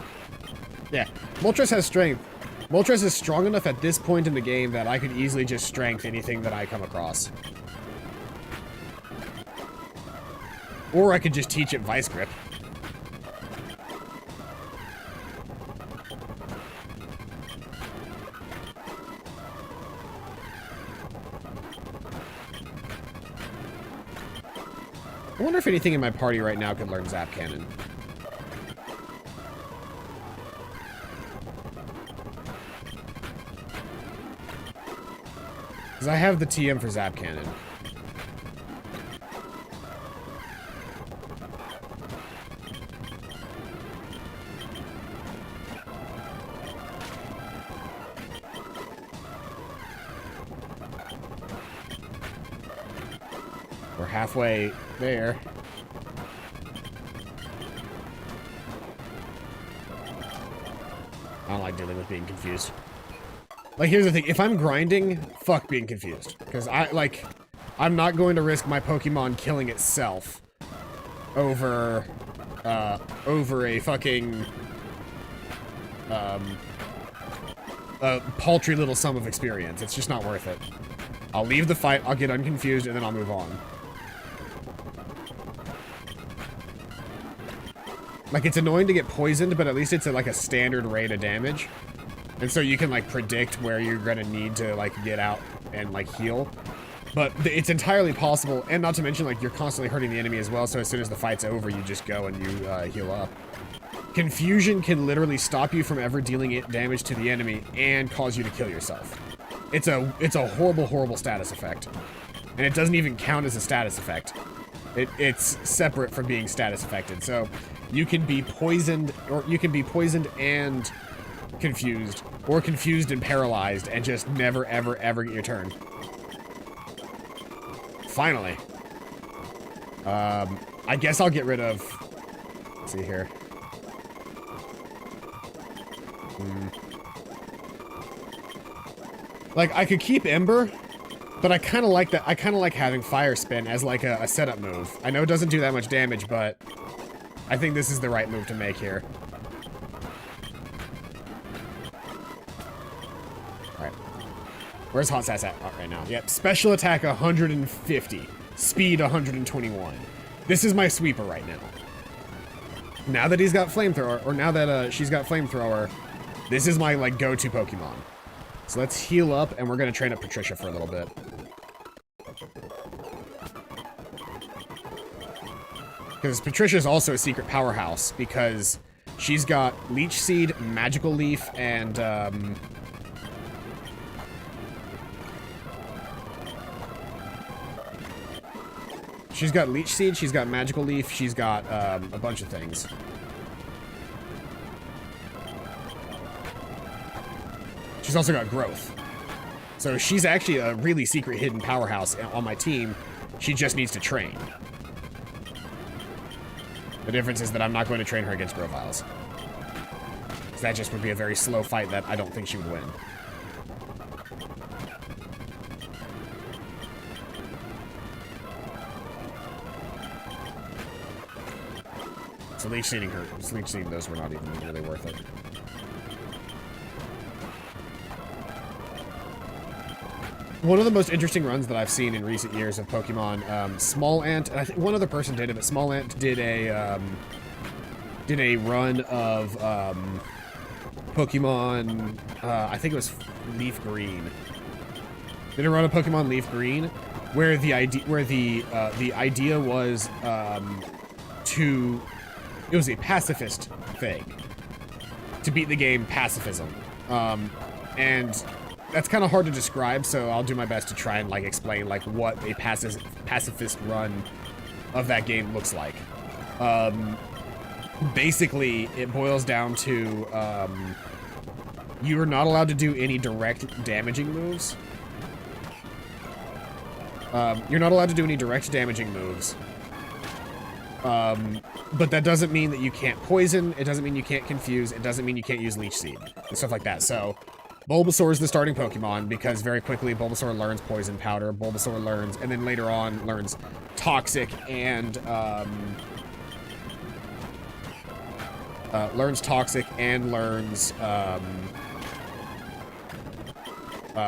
Yeah, Moltres has strength. Moltres is strong enough at this point in the game that I could easily just strength anything that I come across. Or I could just teach it Vice Grip. I wonder if anything in my party right now could learn Zap Cannon. Because I have the TM for Zap Cannon. We're halfway there. I don't like dealing with being confused. Like, here's the thing. If I'm grinding, fuck being confused. Because I'm not going to risk my Pokemon killing itself over a fucking, a paltry little sum of experience. It's just not worth it. I'll leave the fight, I'll get unconfused, and then I'll move on. Like, it's annoying to get poisoned, but at least it's at, like, a standard rate of damage. And so you can, like, predict where you're gonna need to, like, get out and, like, heal. But it's entirely possible, and not to mention, like, you're constantly hurting the enemy as well, so as soon as the fight's over, you just go and you, heal up. Confusion can literally stop you from ever dealing damage to the enemy and cause you to kill yourself. It's a horrible, horrible status effect. And it doesn't even count as a status effect. It's separate from being status affected. So you can be poisoned, or you can be poisoned and confused, or confused and paralyzed, and just never, ever, ever get your turn. Finally. I guess I'll get rid of... Let's see here. Like, I could keep Ember, but I kind of like that. I kind of like having Fire Spin as like a setup move. I know it doesn't do that much damage, but I think this is the right move to make here. Alright. Where's Hot Sass at right now? Yep, special attack 150, speed 121. This is my sweeper right now. Now that he's got Flamethrower, or now that she's got Flamethrower, this is my like go-to Pokemon. So let's heal up, and we're gonna train up Patricia for a little bit. Because Patricia's also a secret powerhouse, because she's got Leech Seed, Magical Leaf, and she's got Leech Seed, she's got Magical Leaf, she's got a bunch of things. She's also got Growth. So she's actually a really secret hidden powerhouse on my team. She just needs to train. The difference is that I'm not going to train her against Groviles. So that just would be a very slow fight that I don't think she would win. So Leech Seeding those were not even really worth it. One of the most interesting runs that I've seen in recent years of Pokemon, Small Ant, and I think one other person did it, but Small Ant did a run of Pokemon, I think it was Leaf Green. Did a run of Pokemon Leaf Green, where the idea was it was a pacifist thing, to beat the game pacifism, and that's kind of hard to describe, so I'll do my best to try and like explain like what a pacifist run of that game looks like. Basically, it boils down to you are not allowed to do any direct damaging moves. You're not allowed to do any direct damaging moves. But that doesn't mean that you can't poison, it doesn't mean you can't confuse, it doesn't mean you can't use Leech Seed, and stuff like that. So Bulbasaur is the starting Pokemon, because very quickly Bulbasaur learns Poison Powder, Bulbasaur learns, and then later on learns Toxic and, learns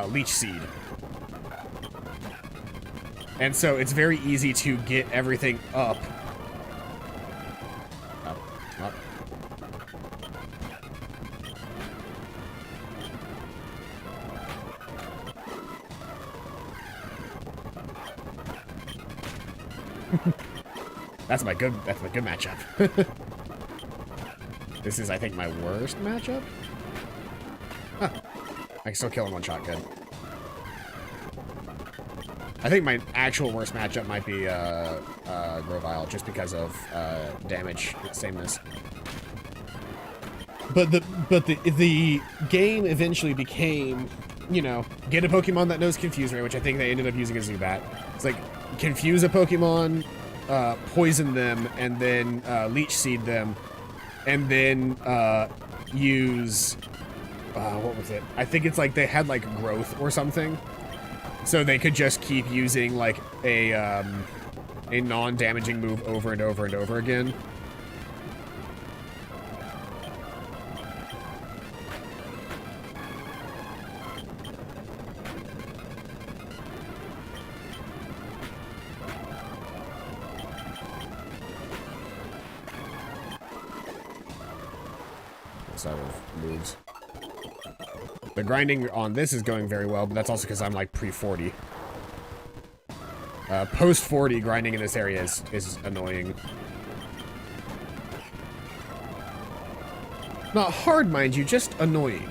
Leech Seed. And so it's very easy to get everything up. Up. That's my good matchup. This is, I think, my worst matchup? Huh. I can still kill him one shot, good. I think my actual worst matchup might be Grovyle, just because of damage sameness. But the game eventually became, you know, get a Pokemon that knows Confuse Ray, which I think they ended up using a Zubat. It's like, confuse a Pokemon, poison them, and then Leech Seed them, and then use what was it? I think it's like they had like Growth or something, so they could just keep using like a non-damaging move over and over and over again. Side of moves. The grinding on this is going very well, but that's also because I'm like pre-40. Post-40 grinding in this area is annoying. Not hard, mind you, just annoying.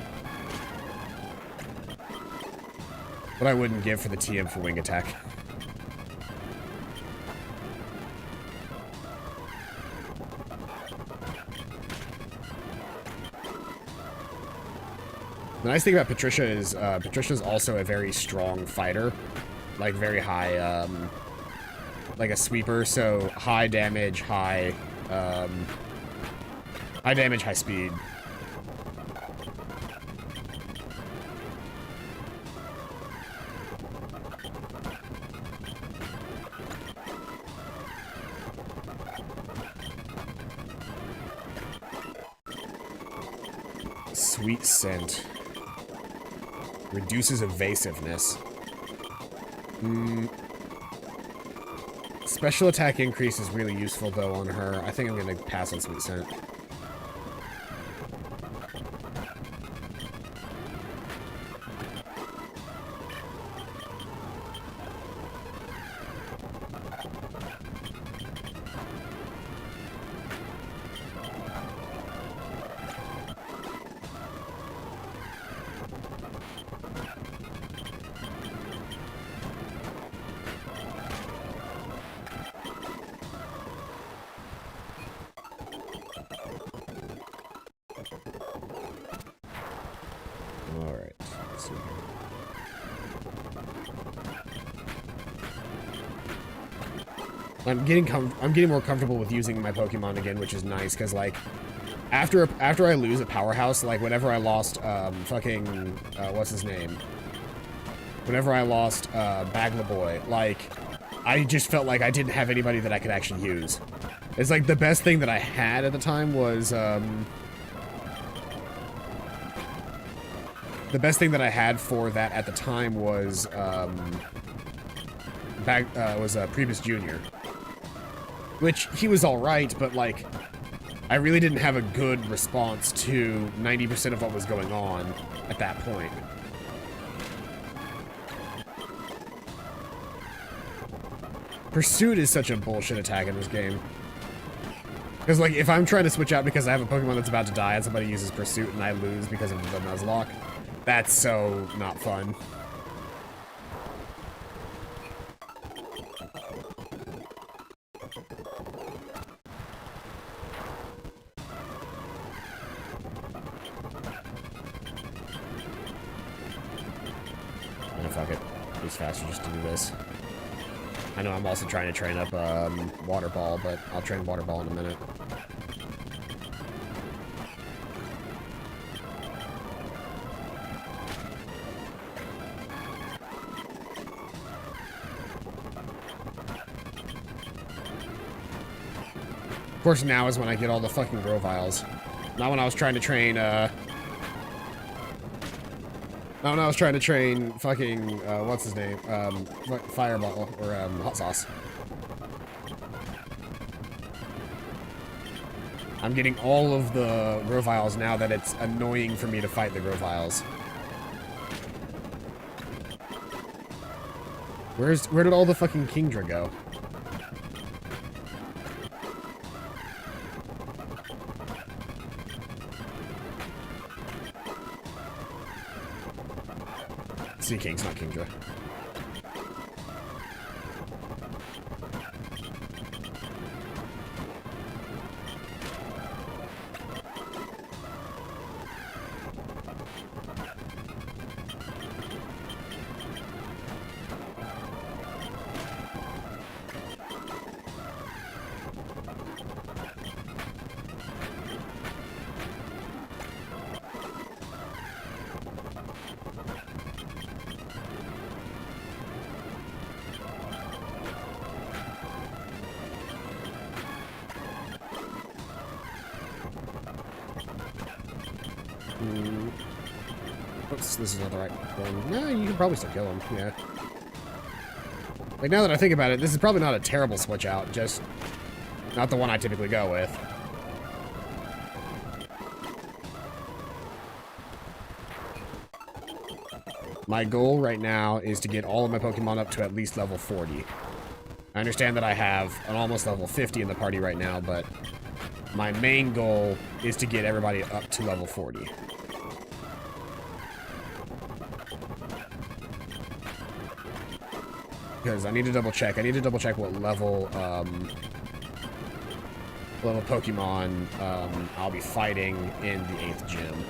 What I wouldn't give for the TM for Wing Attack. The nice thing about Patricia is Patricia's also a very strong fighter, like very high, like a sweeper. So high damage, high damage, high speed. Sweet scent. Reduces evasiveness. Special attack increase is really useful though on her. I think I'm gonna pass on sweet scent. Alright, let's see here. I'm getting more comfortable with using my Pokemon again, which is nice, because, like, after I lose a powerhouse, like, whenever I lost, what's his name? Whenever I lost, Baglaboy, like, I just felt like I didn't have anybody that I could actually use. It's like the best thing that I had at the time was, the best thing that I had for that at the time was, Priebus Jr. Which, he was alright, but, like, I really didn't have a good response to 90% of what was going on at that point. Pursuit is such a bullshit attack in this game. Because, like, if I'm trying to switch out because I have a Pokemon that's about to die and somebody uses Pursuit and I lose because of the Nuzlocke, that's so not fun. Oh, fuck it. It's faster just to do this. I know I'm also trying to train up Water Ball, but I'll train Water Ball in a minute. Of course, now is when I get all the fucking Groviles. Not when I was trying to train, not when I was trying to train fucking, what's his name? Fireball, or, Hot Sauce. I'm getting all of the Groviles now that it's annoying for me to fight the Groviles. Where did all the fucking Kingdra go? Sea King's not Kingdra. Oops, this is not the right one. No, you can probably still kill him, yeah. Like, now that I think about it, this is probably not a terrible switch out, just not the one I typically go with. My goal right now is to get all of my Pokemon up to at least level 40. I understand that I have an almost level 50 in the party right now, but my main goal is to get everybody up to level 40. Because I need to double check. I need to double check what level, Pokemon, I'll be fighting in the 8th gym.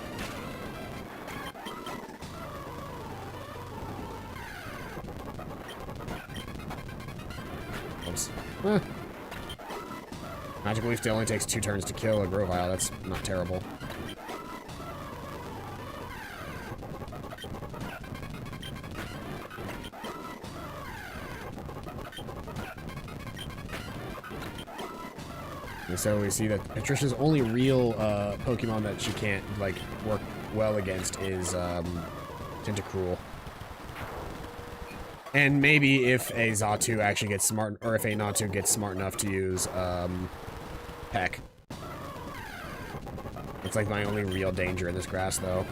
Eh. Magical Leaf still only takes 2 turns to kill a Grovyle. That's not terrible. And so we see that Patricia's only real Pokemon that she can't like work well against is Tentacruel. And maybe if a Xatu actually gets smart, or if a Natu gets smart enough to use Peck. It's like my only real danger in this grass, though.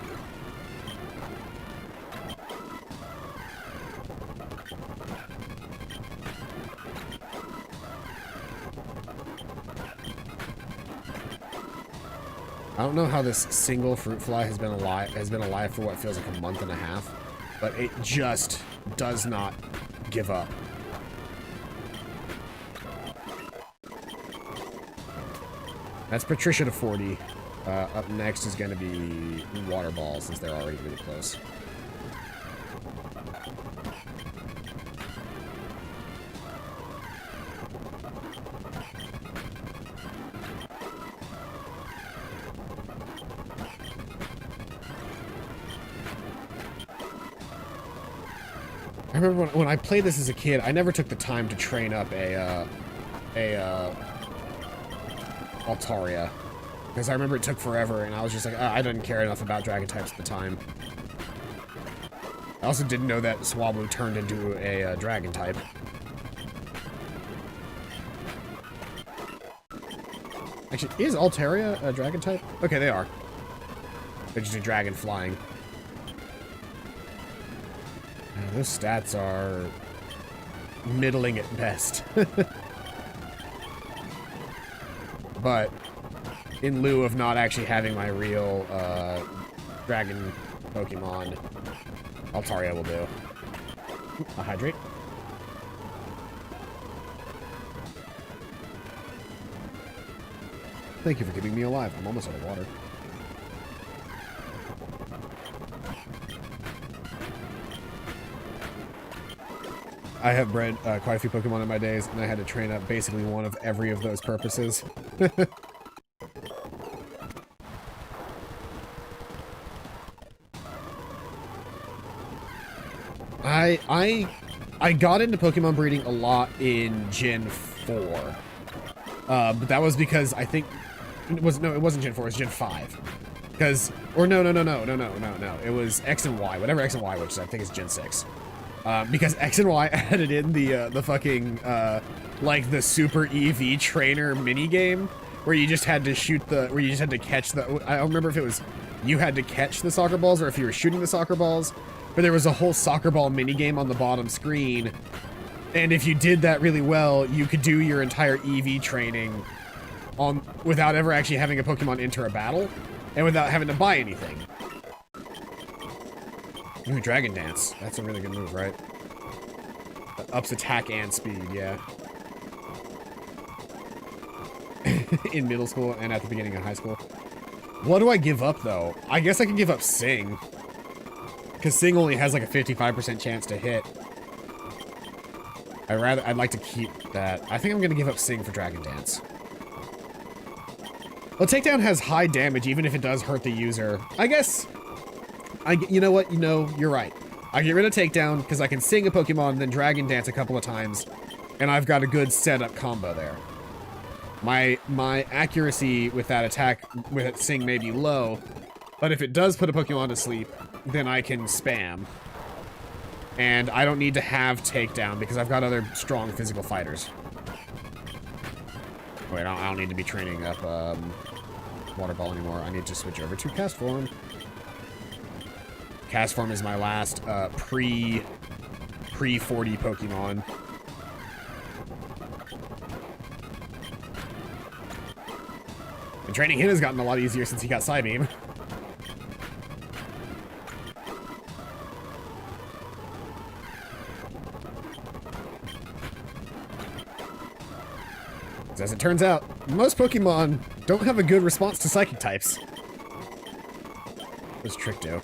I don't know how this single fruit fly has been alive for what feels like a month and a half, but it just does not give up. That's Patricia to 40. Up next is going to be Water Ball, since they're already really close. I remember when I played this as a kid, I never took the time to train up a Altaria. Because I remember it took forever, and I was just like, I didn't care enough about dragon types at the time. I also didn't know that Swablu turned into a dragon type. Actually, is Altaria a dragon type? Okay, they are. They're just a dragon flying. Those stats are middling at best. But in lieu of not actually having my real dragon Pokemon, Altaria will do. A hydrate. Thank you for keeping me alive. I'm almost out of water. I have bred quite a few Pokemon in my days, and I had to train up basically one of every of those purposes. I got into Pokemon breeding a lot in Gen 4. But that was because I think it wasn't Gen 4, it was Gen 5. Because no. It was X and Y, whatever X and Y, which I think is Gen 6. Because X and Y added in the fucking like the Super EV Trainer mini game where you just had to catch the. I don't remember if it was you had to catch the soccer balls or if you were shooting the soccer balls, but there was a whole soccer ball mini game on the bottom screen, and if you did that really well, you could do your entire EV training on without ever actually having a Pokemon enter a battle, and without having to buy anything. Ooh, Dragon Dance. That's a really good move, right? That ups attack and speed, yeah. In middle school and at the beginning of high school. What do I give up, though? I guess I can give up Sing. Because Sing only has like a 55% chance to hit. I'd like to keep that. I think I'm going to give up Sing for Dragon Dance. Well, Takedown has high damage even if it does hurt the user. I guess... you know what? You're right. I get rid of Takedown because I can Sing a Pokemon and then Dragon Dance a couple of times, and I've got a good setup combo there. My accuracy with that attack with Sing may be low, but if it does put a Pokemon to sleep, then I can spam. And I don't need to have Takedown because I've got other strong physical fighters. Wait, I don't need to be training up Water Ball anymore. I need to switch over to Cast Form. Cast Form is my last pre-40 Pokemon. And training him has gotten a lot easier since he got Psybeam. As it turns out, most Pokemon don't have a good response to Psychic types. What's Trick do?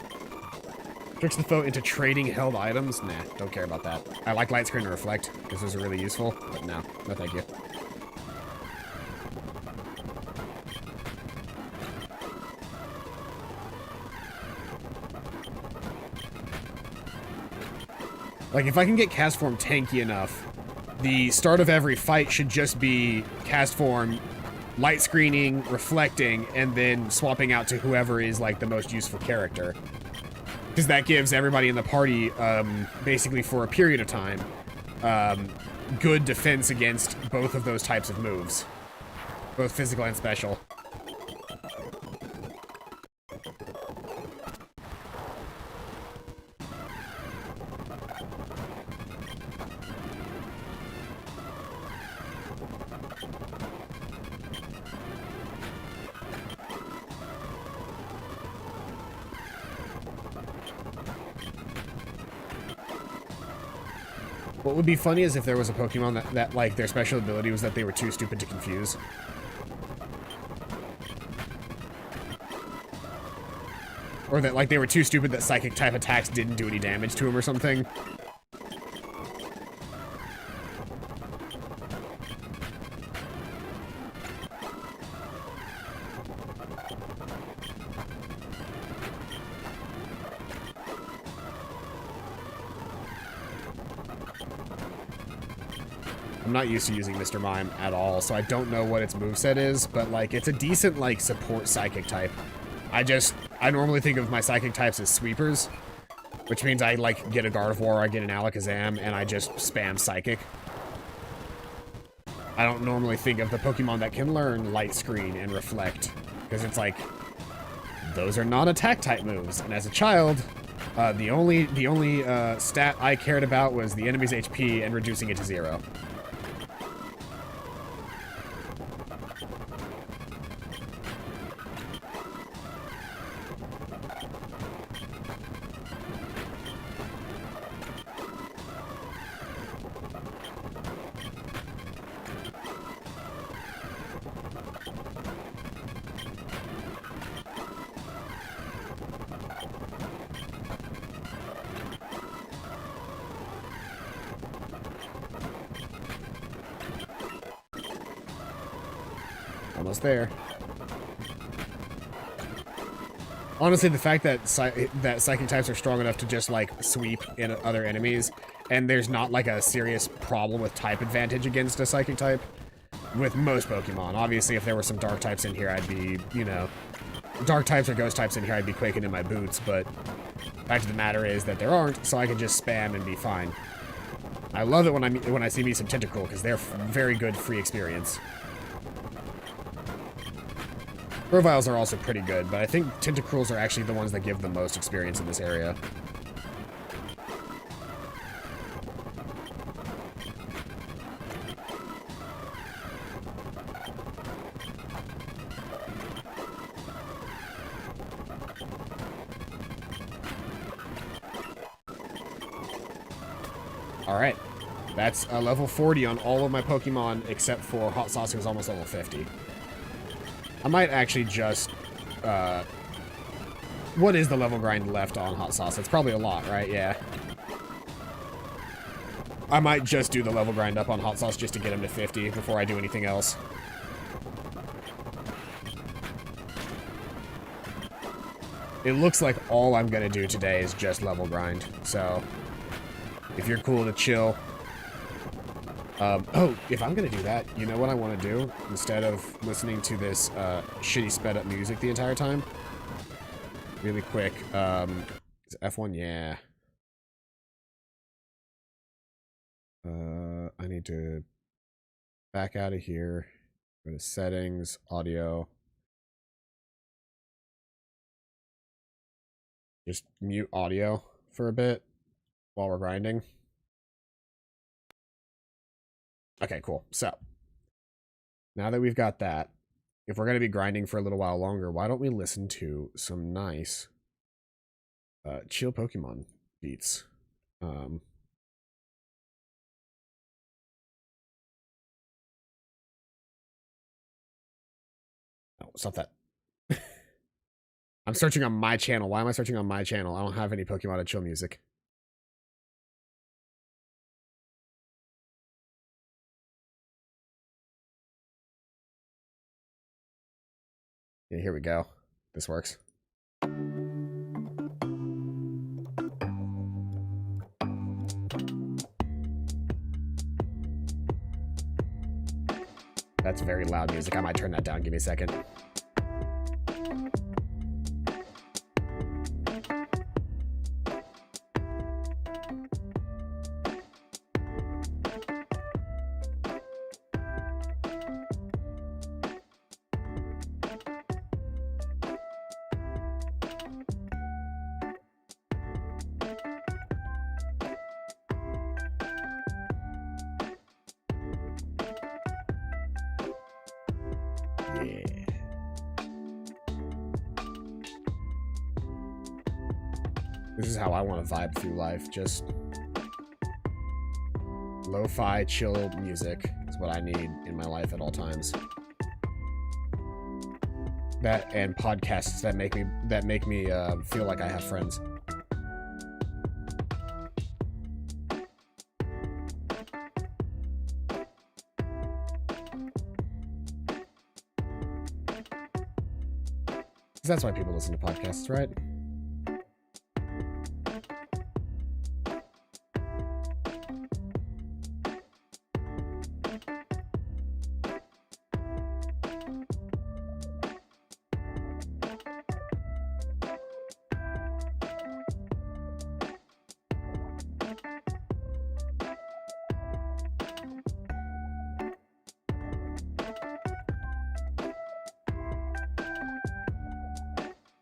Tricks the foe into trading held items? Nah, don't care about that. I like light screen and reflect, because those are really useful, but no thank you. Like, if I can get cast form tanky enough, the start of every fight should just be cast form, light screening, reflecting, and then swapping out to whoever is, like, the most useful character. Because that gives everybody in the party, basically for a period of time, good defense against both of those types of moves. Both physical and special. What would be funny is if there was a Pokemon that like, their special ability was that they were too stupid to confuse. Or that, like, they were too stupid that Psychic-type attacks didn't do any damage to them or something. I'm not used to using Mr. Mime at all, so I don't know what its moveset is, but, like, it's a decent, like, support Psychic type. I normally think of my Psychic types as sweepers, which means I, like, get a Gardevoir, I get an Alakazam, and I just spam Psychic. I don't normally think of the Pokemon that can learn Light Screen and Reflect, because it's like, those are not attack type moves, and as a child, the only stat I cared about was the enemy's HP and reducing it to 0. Almost there. Honestly, the fact that Psychic types are strong enough to just, like, sweep in other enemies, and there's not, like, a serious problem with type advantage against a Psychic type, with most Pokemon. Obviously, if there were some Dark types in here, I'd be, you know, Dark types or Ghost types in here, I'd be quaking in my boots, but fact of the matter is that there aren't, so I can just spam and be fine. I love it when I see me some Tentacruel, because they're very good free experience. Profiles are also pretty good, but I think Tentacruels are actually the ones that give the most experience in this area. Alright. That's a level 40 on all of my Pokemon, except for Hot Sauce, who's almost level 50. I might actually just, what is the level grind left on Hot Sauce? It's probably a lot, right? Yeah. I might just do the level grind up on Hot Sauce just to get him to 50 before I do anything else. It looks like all I'm gonna do today is just level grind, so if you're cool to chill. Oh, if I'm gonna do that, you know what I want to do? Instead of listening to this shitty sped up music the entire time? Really quick, is F1? Yeah. I need to back out of here, go to settings, audio. Just mute audio for a bit while we're grinding. Okay, cool. So, now that we've got that, if we're going to be grinding for a little while longer, why don't we listen to some nice, chill Pokemon beats? Oh, stop that. I'm searching on my channel. Why am I searching on my channel? I don't have any Pokemon to chill music. Yeah, here we go. This works. That's very loud music. I might turn that down. Give me a second. Yeah. This is how I want to vibe through life. Just lo-fi, chill music is what I need in my life at all times. That and podcasts that make me feel like I have friends. That's why people listen to podcasts, right?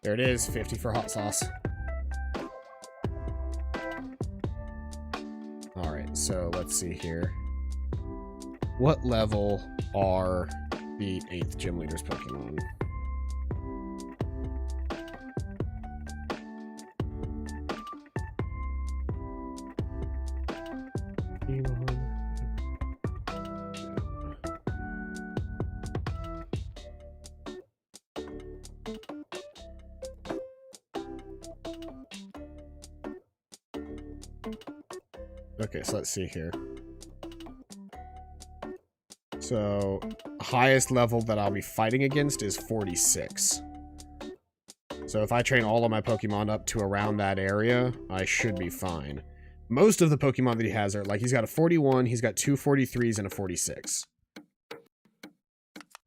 There it is, 50 for hot sauce. Alright, so let's see here. What level are the 8th gym leader's Pokemon? Okay, so let's see here. So, highest level that I'll be fighting against is 46. So if I train all of my Pokemon up to around that area, I should be fine. Most of the Pokemon that he has are, like, he's got a 41, he's got two 43s, and a 46.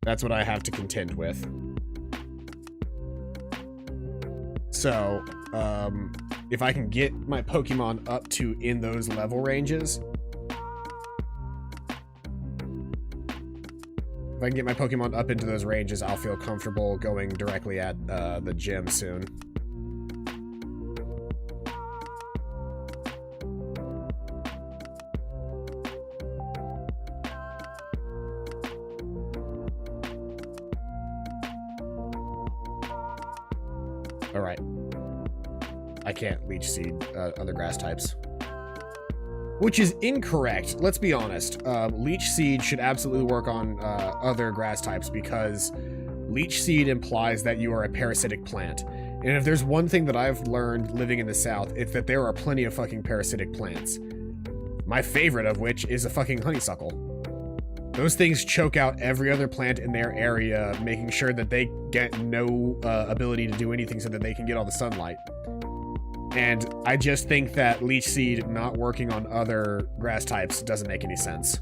That's what I have to contend with. So, if I can get my Pokemon up to in those level ranges, if I can get my Pokemon up into those ranges, I'll feel comfortable going directly at the gym soon. Alright. I can't Leech Seed other grass types. Which is incorrect. Let's be honest. Leech Seed should absolutely work on other grass types because Leech Seed implies that you are a parasitic plant. And if there's one thing that I've learned living in the South, it's that there are plenty of fucking parasitic plants. My favorite of which is a fucking honeysuckle. Those things choke out every other plant in their area, making sure that they get no ability to do anything so that they can get all the sunlight. And I just think that Leech Seed not working on other grass types doesn't make any sense.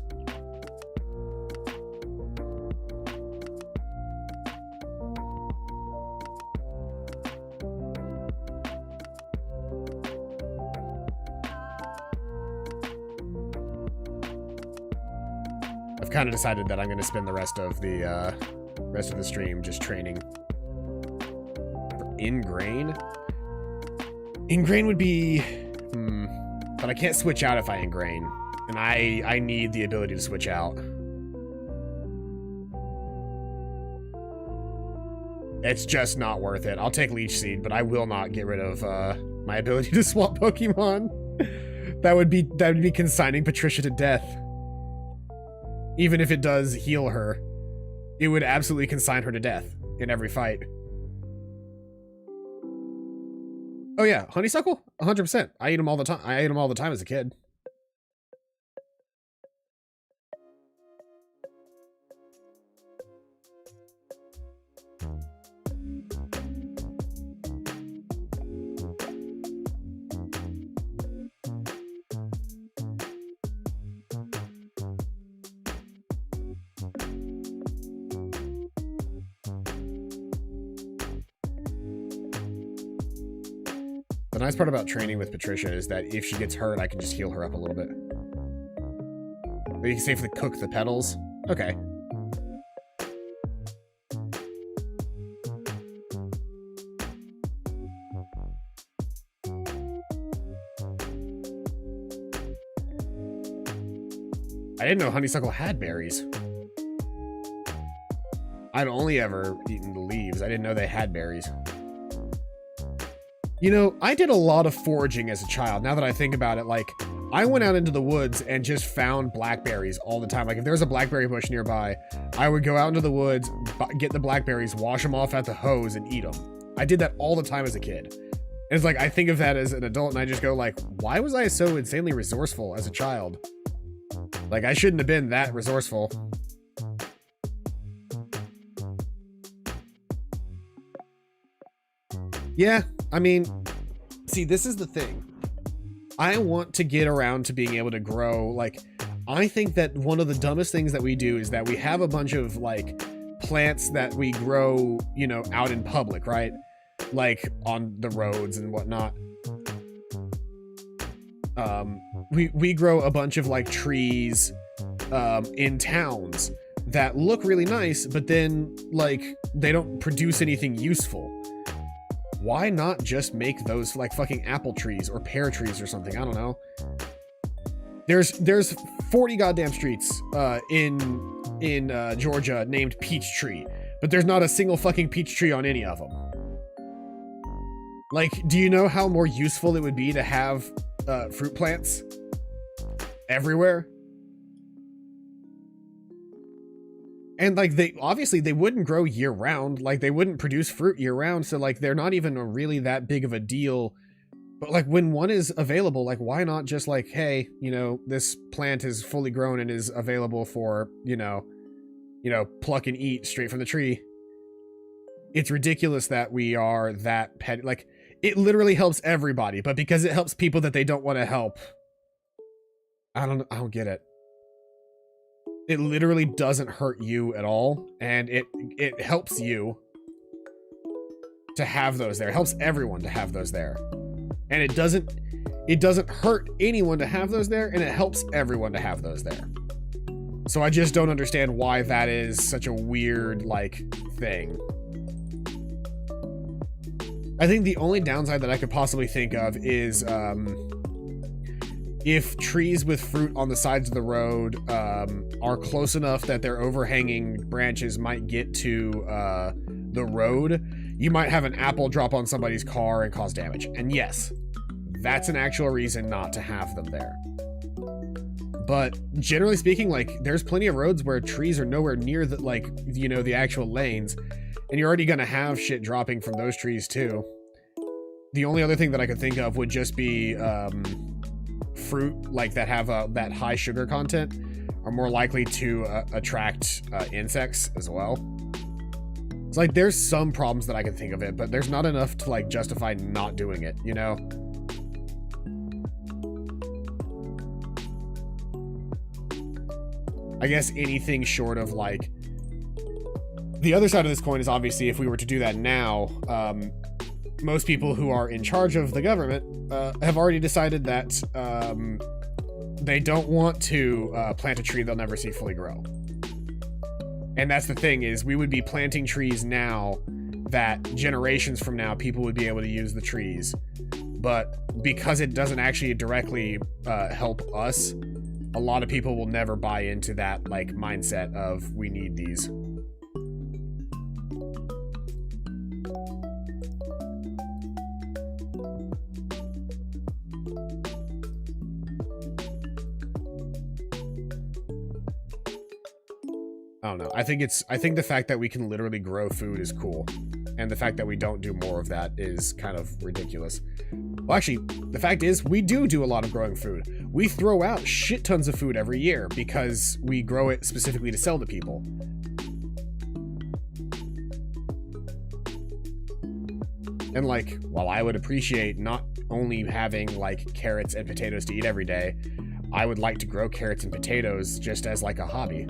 I've kind of decided that I'm going to spend the rest of the stream just training. For Ingrain? Ingrain would be... but I can't switch out if I Ingrain. And I need the ability to switch out. It's just not worth it. I'll take Leech Seed, but I will not get rid of my ability to swap Pokemon. That would be consigning Patricia to death. Even if it does heal her, it would absolutely consign her to death in every fight. Oh yeah, honeysuckle? 100%. I eat them all the time. I ate them all the time as a kid. The nice part about training with Patricia is that if she gets hurt, I can just heal her up a little bit. But you can safely cook the petals. Okay. I didn't know honeysuckle had berries. I'd only ever eaten the leaves. I didn't know they had berries. You know, I did a lot of foraging as a child. Now that I think about it, like, I went out into the woods and just found blackberries all the time. Like, if there was a blackberry bush nearby, I would go out into the woods, get the blackberries, wash them off at the hose, and eat them. I did that all the time as a kid. And it's like, I think of that as an adult, and I just go like, why was I so insanely resourceful as a child? Like, I shouldn't have been that resourceful. Yeah, I mean, see, this is the thing. I want to get around to being able to grow. Like, I think that one of the dumbest things that we do is that we have a bunch of, like, plants that we grow, you know, out in public, right? Like, on the roads and whatnot. We grow a bunch of, like, trees in towns that look really nice, but then, like, they don't produce anything useful. Why not just make those like fucking apple trees or pear trees or something? I don't know. There's 40 goddamn streets in Georgia named Peachtree, but there's not a single fucking peach tree on any of them. Like, do you know how more useful it would be to have fruit plants everywhere? And like, they obviously they wouldn't grow year round, like they wouldn't produce fruit year round, so like they're not even really that big of a deal. But like, when one is available, like, why not just like, hey, you know, this plant is fully grown and is available for, you know, pluck and eat straight from the tree. It's ridiculous that we are that petty. Like, it literally helps everybody, but because it helps people that they don't want to help, I don't get it. It literally doesn't hurt you at all, and it helps you to have those there. It helps everyone to have those there. And it doesn't hurt anyone to have those there, and it helps everyone to have those there. So I just don't understand why that is such a weird, like, thing. I think the only downside that I could possibly think of is, if trees with fruit on the sides of the road are close enough that their overhanging branches might get to the road, you might have an apple drop on somebody's car and cause damage. And yes, that's an actual reason not to have them there. But generally speaking, like, there's plenty of roads where trees are nowhere near the, like, you know, the actual lanes, and you're already gonna have shit dropping from those trees too. The only other thing that I could think of would just be fruit like that have that high sugar content are more likely to attract insects as well. It's like, there's some problems that I can think of it, but there's not enough to like justify not doing it, you know? I guess anything short of like, the other side of this coin is obviously if we were to do that now, most people who are in charge of the government have already decided that they don't want to plant a tree they'll never see fully grow. And that's the thing, is we would be planting trees now that generations from now people would be able to use the trees. But because it doesn't actually directly help us, a lot of people will never buy into that like mindset of we need these. I don't know. I think the fact that we can literally grow food is cool. And the fact that we don't do more of that is kind of ridiculous. Well, actually, the fact is we do a lot of growing food. We throw out shit tons of food every year because we grow it specifically to sell to people. And like, while I would appreciate not only having like carrots and potatoes to eat every day, I would like to grow carrots and potatoes just as like a hobby.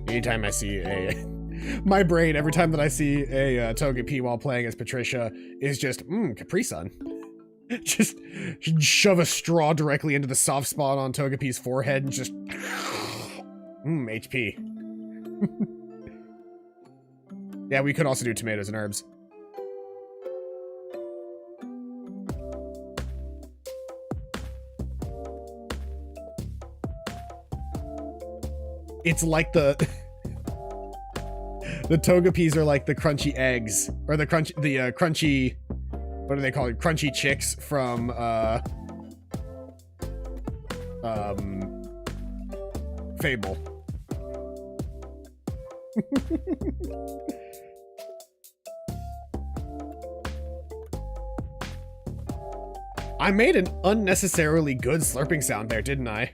Anytime I see a... My brain, every time that I see a Togepi while playing as Patricia, is just, Capri Sun. Just shove a straw directly into the soft spot on Togepi's forehead and just... HP. Yeah, we could also do tomatoes and herbs. It's like the... The Togepis are like the crunchy eggs, or the crunchy, what do they call it? Crunchy chicks from, Fable. I made an unnecessarily good slurping sound there, didn't I?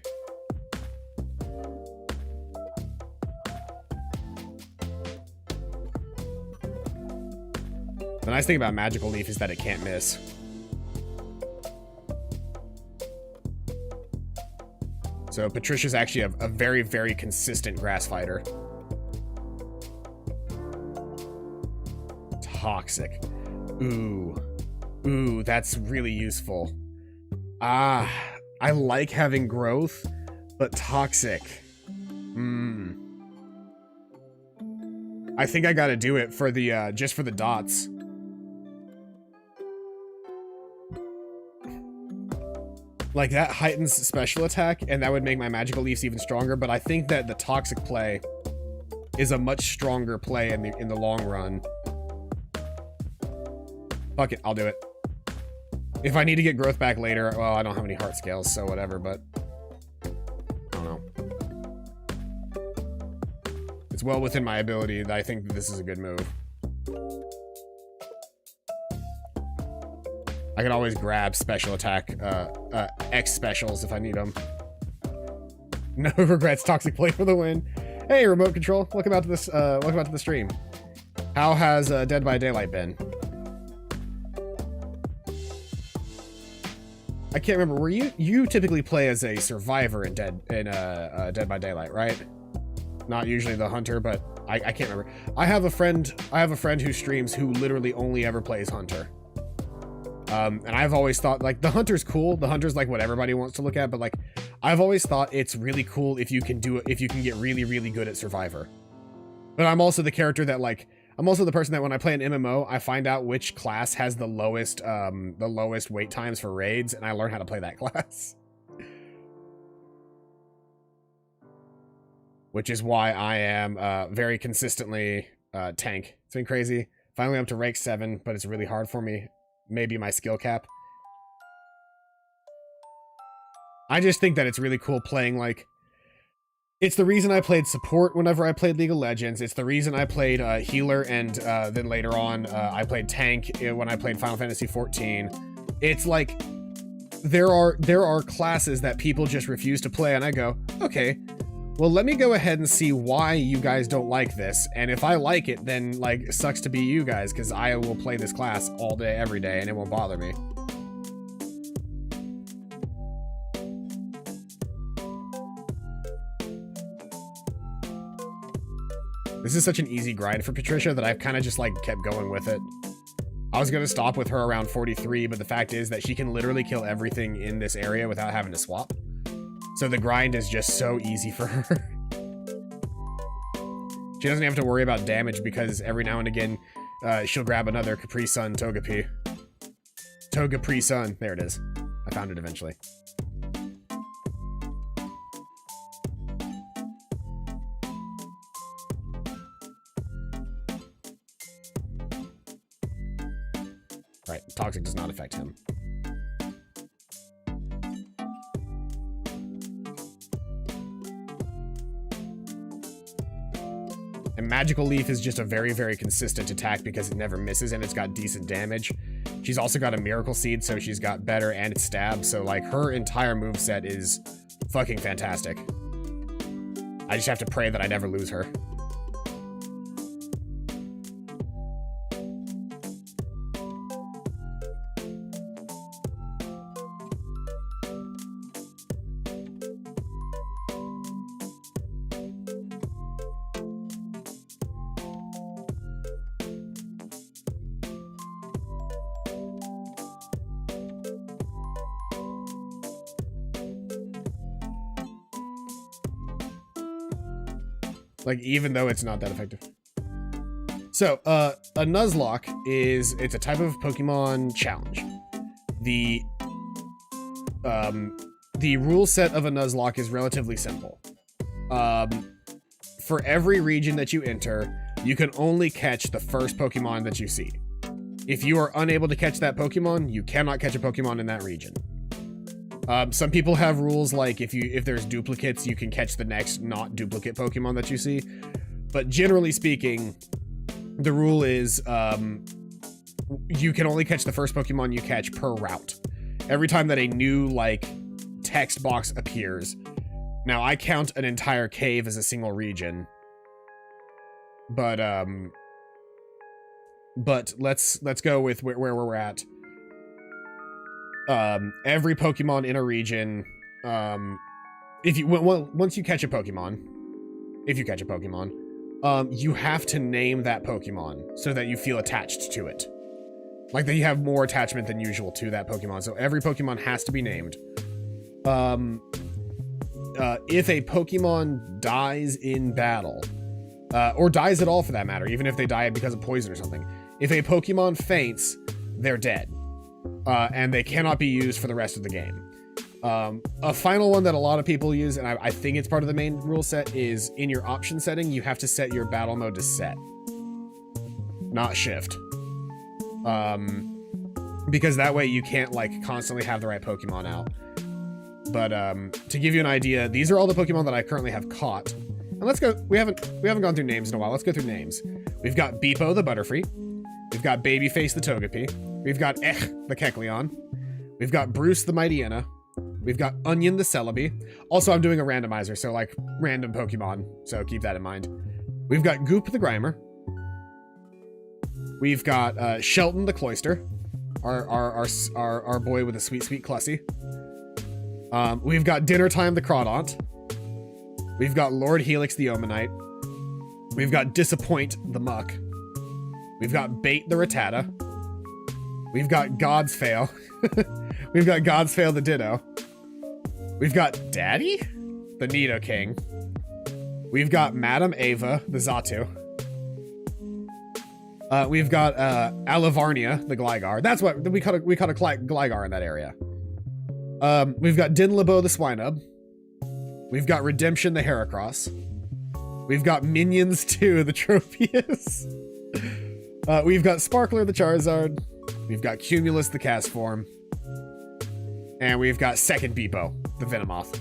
The nice thing about Magical Leaf is that it can't miss. So Patricia's actually a very, very consistent grass fighter. Toxic. Ooh. Ooh, that's really useful. Ah, I like having growth, but toxic. I think I gotta do it for the, just for the dots. Like, that heightens special attack, and that would make my magical leaves even stronger, but I think that the toxic play is a much stronger play in the long run. Fuck it, I'll do it. If I need to get growth back later, well, I don't have any heart scales, so whatever, but... I don't know. It's well within my ability that I think that this is a good move. I can always grab special attack, X specials if I need them. No regrets, toxic play for the win. Hey, remote control, welcome out to this, welcome out to the stream. How has Dead by Daylight been? I can't remember. Were you typically play as a survivor in Dead by Daylight, right? Not usually the hunter, but I can't remember. I have a friend who streams who literally only ever plays hunter. And I've always thought, like, the hunter's cool. The hunter's like what everybody wants to look at, but like, I've always thought it's really cool if you can do it, if you can get really, really good at survivor. But I'm also the character that, like, I'm also the person that when I play an MMO, I find out which class has the lowest wait times for raids, and I learn how to play that class. Which is why I am very consistently tank. It's been crazy. Finally up to rank 7, but it's really hard for me. Maybe my skill cap. I just think that it's really cool playing, like... It's the reason I played support whenever I played League of Legends. It's the reason I played healer, and then later on I played tank when I played Final Fantasy XIV. It's like, there are classes that people just refuse to play, and I go, okay, well, let me go ahead and see why you guys don't like this, and if I like it, then, like, it sucks to be you guys, because I will play this class all day, every day, and it won't bother me. This is such an easy grind for Patricia that I've kind of just, like, kept going with it. I was going to stop with her around 43, but the fact is that she can literally kill everything in this area without having to swap. So the grind is just so easy for her. She doesn't have to worry about damage because every now and again, she'll grab another Capri Sun Togepi. Togepi Sun. There it is. I found it eventually. Right, toxic does not affect him. And Magical Leaf is just a very, very consistent attack because it never misses and it's got decent damage. She's also got a Miracle Seed, so she's got better and stab, so like her entire moveset is fucking fantastic. I just have to pray that I never lose her. Like, even though it's not that effective. So, a Nuzlocke it's a type of Pokemon challenge. The rule set of a Nuzlocke is relatively simple. For every region that you enter, you can only catch the first Pokemon that you see. If you are unable to catch that Pokemon, you cannot catch a Pokemon in that region. Some people have rules like if there's duplicates, you can catch the next not duplicate Pokemon that you see. But generally speaking, the rule is you can only catch the first Pokemon you catch per route. Every time that a new like text box appears. Now I count an entire cave as a single region. But let's go with where we're at. Every Pokemon in a region, once you catch a Pokemon, if you catch a Pokemon, you have to name that Pokemon so that you feel attached to it. Like that you have more attachment than usual to that Pokemon. So every Pokemon has to be named. If a Pokemon dies in battle, or dies at all for that matter, even if they die because of poison or something, if a Pokemon faints, they're dead. And they cannot be used for the rest of the game. A final one that a lot of people use, and I think it's part of the main rule set, is in your option setting, you have to set your battle mode to set, not shift. Because that way you can't like constantly have the right Pokemon out. But to give you an idea, these are all the Pokemon that I currently have caught. And let's go. We haven't gone through names in a while. Let's go through names. We've got Beepo the Butterfree. We've got Babyface the Togepi. We've got the Kecleon. We've got Bruce the Mightyena. We've got Onion the Celebi. Also, I'm doing a randomizer, so like random Pokemon, so keep that in mind. We've got Goop the Grimer. We've got Shelton the Cloyster, our boy with a sweet, sweet Clussy. We've got Dinner Time the Crawdaunt. We've got Lord Helix the Omanite. We've got Disappoint the Muck. We've got Bait the Rattata. We've got God's Fail. We've got God's Fail the Ditto. We've got Daddy the Nidoking. We've got Madam Ava the Xatu. We've got Alivarnia the Gligar. That's what we caught a Gligar in that area. We've got Dinlabo the Swinub. We've got Redemption the Heracross. We've got Minions 2 the Tropius. We've got Sparkler the Charizard. We've got Cumulus the Castform. And we've got Second Beepo the Venomoth.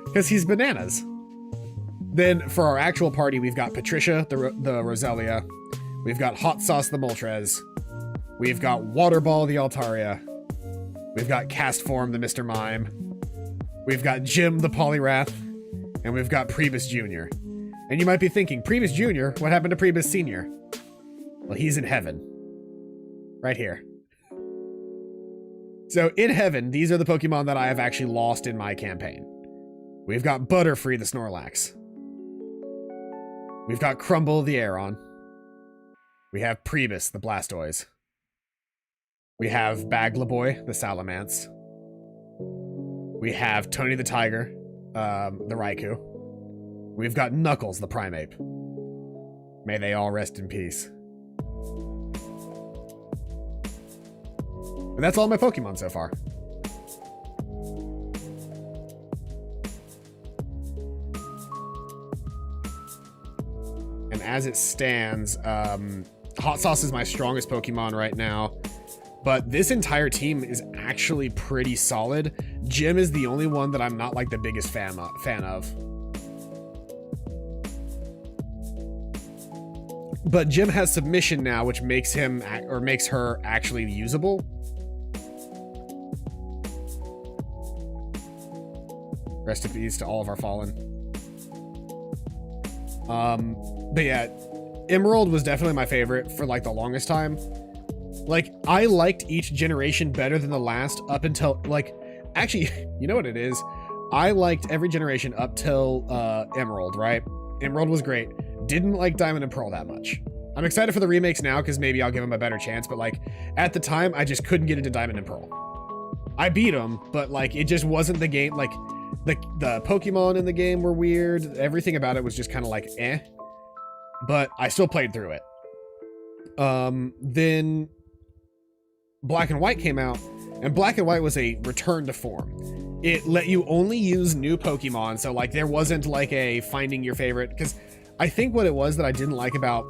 Because he's bananas. Then for our actual party, we've got Patricia the Roselia. We've got Hot Sauce the Moltres. We've got Waterball the Altaria. We've got Castform the Mr. Mime. We've got Jim the Poliwrath. And we've got Priebus Jr. And you might be thinking, Priebus Jr.? What happened to Priebus Sr.? Well, he's in heaven. Right here. So in heaven, these are the Pokemon that I have actually lost in my campaign. We've got Butterfree the Snorlax. We've got Crumble the Aeron. We have Priebus the Blastoise. We have Baglaboy the Salamence. We have Tony the Tiger, the Raikou. We've got Knuckles the Primeape. May they all rest in peace. And that's all my Pokemon so far. And as it stands, Hot Sauce is my strongest Pokemon right now, but this entire team is actually pretty solid. Jim is the only one that I'm not like the biggest fan of. But Jim has Submission now, which makes him or makes her actually usable. Rest in peace to all of our fallen. But yeah, Emerald was definitely my favorite for like the longest time. Like, I liked each generation better than the last up until, like, actually, you know what it is? I liked every generation up till Emerald, right? Emerald was great. Didn't like Diamond and Pearl that much. I'm excited for the remakes now because maybe I'll give them a better chance, but like, at the time, I just couldn't get into Diamond and Pearl. I beat them, but like, it just wasn't the game. Like, the Pokemon in the game were weird. Everything about it was just kind of like, eh. But I still played through it. Then Black and White came out, and Black and White was a return to form. It let you only use new Pokemon, so like there wasn't like a finding your favorite, because I think what it was that I didn't like about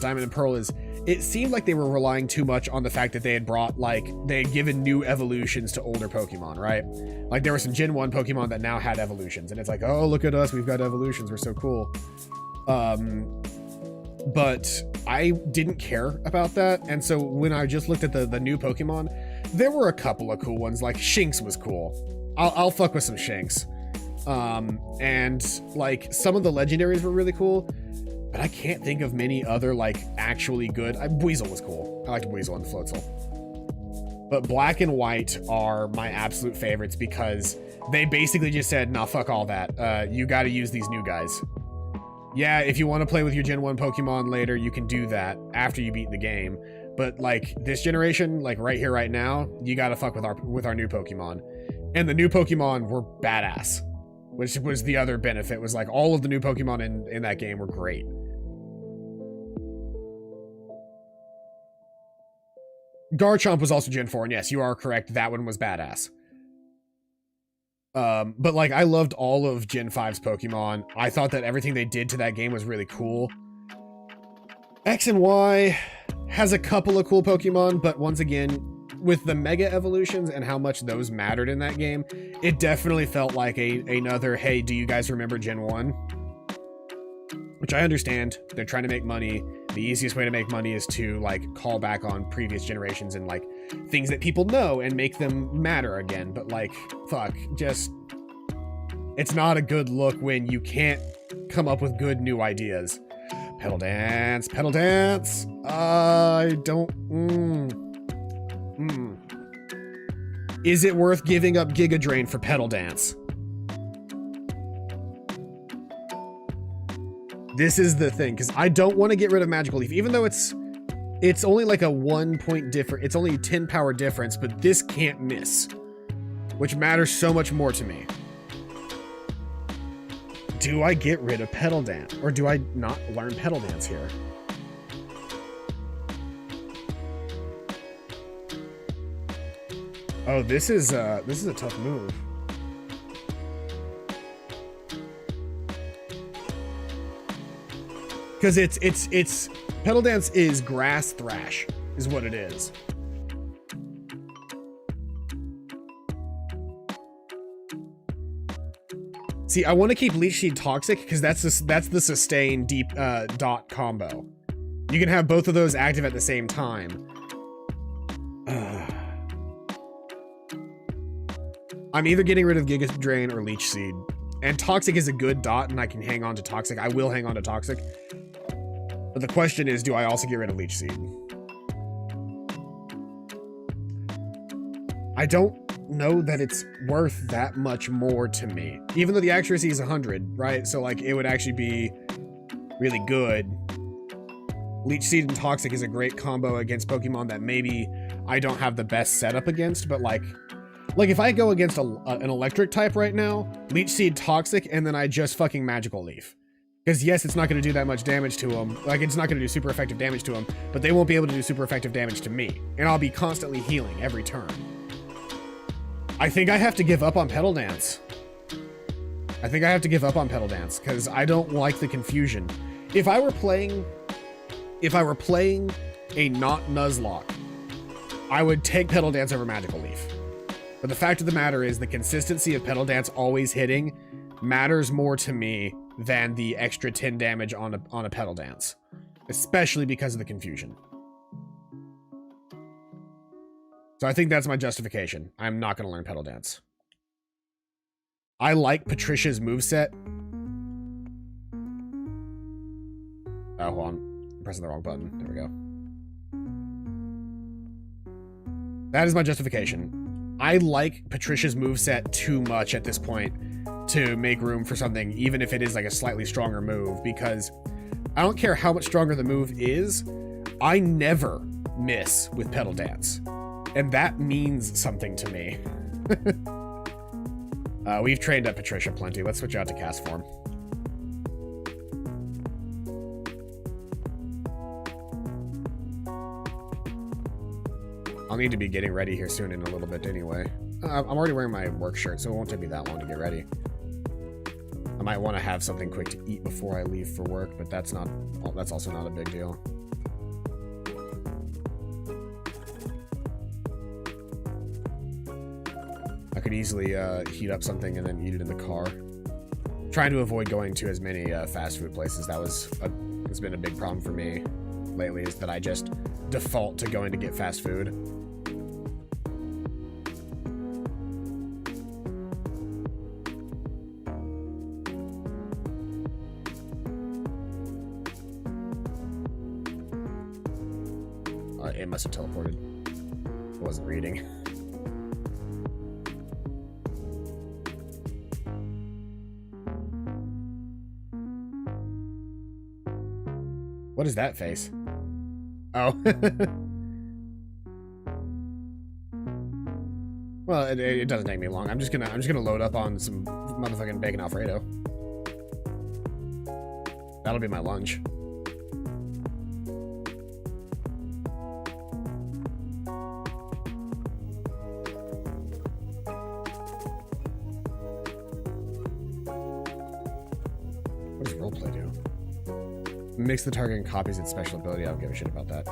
Diamond and Pearl is it seemed like they were relying too much on the fact that they had brought, like, they had given new evolutions to older Pokemon, right? Like there were some Gen 1 Pokemon that now had evolutions, and it's like, oh, look at us, we've got evolutions, we're so cool. But I didn't care about that, and so when I just looked at the new Pokemon, there were a couple of cool ones. Like Shinx was cool. I'll fuck with some Shinx. And like some of the legendaries were really cool, but I can't think of many other like actually good. Weasel was cool. I liked Weasel and Floatzel. But Black and White are my absolute favorites because they basically just said, nah, fuck all that. You got to use these new guys. Yeah, if you want to play with your Gen 1 Pokemon later, you can do that after you beat the game. But like this generation, like right here, right now, you gotta fuck with our new Pokemon. And the new Pokemon were badass, which was the other benefit, was like all of the new Pokemon in that game were great. Garchomp was also Gen 4, and yes, you are correct, that one was badass. But like I loved all of Gen 5's Pokemon. I thought that everything they did to that game was really cool. X and Y has a couple of cool Pokemon, but once again, with the Mega Evolutions and how much those mattered in that game, it definitely felt like another, hey, do you guys remember Gen 1? Which I understand. They're trying to make money. The easiest way to make money is to like call back on previous generations and like things that people know and make them matter again. But like, fuck, just, it's not a good look when you can't come up with good new ideas. Pedal Dance, Pedal Dance. I don't, Is it worth giving up Giga Drain for Pedal Dance? This is the thing, because I don't want to get rid of Magical Leaf, even though it's only like a 1 point difference. It's only 10 power difference, but this can't miss, which matters so much more to me. Do I get rid of Pedal Dance, or do I not learn Pedal Dance here? Oh, this is a tough move. Because it's Pedal Dance is Grass Thrash, is what it is. See, I want to keep Leech Seed Toxic because that's the sustain deep dot combo. You can have both of those active at the same time. I'm either getting rid of Giga Drain or Leech Seed. And Toxic is a good dot, and I can hang on to Toxic. I will hang on to Toxic. But the question is, do I also get rid of Leech Seed? I don't know that it's worth that much more to me. Even though the accuracy is 100, right? So, like, it would actually be really good. Leech Seed and Toxic is a great combo against Pokemon that maybe I don't have the best setup against, but, like if I go against an electric type right now, Leech Seed, Toxic, and then I just fucking Magical Leaf. Because yes, it's not going to do that much damage to them. Like, it's not going to do super effective damage to them, but they won't be able to do super effective damage to me. And I'll be constantly healing every turn. I think I have to give up on Pedal Dance. I think I have to give up on Pedal Dance, because I don't like the confusion. If I were playing if I were playing a not Nuzlocke, I would take Pedal Dance over Magical Leaf. But the fact of the matter is the consistency of Pedal Dance always hitting matters more to me than the extra 10 damage on a Pedal Dance, especially because of the confusion. So I think that's my justification. I'm not going to learn Pedal Dance. I like Patricia's moveset. Oh, hold on. I'm pressing the wrong button. There we go. That is my justification. I like Patricia's moveset too much at this point to make room for something, even if it is like a slightly stronger move, because I don't care how much stronger the move is, I never miss with Pedal Dance. And that means something to me. We've trained up Patricia plenty. Let's switch out to cast form. I'll need to be getting ready here soon in a little bit anyway. I'm already wearing my work shirt, so it won't take me that long to get ready. I might want to have something quick to eat before I leave for work, but that's also not a big deal. I could easily heat up something and then eat it in the car. Trying to avoid going to as many fast food places. It's been a big problem for me lately, is that I just default to going to get fast food. It must have teleported. It wasn't reading. What is that face? Oh. Well, it doesn't take me long. I'm just gonna load up on some motherfucking bacon Alfredo. That'll be my lunch. What does roleplay do? Mix the target and copies its special ability. I don't give a shit about that.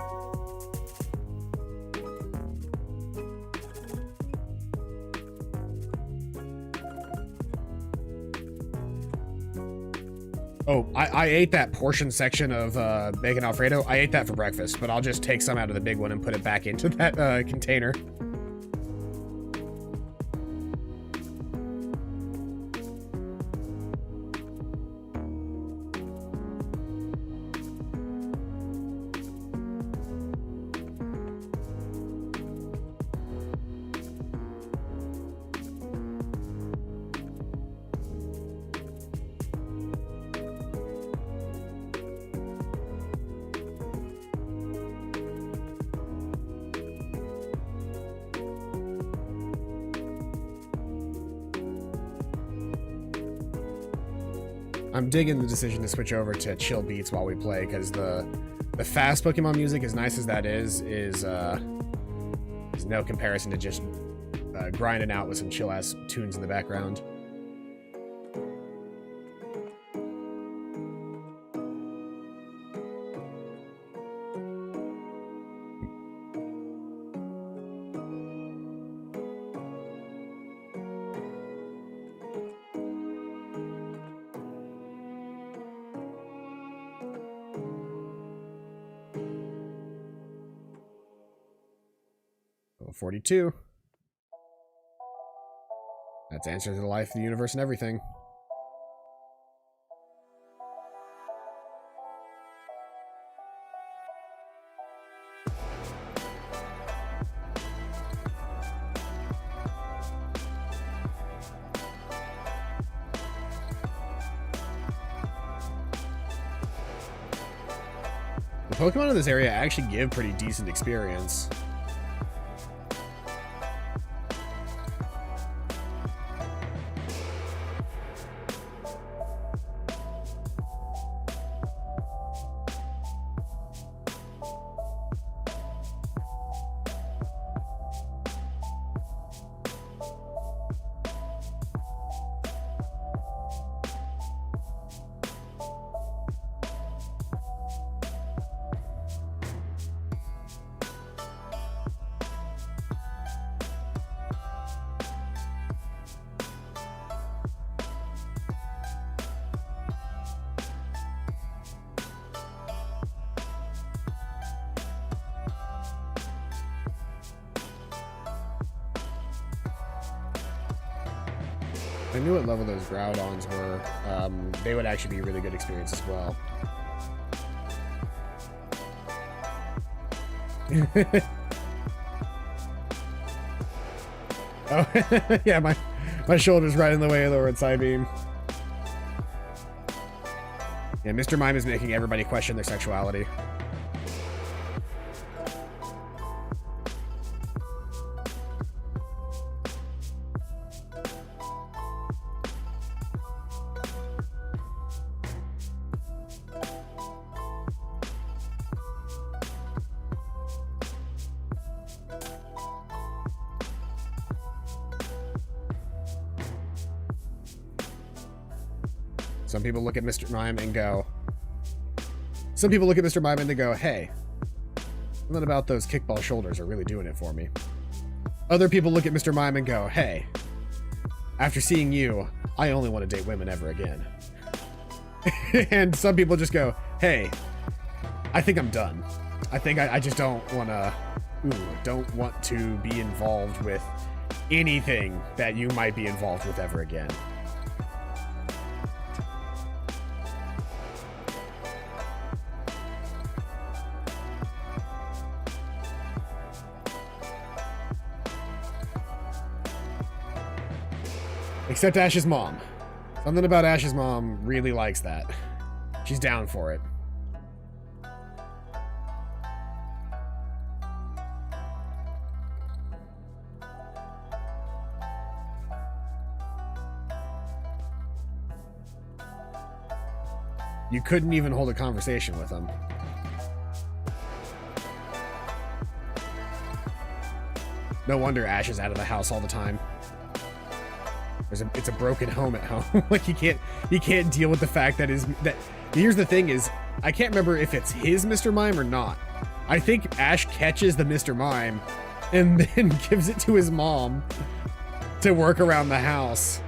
Oh, I ate that portion section of bacon Alfredo. I ate that for breakfast, but I'll just take some out of the big one and put it back into that container. I'm digging the decision to switch over to chill beats while we play, because the fast Pokemon music, as nice as that is no comparison to just grinding out with some chill ass tunes in the background. Level 42. That's answer to the life, the universe, and everything. The Pokemon in this area actually give pretty decent experience. I knew what level those Groudons were. They would actually be a really good experience as well. Oh, yeah, my shoulder's right in the way of the word Psybeam. Yeah, Mr. Mime is making everybody question their sexuality. Some people look at Mr. Mime and go... Some people look at Mr. Mime and they go, hey, something about those kickball shoulders are really doing it for me. Other people look at Mr. Mime and go, hey, after seeing you, I only want to date women ever again. And some people just go, hey, I think I'm done. I think I just don't want to be involved with anything that you might be involved with ever again. Except Ash's mom. Something about Ash's mom really likes that. She's down for it. You couldn't even hold a conversation with him. No wonder Ash is out of the house all the time. It's a broken home at home. Like he can't deal with the fact that here's the thing is, I can't remember if it's his Mr. Mime or not. I think Ash catches the Mr. Mime and then gives it to his mom to work around the house.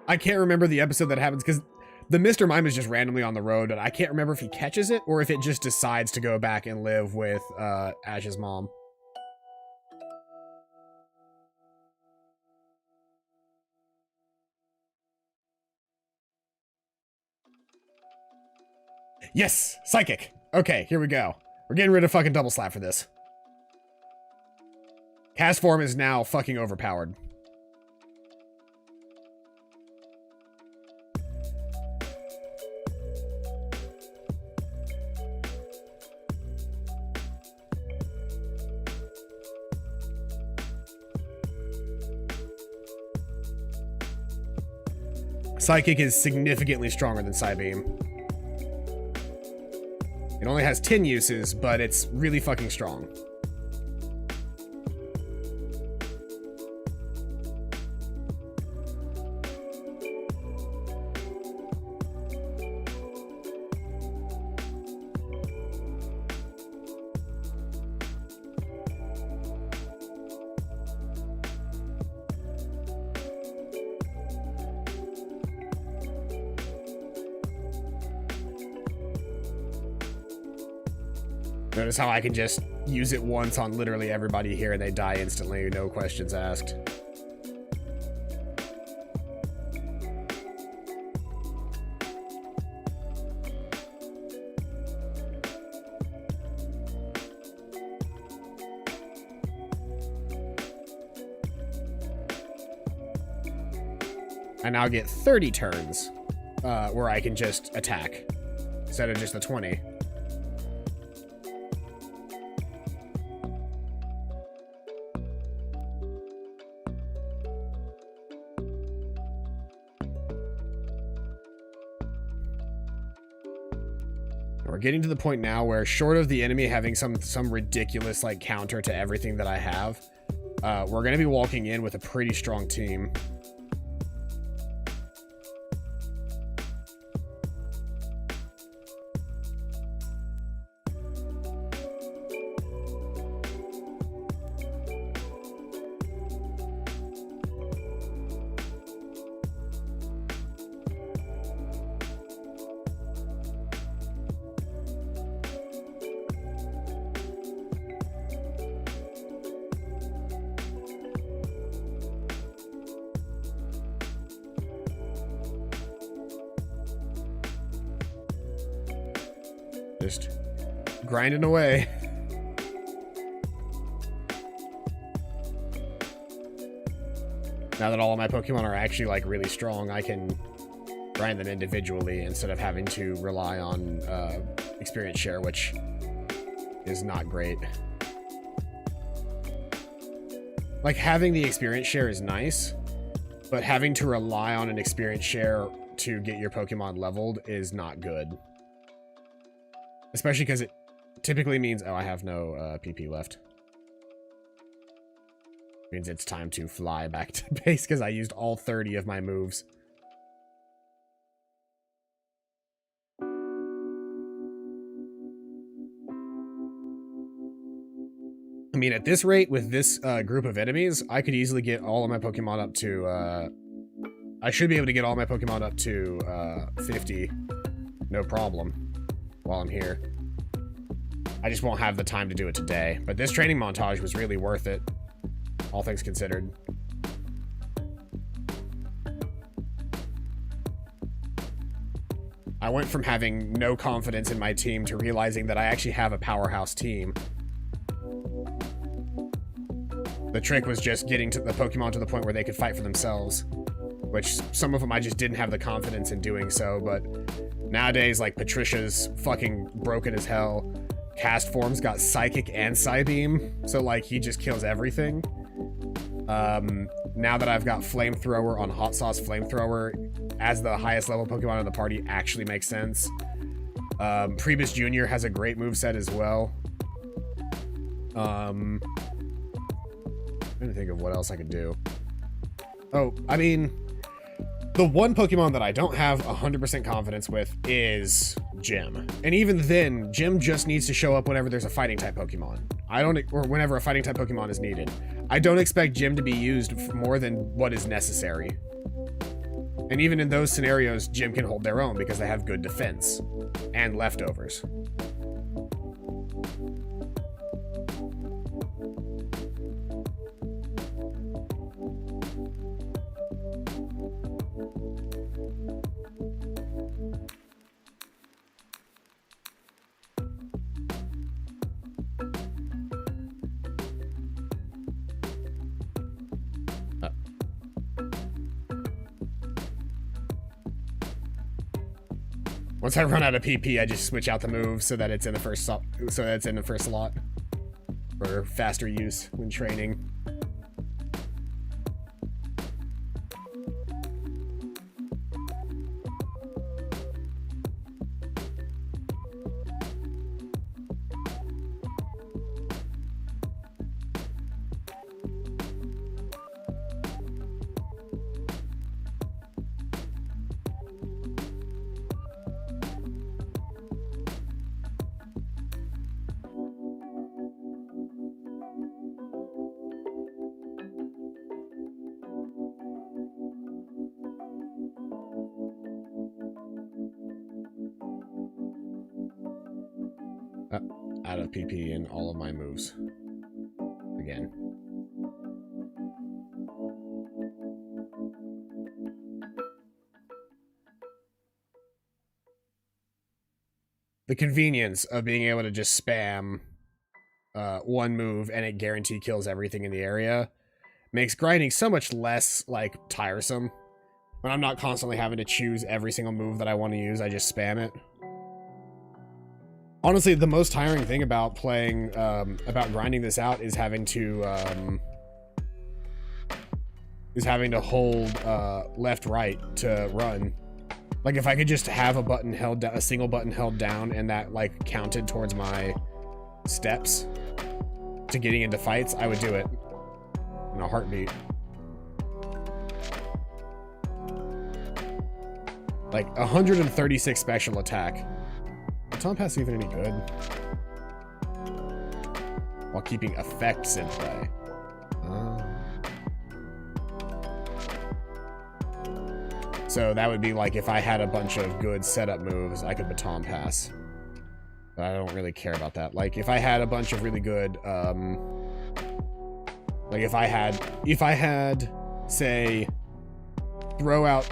I can't remember the episode that happens because the Mr. Mime is just randomly on the road, and I can't remember if he catches it or if it just decides to go back and live with Ash's mom. Yes! Psychic! Okay, here we go. We're getting rid of fucking double slap for this. Cast form is now fucking overpowered. Psychic is significantly stronger than Psybeam. It only has 10 uses, but it's really fucking strong. Notice how I can just use it once on literally everybody here and they die instantly, no questions asked. I now get 30 turns where I can just attack instead of just the 20. We're getting to the point now where, short of the enemy having some ridiculous like counter to everything that I have, we're going to be walking in with a pretty strong team. Just grinding away. Now that all of my Pokemon are actually like really strong, I can grind them individually instead of having to rely on experience share, which is not great. Like, having the experience share is nice, but having to rely on an experience share to get your Pokemon leveled is not good. Especially because it typically means... Oh, I have no PP left. Means it's time to fly back to base because I used all 30 of my moves. I mean, at this rate, with this group of enemies, I could easily get all of my Pokemon up to... I should be able to get all my Pokemon up to 50. No problem. While I'm here. I just won't have the time to do it today. But this training montage was really worth it. All things considered. I went from having no confidence in my team to realizing that I actually have a powerhouse team. The trick was just getting to the Pokemon to the point where they could fight for themselves, which some of them I just didn't have the confidence in doing so, but nowadays, like, Patricia's fucking broken as hell. Cast Form's got Psychic and Psybeam, so, like, he just kills everything. Now that I've got Flamethrower on Hot Sauce Flamethrower as the highest level Pokemon in the party actually makes sense. Priebus Jr. has a great moveset as well. I'm trying to think of what else I could do. Oh, I mean, the one Pokemon that I don't have 100% confidence with is Jim. And even then, Jim just needs to show up whenever there's a fighting type Pokemon. Or whenever a fighting type Pokemon is needed. I don't expect Jim to be used for more than what is necessary. And even in those scenarios, Jim can hold their own because they have good defense and leftovers. Once I run out of PP, I just switch out the move so that it's in the first slot for faster use when training. Out of PP in all of my moves. Again. The convenience of being able to just spam one move and it guarantee kills everything in the area makes grinding so much less, like, tiresome. When I'm not constantly having to choose every single move that I want to use, I just spam it. Honestly, the most tiring thing about playing, about grinding this out is having to hold left, right to run. Like, if I could just have a button held down, a single button held down, and that, like, counted towards my steps to getting into fights, I would do it in a heartbeat. Like, 136 special attack. Is Tom Pass even any good? While keeping effects in play. So that would be like if I had a bunch of good setup moves, I could baton pass. But I don't really care about that. Like if I had a bunch of really good, like if I had, say, throw out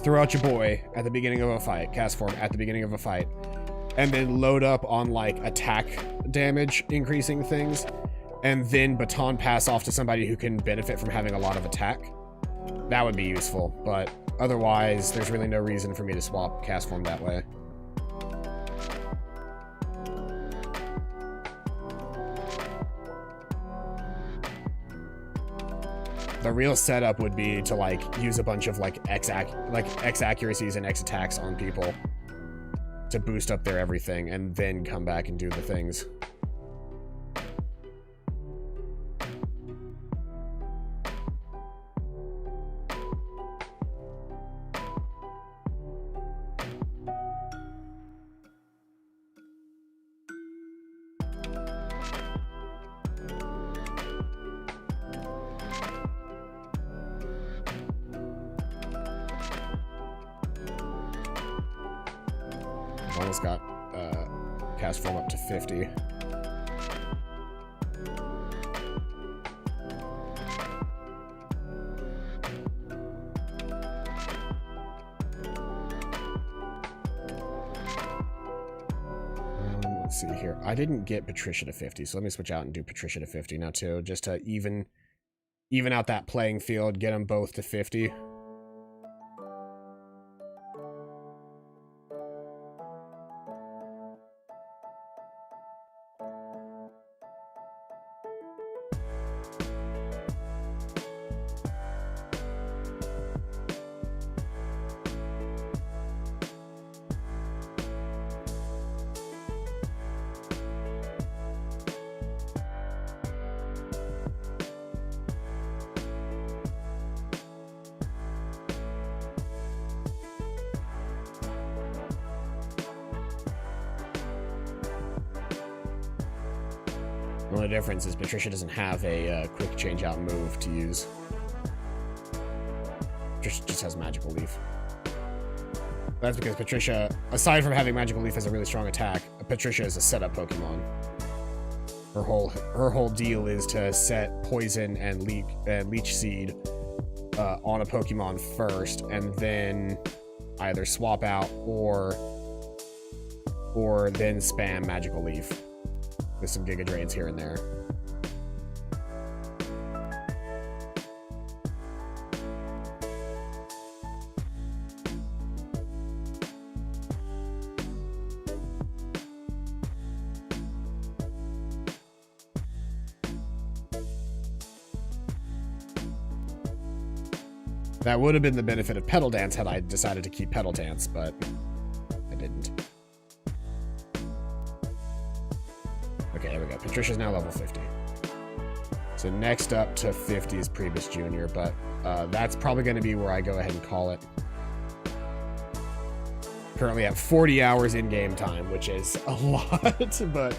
throw out your boy at the beginning of a fight, cast form at the beginning of a fight, and then load up on like attack damage increasing things, and then baton pass off to somebody who can benefit from having a lot of attack. That would be useful, but otherwise there's really no reason for me to swap cast form that way. The real setup would be to like use a bunch of like X accuracies and X attacks on people to boost up their everything, and then come back and do the things. Almost got cast form up to 50. Let's see here. I didn't get Patricia to 50, so let me switch out and do Patricia to 50 now too, just to even out that playing field, get them both to 50. The only difference is Patricia doesn't have a quick change out move to use. Patricia just has Magical Leaf. That's because Patricia, aside from having Magical Leaf as a really strong attack, Patricia is a setup Pokemon. Her whole deal is to set Poison and Leech Seed on a Pokemon first, and then either swap out or then spam Magical Leaf with some Giga Drains here and there. That would have been the benefit of Petal Dance had I decided to keep Petal Dance, but I didn't. Okay, there we go. Patricia's now level 50. So next up to 50 is Priebus Jr., but that's probably going to be where I go ahead and call it. Currently at 40 hours in-game time, which is a lot, but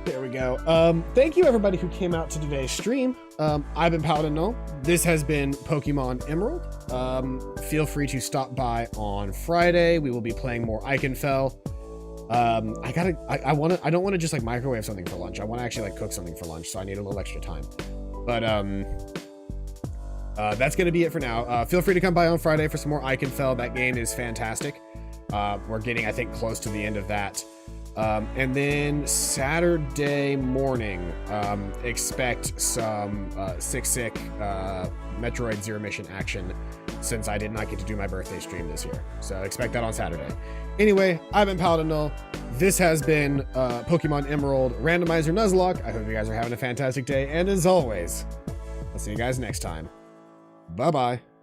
there we go. Thank you everybody who came out to today's stream. I've been Paladin Null. This has been Pokemon Emerald. Feel free to stop by on Friday. We will be playing more Eichenfell. I don't want to just like microwave something for lunch. I want to actually like cook something for lunch, so I need a little extra time. But that's gonna be it for now. Feel free to come by on Friday for some more Eichenfell. That game is fantastic. We're getting, I think, close to the end of that. And then Saturday morning, expect some Sick Metroid Zero Mission action, since I did not get to do my birthday stream this year. So expect that on Saturday. Anyway, I've been Paladin Null. This has been Pokemon Emerald Randomizer Nuzlocke. I hope you guys are having a fantastic day, and as always, I'll see you guys next time. Bye-bye.